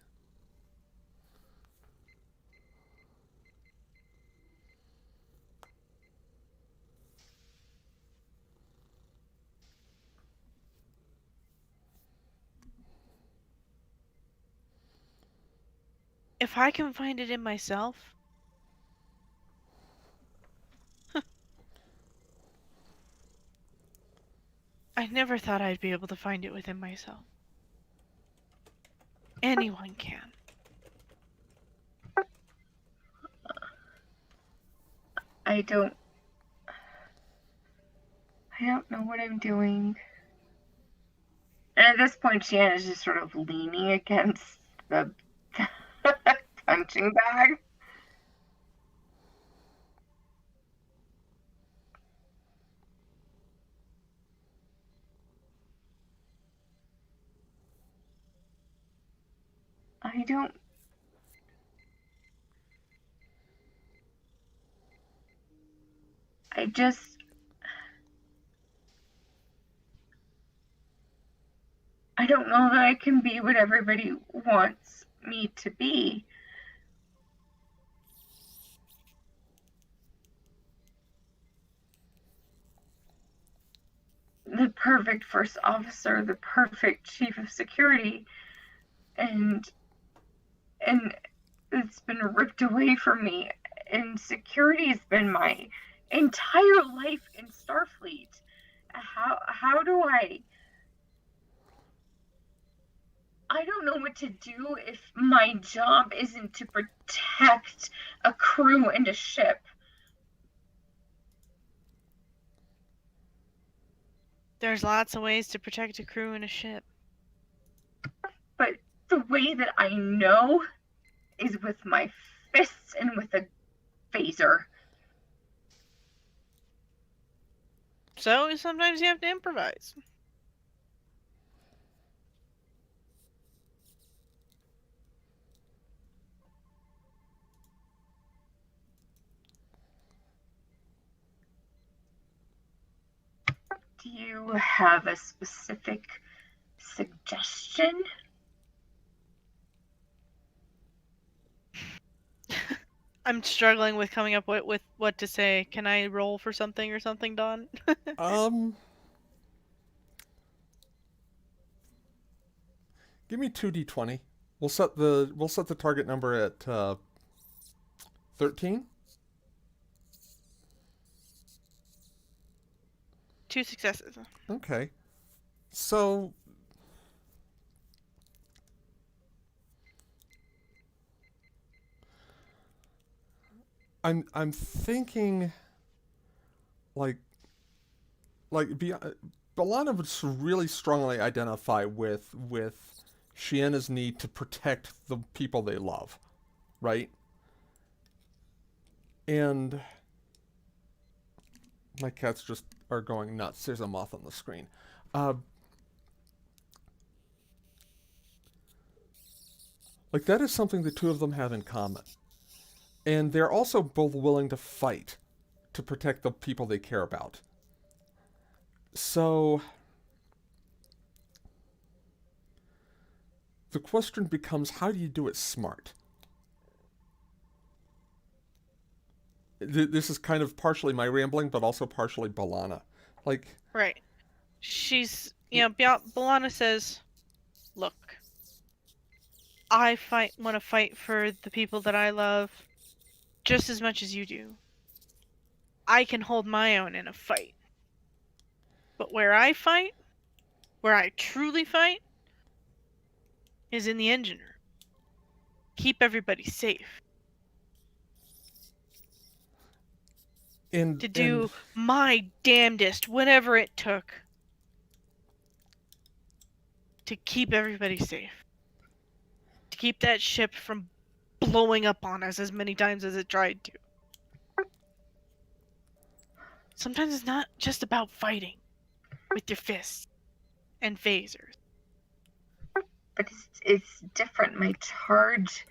If I can find it in myself... I never thought I'd be able to find it within myself. Anyone can. I don't know what I'm doing. And at this point, Shiana's just sort of leaning against the punching bag. I don't know that I can be what everybody wants me to be. The perfect first officer, the perfect chief of security, and it's been ripped away from me. And security has been my entire life in Starfleet. How do I don't know what to do if my job isn't to protect a crew and a ship. There's lots of ways to protect a crew and a ship. But the way that I know is with my fists and with a phaser. So sometimes you have to improvise. Do you have a specific suggestion? I'm struggling with coming up with what to say. Can I roll for something or something, Dawn? Give me 2d20. We'll set the target number at 13. 2 successes. Okay. So I'm thinking like Belana would really strongly identify with Shiana's need to protect the people they love, right? And My cats just are going nuts. There's a moth on the screen. Like, that is something the two of them have in common. And they're also both willing to fight to protect the people they care about. So, the question becomes, how do you do it smart? This is kind of partially my rambling, but also partially Balana. Like, Right. She's, Balana says, look, I want to fight for the people that I love just as much as you do. I can hold my own in a fight. But where I fight, where I truly fight, is in the engine room. Keep everybody safe. To do my damnedest, whatever it took, to keep everybody safe. To keep that ship from blowing up on us as many times as it tried to. Sometimes it's not just about fighting with your fists and phasers. But it's different. My charge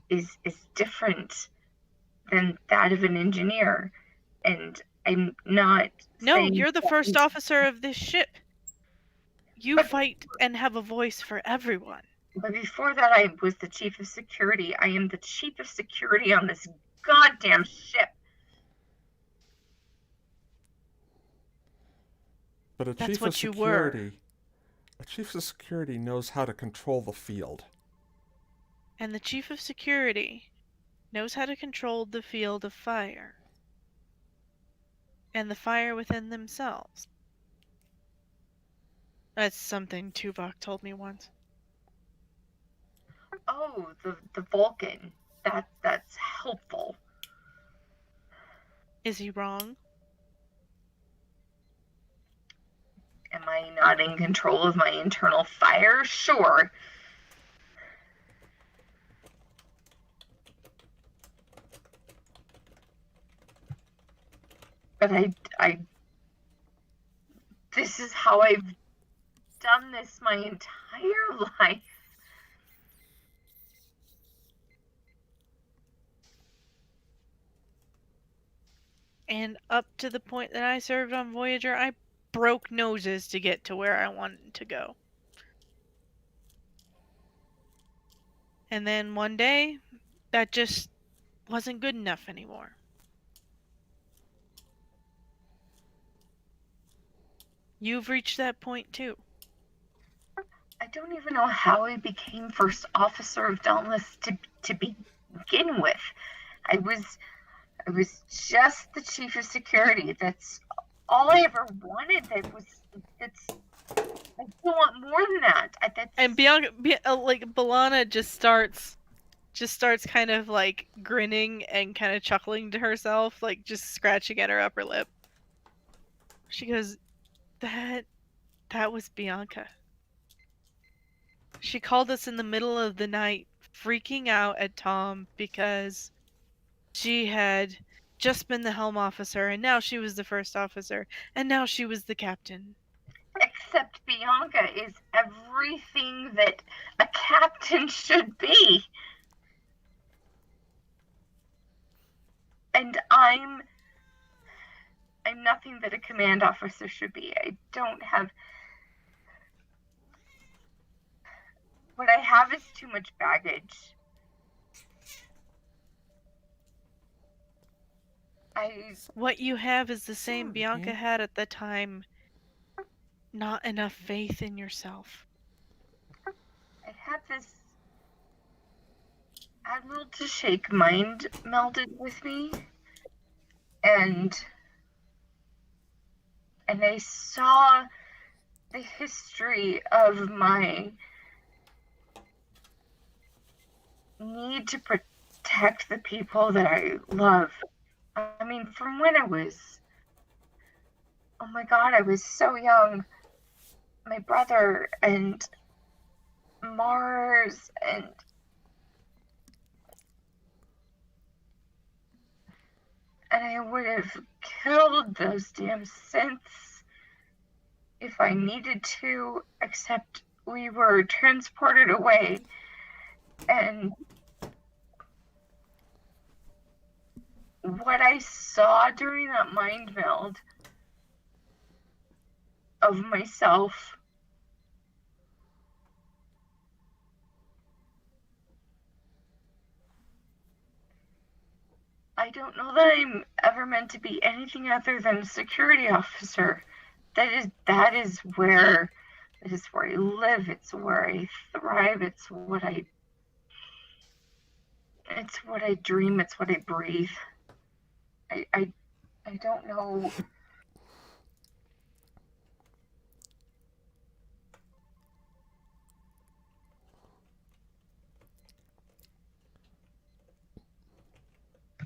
is different than that of an engineer. And I'm not No, saying you're the that first officer of this ship. You fight and have a voice for everyone. But before that, I was the chief of security. I am the chief of security on this goddamn ship. but a That's chief what of you security, a chief of security knows how to control the field. And the chief of security knows how to control the field of fire. And the fire within themselves. That's something Tuvok told me once. Oh, the Vulcan. That's helpful. Is he wrong? Am I not in control of my internal fire? Sure. But I this is how I've done this my entire life. And up to the point that I served on Voyager, I broke noses to get to where I wanted to go. And then one day, that just wasn't good enough anymore. You've reached that point too. I don't even know how I became first officer of Dauntless to begin with. I was just the chief of security. That's all I ever wanted. I don't want more than that. And Bianca, Balana just starts kind of like grinning and kind of chuckling to herself, like just scratching at her upper lip. She goes, that was Bianca. She called us in the middle of the night, freaking out at Tom because she had just been the helm officer, and now she was the first officer, and now she was the captain. Except Bianca is everything that a captain should be. And I'm nothing that a command officer should be. I don't have... What I have is too much baggage. What you have is the same Bianca had at the time. Not enough faith in yourself. I had this Admiral to Shake mind melded with me, and I saw the history of my need to protect the people that I love. I mean, from when I was, oh my god, I was so young. My brother and Mars And I would have killed those damn synths if I needed to, except we were transported away. And what I saw during that mind meld of myself, I don't know that I'm ever meant to be anything other than a security officer. That is where I live. It's where I thrive. It's what I dream. It's what I breathe. I don't know.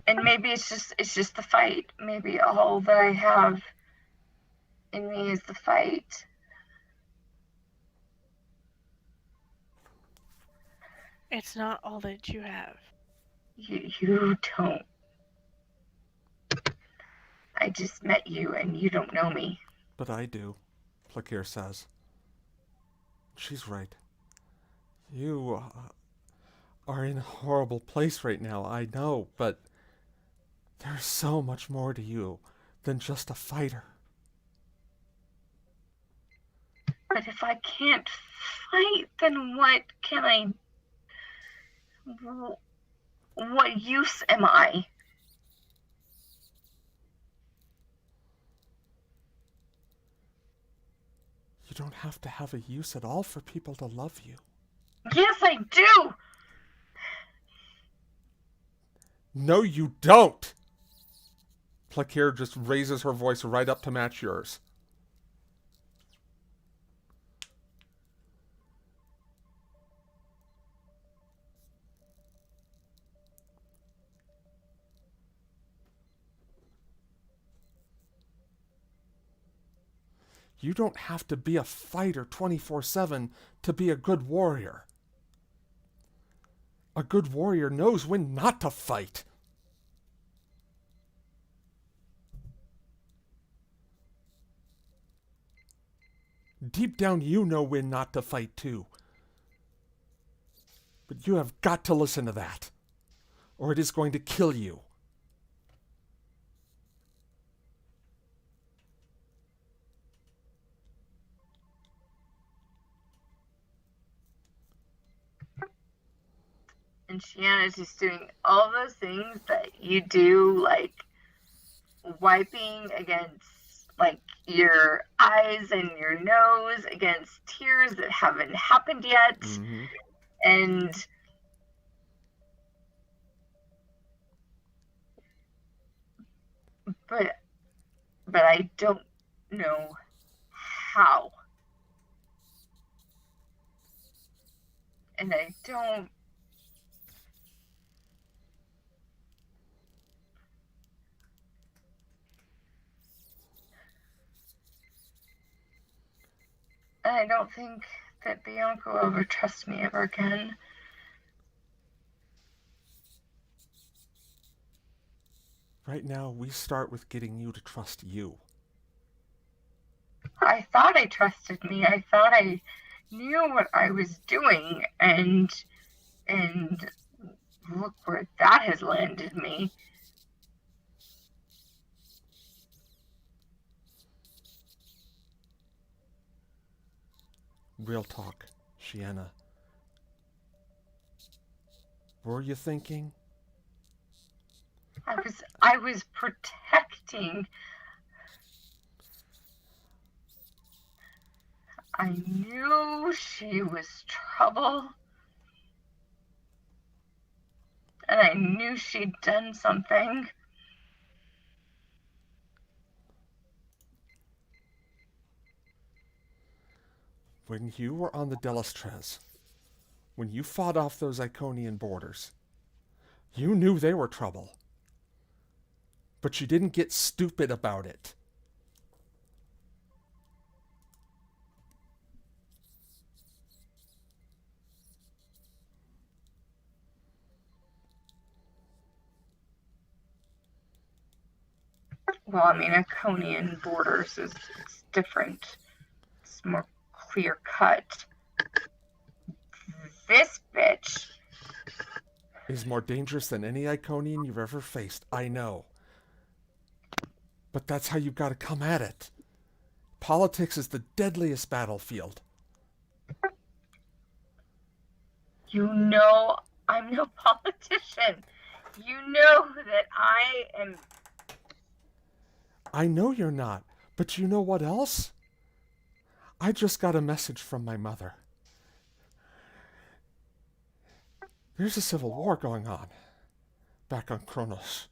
And maybe it's just the fight. Maybe all that I have in me is the fight. It's not all that you have. You don't. I just met you and you don't know me. But I do, Plakir says. She's right. You are in a horrible place right now, I know, but there's so much more to you than just a fighter. But if I can't fight, then what can I... What use am I? You don't have to have a use at all for people to love you. Yes, I do! No, you don't! Plakir just raises her voice right up to match yours. You don't have to be a fighter 24/7 to be a good warrior. A good warrior knows when not to fight. Deep down, you know when not to fight too. But you have got to listen to that, or it is going to kill you. And Shiana's just doing all those things that you do, like wiping against like your eyes and your nose against tears that haven't happened yet. Mm-hmm. And but I don't know how. And I don't... I don't think that Bianca will ever trust me ever again. Right now, we start with getting you to trust you. I thought I trusted me. I thought I knew what I was doing, and look where that has landed me. Real talk, Shiana. Were you thinking? I was protecting. I knew she was trouble. And I knew she'd done something. When you were on the Delastres, when you fought off those Iconian borders, you knew they were trouble. But you didn't get stupid about it. Well, I mean, Iconian borders is it's different. It's more clear cut. This bitch. Is more dangerous than any Iconian you've ever faced. I know. But that's how you've got to come at it. Politics is the deadliest battlefield. You know I'm no politician. You know that I am. I know you're not, but you know what else? I just got a message from my mother. There's a civil war going on back on Kronos.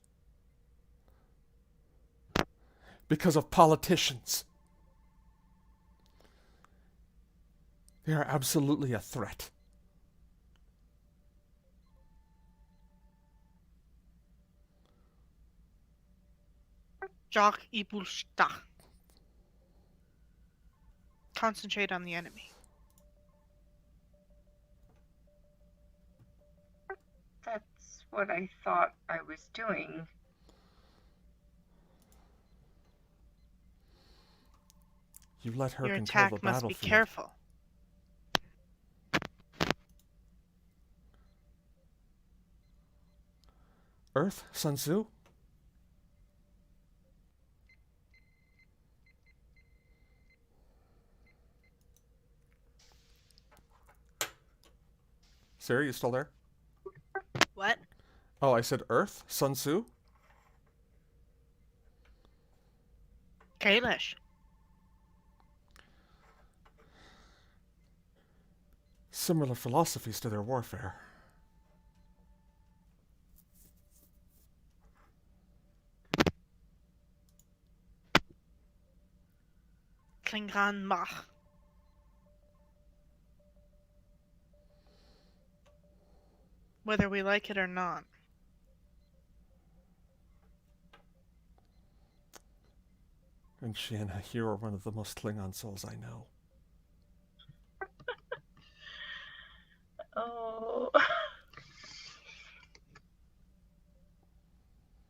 Because of politicians. They are absolutely a threat. Jock Ibulsta. Concentrate on the enemy. That's what I thought I was doing. You let her Your control attack the must be battlefield. careful. Earth, Sun Tzu? Sarah, you still there? What? Oh, I said Earth, Sun Tzu? Kalish. Similar philosophies to their warfare. Klingon Mach. Whether we like it or not. And Shanna, you are one of the most Klingon souls I know. Oh.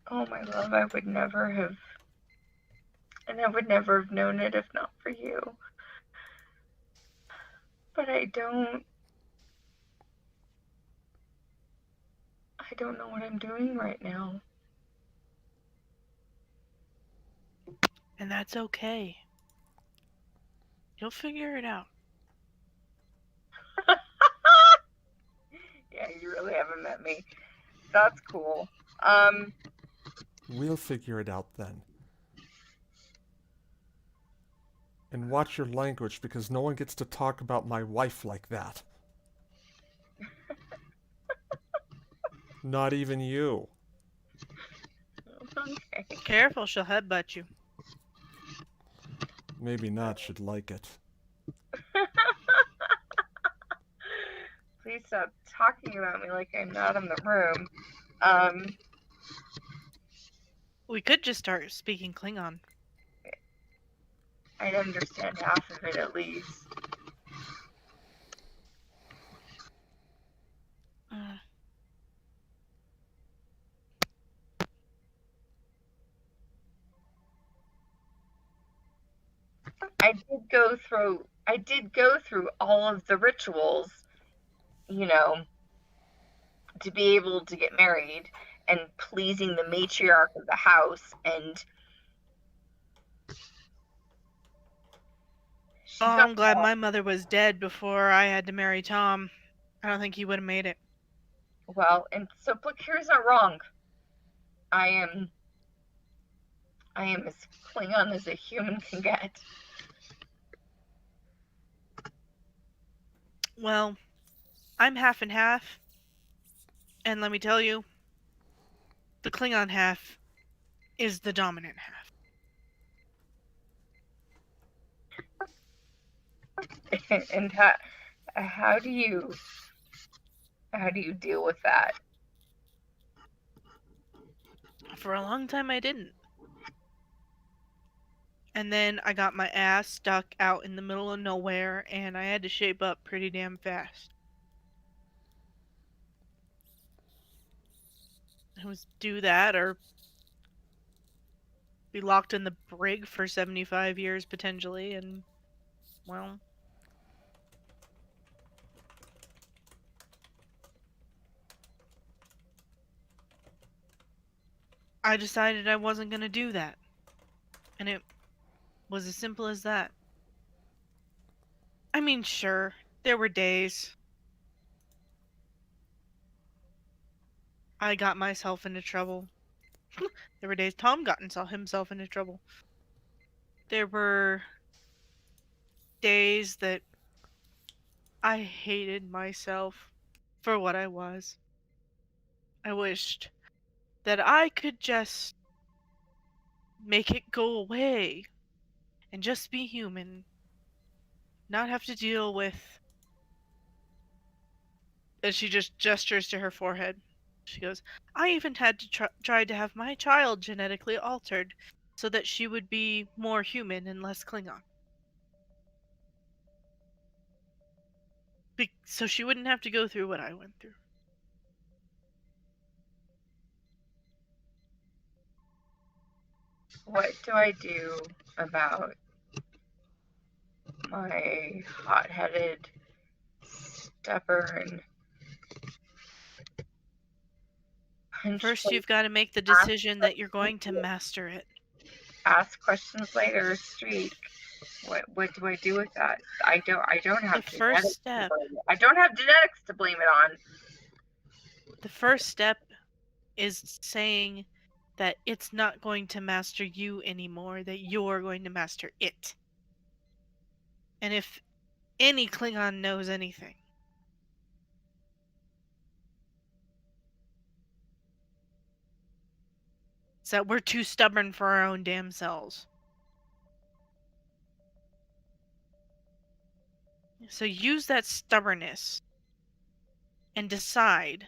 Oh, my love, I would never have. And I would never have known it if not for you. But I don't know what I'm doing right now. And that's okay. You'll figure it out. Yeah, you really haven't met me. That's cool. We'll figure it out then. And watch your language, because no one gets to talk about my wife like that. Not even you. Okay. Careful, she'll headbutt you. Maybe not, should like it. Please stop talking about me like I'm not in the room. We could just start speaking Klingon. I'd understand half of it at least. I did go through all of the rituals, to be able to get married and pleasing the matriarch of the house, and Oh, I'm glad my mother was dead before I had to marry Tom. I don't think he would have made it. Well, and so Plakir's not wrong. I am as Klingon as a human can get. Well, I'm half and half. And let me tell you, the Klingon half is the dominant half. And how do you deal with that? For a long time, I didn't. And then I got my ass stuck out in the middle of nowhere, and I had to shape up pretty damn fast. It was do that or be locked in the brig for 75 years potentially, and, well, I decided I wasn't going to do that. And it was as simple as that. I mean, sure, there were days I got myself into trouble. There were days Tom got himself into trouble. There were days that I hated myself for what I was. I wished that I could just make it go away and just be human, not have to deal with. And she just gestures to her forehead. She goes, I even had to try to have my child genetically altered so that she would be more human and less Klingon. So she wouldn't have to go through what I went through. What do I do about my hot-headed, stubborn, First, you've got to make the decision that you're going to master it. ask questions later streak? What do I do with that? I don't have The first step. I don't have genetics to blame it on. The first step is saying that it's not going to master you anymore, that you're going to master it. And if any Klingon knows anything, it's that we're too stubborn for our own damn selves. So use that stubbornness and decide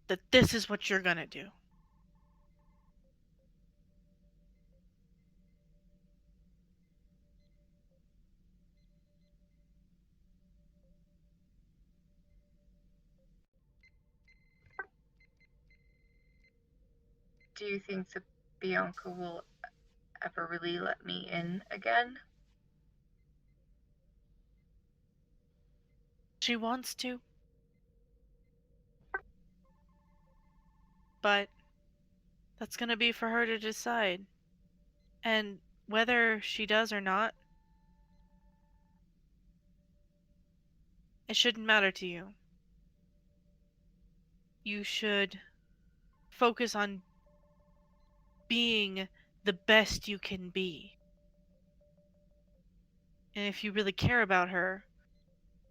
that this is what you're gonna do. Do you think that Bianca will ever really let me in again? She wants to. But that's gonna be for her to decide. And whether she does or not, it shouldn't matter to you. You should focus on being the best you can be. And if you really care about her,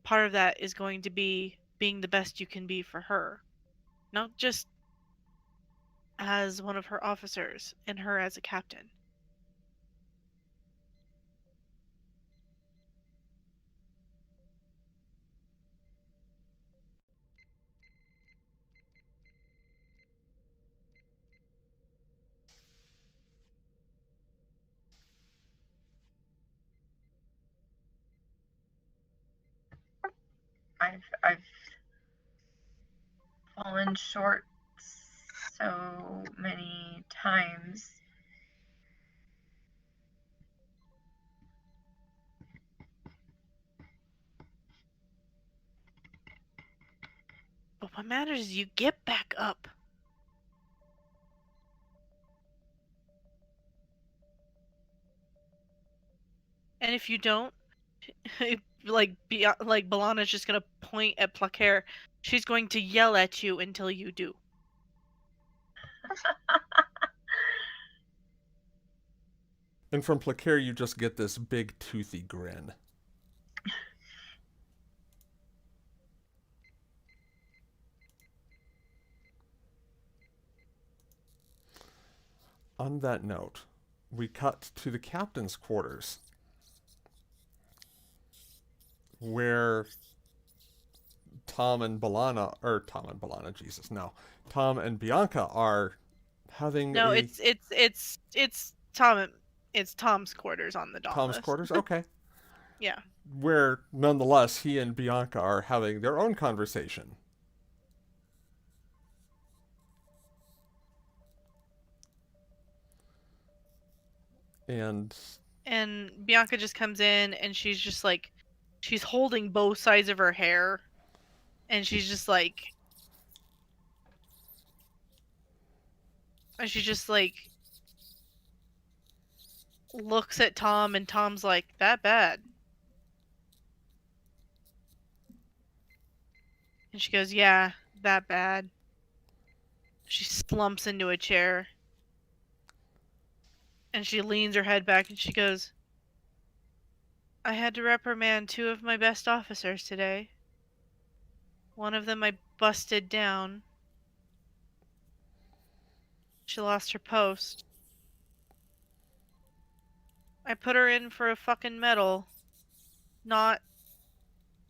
part of that is going to be being the best you can be for her. Not just as one of her officers and her as a captain. I've fallen short so many times. But what matters is you get back up. And if you don't, like Balana's just gonna point at Plaquer. She's going to yell at you until you do. And from Plaquer, you just get this big toothy grin. On that note, we cut to the captain's quarters, where Tom and Bianca are having No, it's Tom. It's Tom's quarters on the Dauntless. Tom's quarters? Okay. Yeah. Where, nonetheless, he and Bianca are having their own conversation. And Bianca just comes in and she's just like, she's holding both sides of her hair, and she's just like, looks at Tom, and Tom's like, that bad? And she goes, yeah, that bad. She slumps into a chair. And she leans her head back and she goes, I had to reprimand 2 of my best officers today. One of them I busted down. She lost her post. I put her in for a fucking medal. Not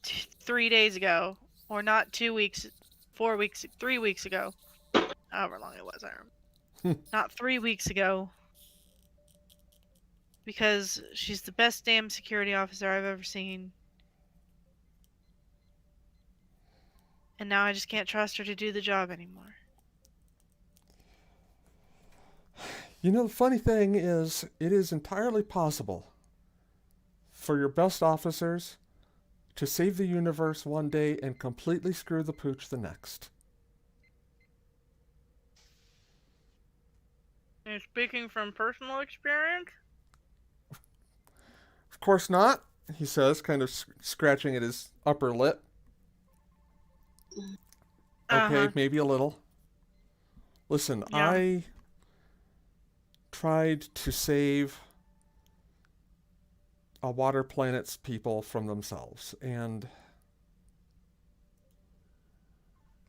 3 days ago. Or not 2 weeks, 4 weeks, 3 weeks ago. However long it was, I remember. Not 3 weeks ago. Because she's the best damn security officer I've ever seen. And now I just can't trust her to do the job anymore. You know, the funny thing is, it is entirely possible for your best officers to save the universe one day and completely screw the pooch the next. You're speaking from personal experience? Of course not, he says, kind of scratching at his upper lip. Okay, maybe a little. Listen, Yeah. I tried to save a water planet's people from themselves, and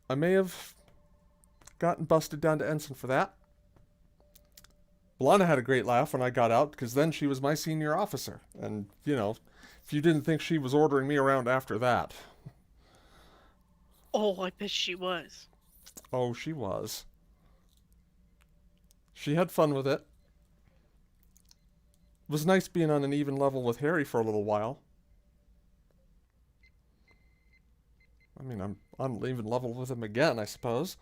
I may have gotten busted down to ensign for that. B'Elanna had a great laugh when I got out, because then she was my senior officer, and, you know, if you didn't think she was ordering me around after that. Oh, I bet she was. Oh, she was. She had fun with it. It was nice being on an even level with Harry for a little while. I mean, I'm on an even level with him again, I suppose.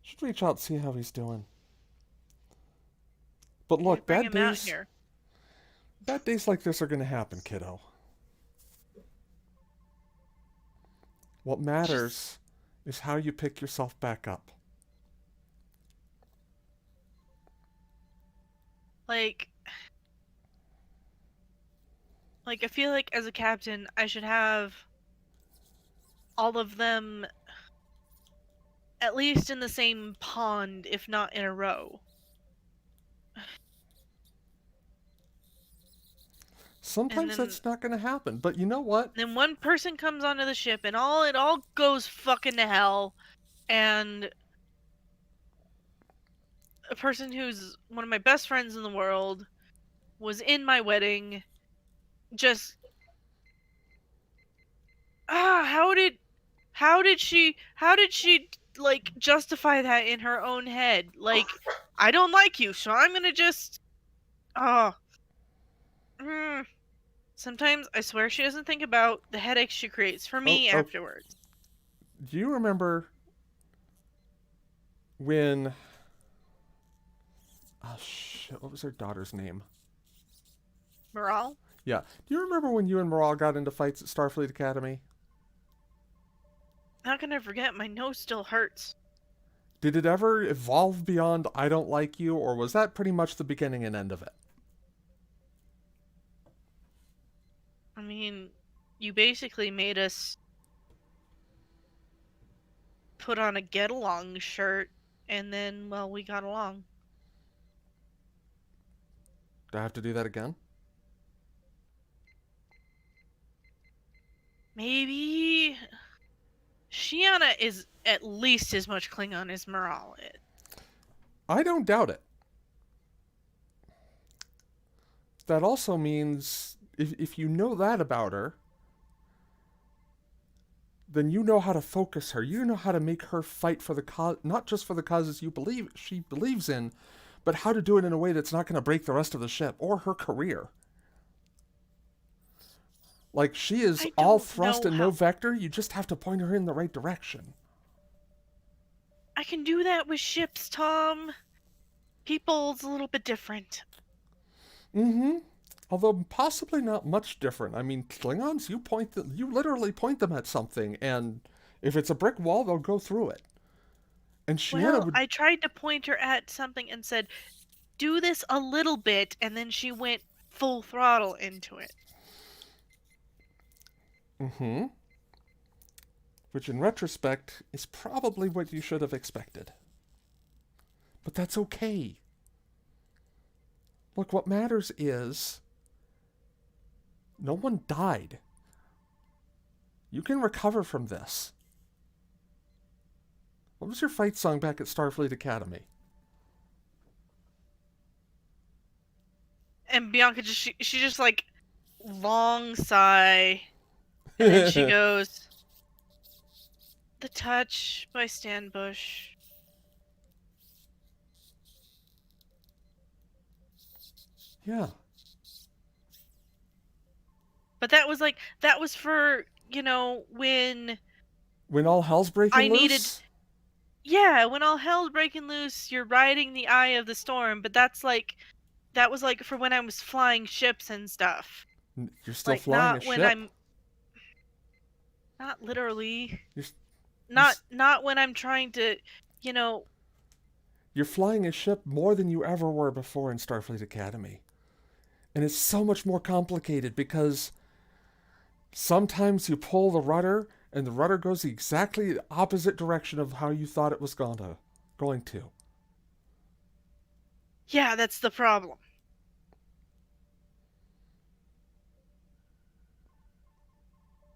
Should reach out and see how he's doing. But look, Bring bad him out days, here. bad days like this are going to happen, kiddo. What matters is how you pick yourself back up. Like, I feel like as a captain, I should have all of them at least in the same pond, if not in a row. Sometimes then- that's not going to happen, but you know what? Then one person comes onto the ship, and it all goes fucking to hell, and a person who's one of my best friends in the world was in my wedding. Just how did she like justify that in her own head? Like, I don't like you, so I'm gonna just Sometimes I swear she doesn't think about the headaches she creates for me afterwards. Do you remember when... Oh, shit. What was her daughter's name? Morale? Yeah. Do you remember when you and Morale got into fights at Starfleet Academy? How can I forget? My nose still hurts. Did it ever evolve beyond I don't like you, or was that pretty much the beginning and end of it? I mean, you basically made us put on a get-along shirt, and then, well, we got along. Do I have to do that again? Maybe Shiana is at least as much Klingon as Morale is. I don't doubt it. That also means if you know that about her, then you know how to focus her. You know how to make her fight for the cause, not just for the causes she believes in, but how to do it in a way that's not going to break the rest of the ship or her career. Like, she is all thrust and no vector. You just have to point her in the right direction. I can do that with ships, Tom. People's a little bit different. Mm-hmm. Although possibly not much different. I mean, Klingons, you literally point them at something, and if it's a brick wall, they'll go through it. And Shiana Well, would. I tried to point her at something and said, do this a little bit, and then she went full throttle into it. Mm-hmm. Which, in retrospect, is probably what you should have expected. But that's okay. Look, what matters is no one died. You can recover from this. What was your fight song back at Starfleet Academy? And Bianca she just like long sigh, and then she goes, "The Touch" by Stan Bush. Yeah. But that was for, When all hell's breaking I loose? needed. Yeah, when all hell's breaking loose, you're riding the eye of the storm, but that was like for when I was flying ships and stuff. You're still Like flying a not when ship. I'm not literally. You're, Not when I'm trying to, you know, you're flying a ship more than you ever were before in Starfleet Academy. And it's so much more complicated because sometimes you pull the rudder and the rudder goes the exactly opposite direction of how you thought it was going to. Yeah, that's the problem.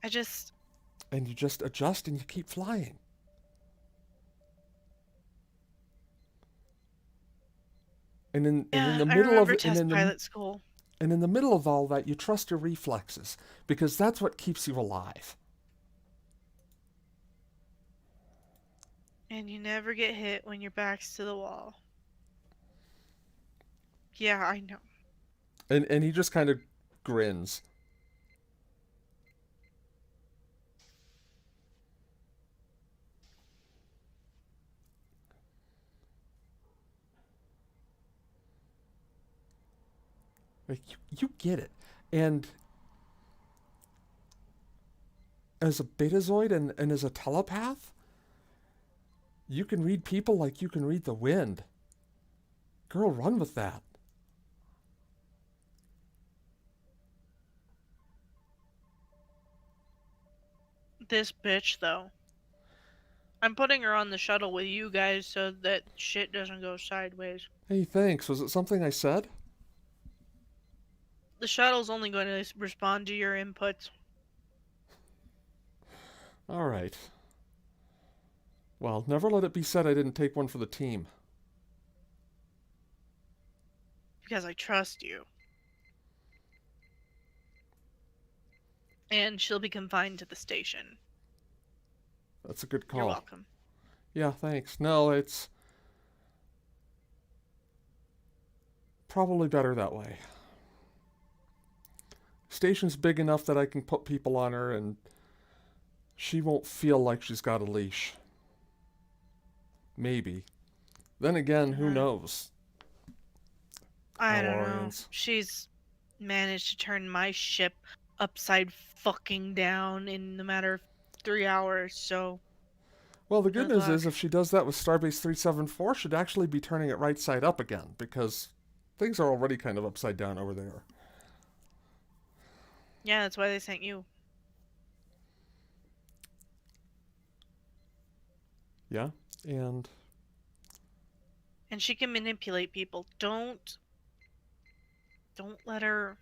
And you just adjust and you keep flying. And in the I middle of remember it, test pilot school. And in the middle of all that, you trust your reflexes because that's what keeps you alive. And you never get hit when your back's to the wall. Yeah, I know. And he just kind of grins. Like, you get it. And as a betazoid and as a telepath, you can read people like you can read the wind. Girl, run with that. This bitch, though. I'm putting her on the shuttle with you guys so that shit doesn't go sideways. Hey, thanks. Was it something I said? The shuttle's only going to respond to your inputs. All right. Well, never let it be said I didn't take one for the team. Because I trust you. And she'll be confined to the station. That's a good call. You're welcome. Yeah, thanks. No, it's probably better that way. Station's big enough that I can put people on her and she won't feel like she's got a leash. Maybe. Then again, who knows? I don't know. She's managed to turn my ship upside fucking down in a matter of 3 hours, so... Well, the good news is if she does that with Starbase 374, she'd actually be turning it right side up again, because things are already kind of upside down over there. Yeah, that's why they sent you. Yeah, and she can manipulate people. Don't let her.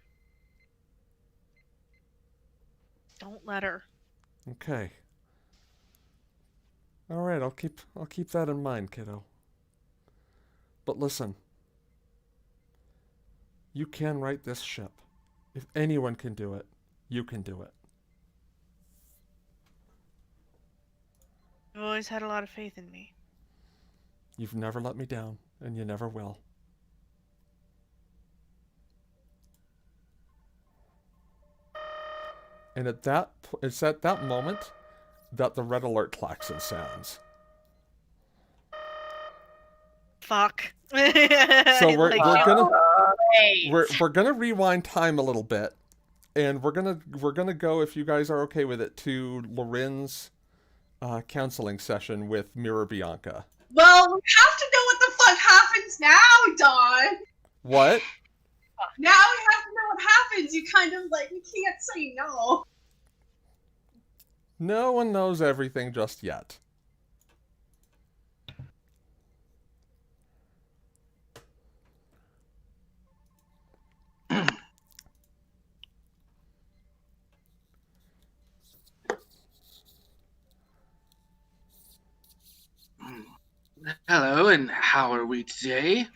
Don't let her. Okay. All right, I'll keep that in mind, kiddo. But listen. You can right this ship. If anyone can do it, you can do it. You've always had a lot of faith in me. You've never let me down, and you never will. And it's at that moment that the red alert klaxon sounds. fuck. So we're Great. we're gonna rewind time a little bit, and we're gonna go, if you guys are okay with it, to Loren's counseling session with Mirror Bianca. Well, we have to know what the fuck happens now, Dawn. What? Now we have to know what happens. You kind of like, you can't say no. No one knows everything just yet. Hello, and how are we today?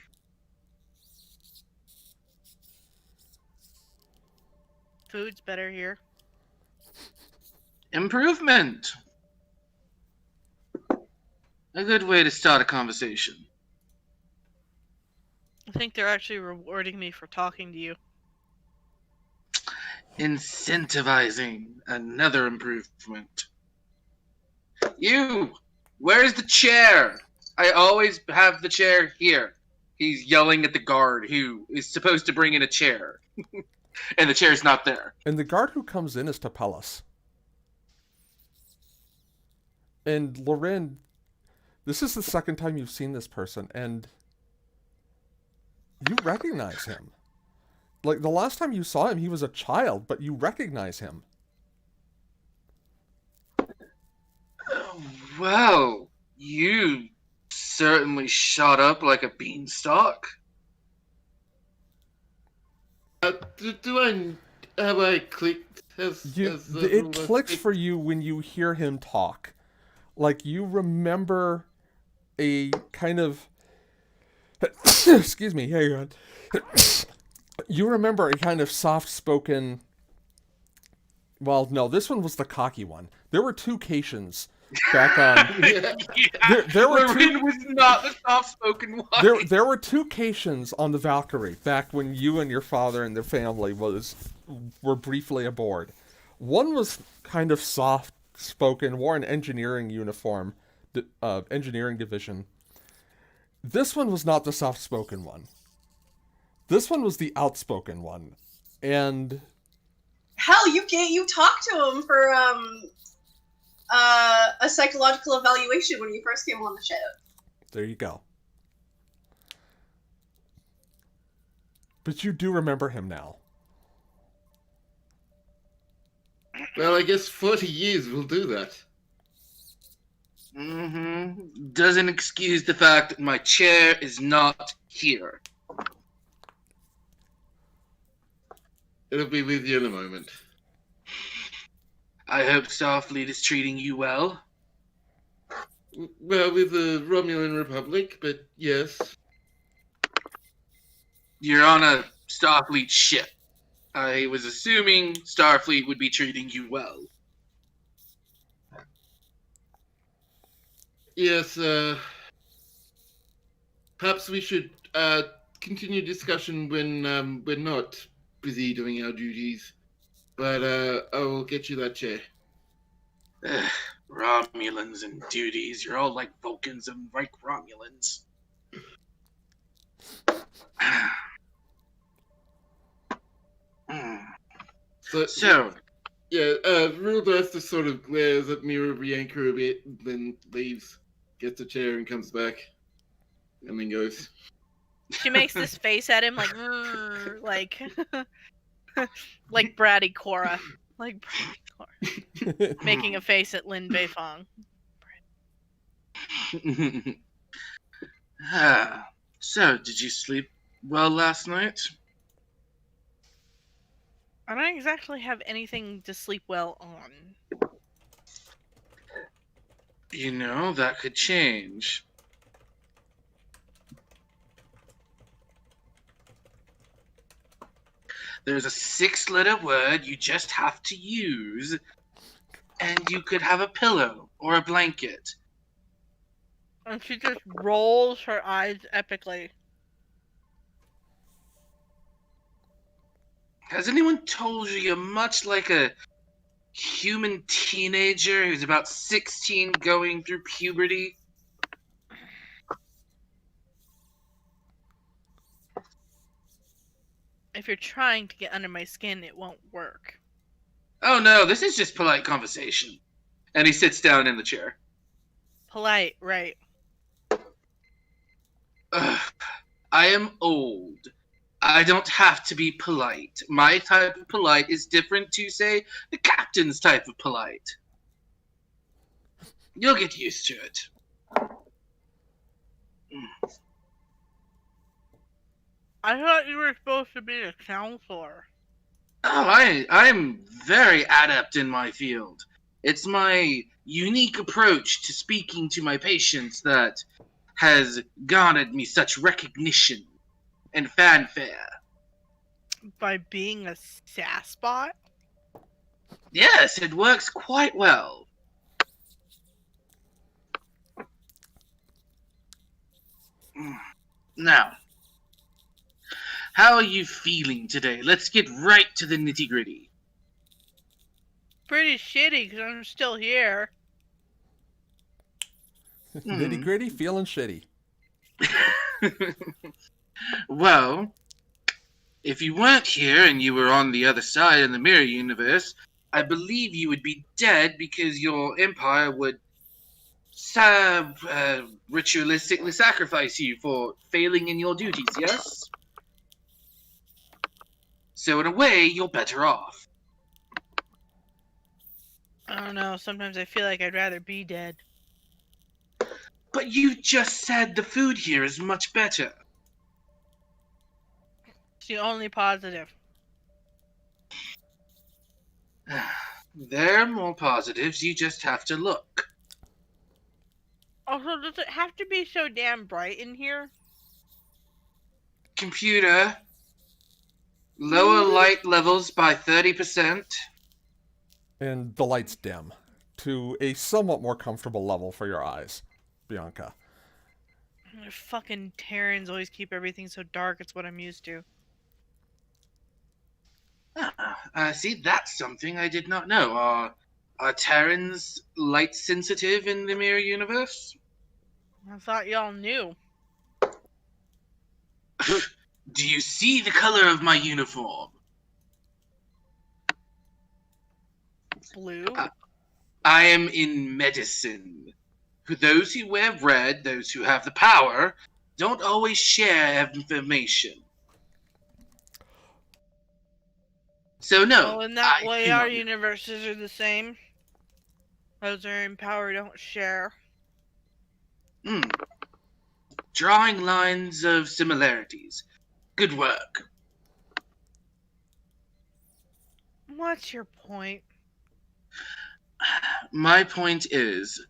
Food's better here. Improvement. A good way to start a conversation. I think they're actually rewarding me for talking to you. Incentivizing. Another improvement. You! Where's the chair? I always have the chair here. He's yelling at the guard who is supposed to bring in a chair. And the chair's not there. And the guard who comes in is Tapellis. And Loren, this is the second time you've seen this person, and you recognize him. Like, the last time you saw him, he was a child, but you recognize him. Well, you certainly shot up like a beanstalk. Have I clicked? It clicks for you when you hear him talk. Like, you remember a kind of... Excuse me, hang on. You remember a kind of soft-spoken... Well, no, this one was the cocky one. There were two Caitians back on... There were Loren was not the soft-spoken one. There were two Caitians on the Valkyrie back when you and your father and the family were briefly aboard. One was kind of soft-spoken, wore an engineering uniform, engineering division. This one was not the soft-spoken one. This one was the outspoken one, and Hell, you talked to him for a psychological evaluation when you first came on the ship. there you go. But you do remember him now. Well, I guess 40 years will do that. Doesn't excuse the fact that my chair is not here. It'll be with you in a moment. I hope Starfleet is treating you well. Well, with the Romulan Republic, but yes. You're on a Starfleet ship. I was assuming Starfleet would be treating you well. Yes, perhaps we should continue discussion when we're not busy doing our duties. But I will get you that chair. Romulans and duties. You're all like Vulcans and like Romulans. So, yeah, Rudolph just sort of glares at Mirror Bianca a bit, then leaves, gets a chair and comes back, and then goes. She makes this face at him like, "Rrr," like Bratty Cora, like Bratty Cora, making a face at Lin Beifong. So, did you sleep well last night? I don't exactly have anything to sleep well on. You know, that could change. There's a 6-letter word you just have to use, and you could have a pillow or a blanket. And she just rolls her eyes epically. Has anyone told you you're much like a human teenager who's about 16 going through puberty? If you're trying to get under my skin, it won't work. Oh no, this is just polite conversation. And he sits down in the chair. Polite, right. Ugh, I am old. I don't have to be polite. My type of polite is different to, say, the captain's type of polite. You'll get used to it. I thought you were supposed to be a counselor. Oh, I'm very adept in my field. It's my unique approach to speaking to my patients that has garnered me such recognition and fanfare. By being a sassbot? Yes, it works quite well. Now, how are you feeling today? Let's get right to the nitty-gritty. Pretty shitty because I'm still here. Nitty gritty, feeling shitty. Well, if you weren't here and you were on the other side in the mirror universe, I believe you would be dead because your empire would ritualistically sacrifice you for failing in your duties, yes? So in a way, you're better off. I don't know, sometimes I feel like I'd rather be dead. But you just said the food here is much better. It's the only positive. There are more positives, you just have to look. Also, does it have to be so damn bright in here? Computer, lower light levels by 30%. And the lights dim to a somewhat more comfortable level for your eyes, Bianca. Fucking Terrans always keep everything so dark, it's what I'm used to. See, that's something I did not know. Are Terrans light sensitive in the mirror universe? I thought y'all knew. Do you see the color of my uniform? Blue? I am in medicine. For those who wear red, those who have the power, don't always share information. So no. Well, in that I way, do our not- universes are the same. Those who are in power don't share. Drawing lines of similarities. Good work. What's your point? My point is,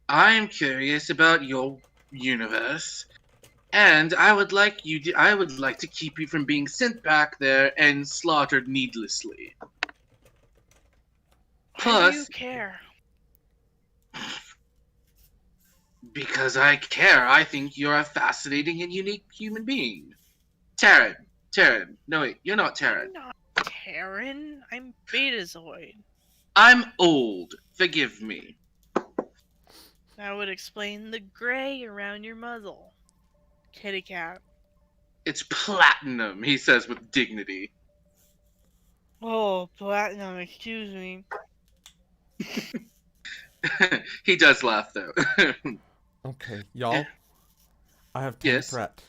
I am curious about your universe, and I would like to keep you from being sent back there and slaughtered needlessly. Why do you Plus, care? because I care, I think you're a fascinating and unique human being. Terran. No wait, you're not Terran. I'm not Terran. I'm Betazoid. I'm old. Forgive me. That would explain the gray around your muzzle. Kitty cat. It's platinum, he says with dignity. Oh, platinum, excuse me. He does laugh though. Okay, y'all. I have 10 Yes? threat.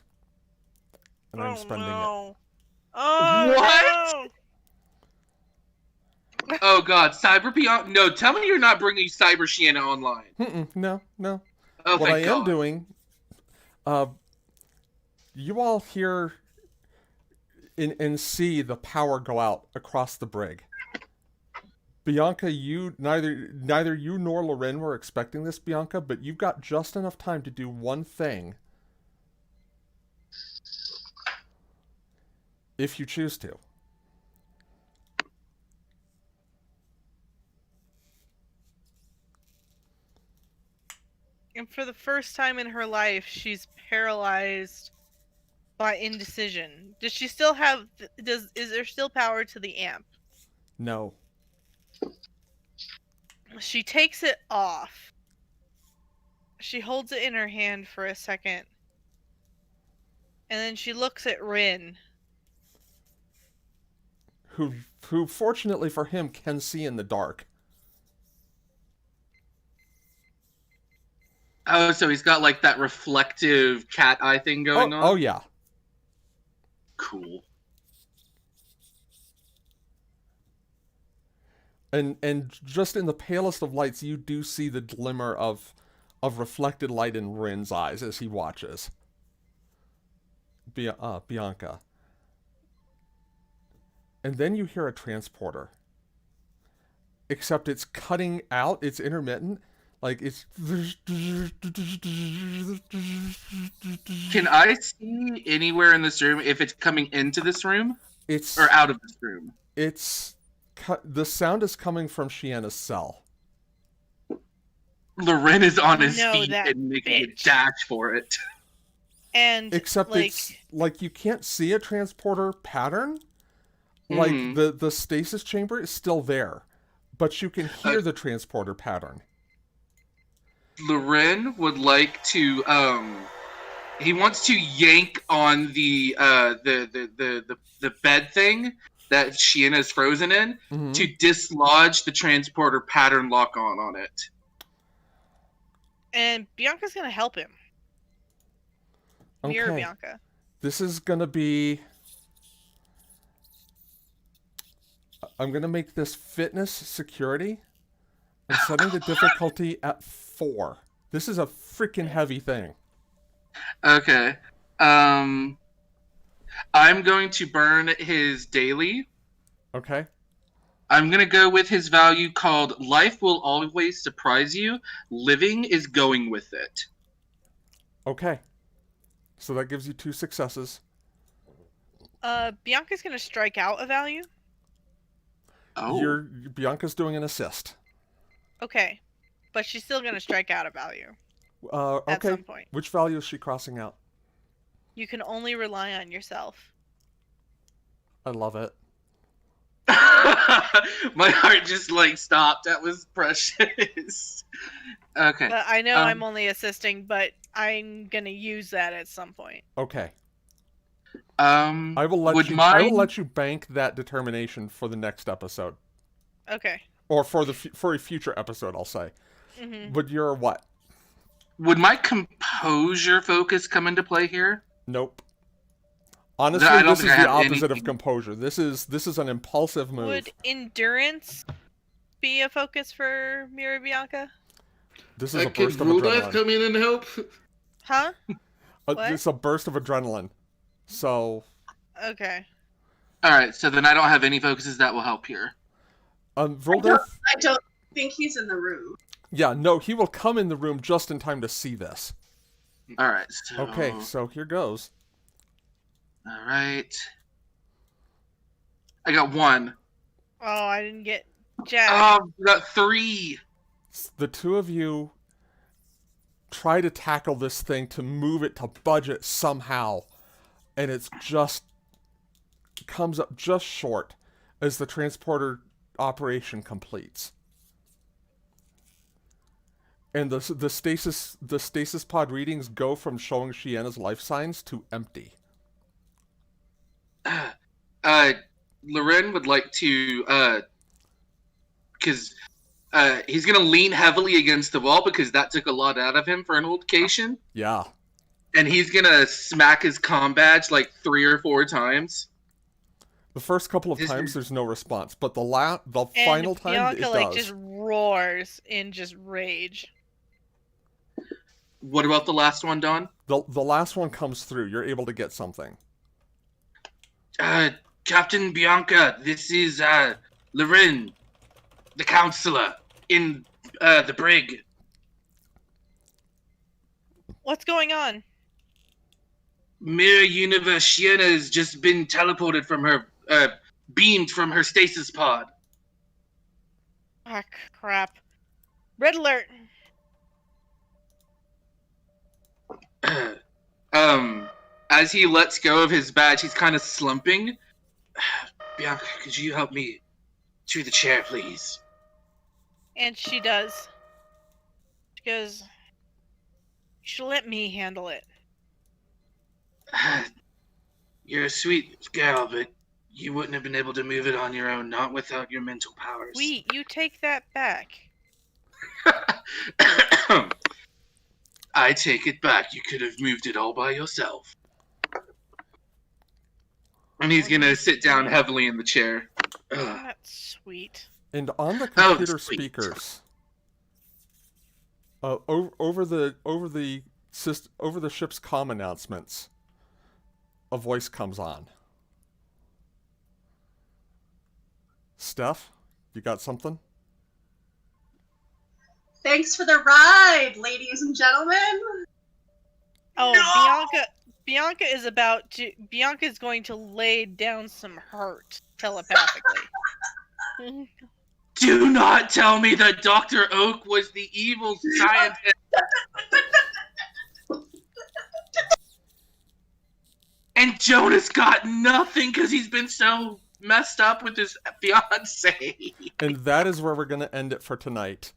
And I'm spending no. Oh, What? no. Oh god, Cyber Beyond. No, tell me you're not bringing Cyber Shiana online. it. No. Oh, What I thank God. am doing, you all hear and see the power go out across the brig. Bianca, neither you nor Loren were expecting this, Bianca, but you've got just enough time to do one thing. If you choose to. And for the first time in her life, she's paralyzed by indecision. Does she still have? Is there still power to the amp? No. She takes it off. She holds it in her hand for a second. And then she looks at Rin. who fortunately for him can see in the dark. Oh, so he's got like that reflective cat eye thing going on? Oh yeah. Cool. And just in the palest of lights, you do see the glimmer of reflected light in Rin's eyes as he watches Bianca. And then you hear a transporter. Except it's cutting out, it's intermittent. Like it's... Can I see anywhere in this room if it's coming into this room? Or out of this room? The sound is coming from Shienna's cell. Loren is on his No, feet that and making a bitch. dash for it. And Except like, it's like you can't see a transporter pattern. Like the stasis chamber is still there, but you can hear the transporter pattern. Loren would like to he wants to yank on the bed thing that Shienna is frozen in to dislodge the transporter pattern lock on it. and Bianca's gonna help him. Mirror Bianca. This is gonna be... I'm gonna make this fitness security. I'm setting the difficulty at 4. This is a freaking heavy thing. Okay. I'm going to burn his daily. Okay. I'm going to go with his value called Life Will Always Surprise You. Living is going with it. Okay. So that gives you 2 successes. Bianca's gonna strike out a value. Oh. Bianca's doing an assist. Okay, but she's still gonna strike out a value. Okay. At some point. Which value is she crossing out? You can only rely on yourself. I love it. My heart just like stopped. That was precious. Okay. But I know I'm only assisting, but I'm gonna use that at some point. Okay. I will let you bank that determination for the next episode. Okay. Or for a future episode, I'll say. But you're what? Would my composure focus come into play here? Nope. Honestly, this is the opposite of composure. This is an impulsive move. Would endurance be a focus for Mirror Bianca? This is a burst of adrenaline. Come in and help? Huh? It's a burst of adrenaline. So... Okay. Alright, so then I don't have any focuses that will help here. Vroldeth... I don't think he's in the room. Yeah, no, he will come in the room just in time to see this. Alright, so... Okay, so here goes. Alright. I got 1. Oh, I didn't get Jack. Oh, I got 3. The 2 of you try to tackle this thing to move it, to budge it somehow. And it's just... comes up just short as the transporter operation completes. And the stasis pod readings go from showing Shienna's life signs to empty. Loren would like to, because he's going to lean heavily against the wall because that took a lot out of him for an altercation. Yeah. And he's going to smack his comm badge like 3 or 4 times. The first couple of times there's no response, but the final time Bianca, it does. like, just roars in just rage. What about the last one, Don? The last one comes through. You're able to get something. Captain Bianca, this is Loren, the counselor in the brig. What's going on? Mirror Universe Shienna has just been teleported from her, beamed from her stasis pod. Ah, crap. Red alert! As he lets go of his badge, he's kind of slumping. Bianca, could you help me to the chair, please? And she does. She goes, you should let me handle it. You're a sweet girl, but You wouldn't have been able to move it on your own, not without your mental powers. You take that back. I take it back. You could have moved it all by yourself. And he's gonna sit down heavily in the chair. Ugh. That's sweet. And on the computer sweet. speakers, over the ship's comm announcements, a voice comes on. Steph, you got something? Thanks for the ride, ladies and gentlemen. Oh, No! Bianca is going to lay down some hurt telepathically. Do not tell me that Dr. Oak was the evil scientist. And Jonas got nothing because he's been so messed up with his fiance. And that is where we're going to end it for tonight.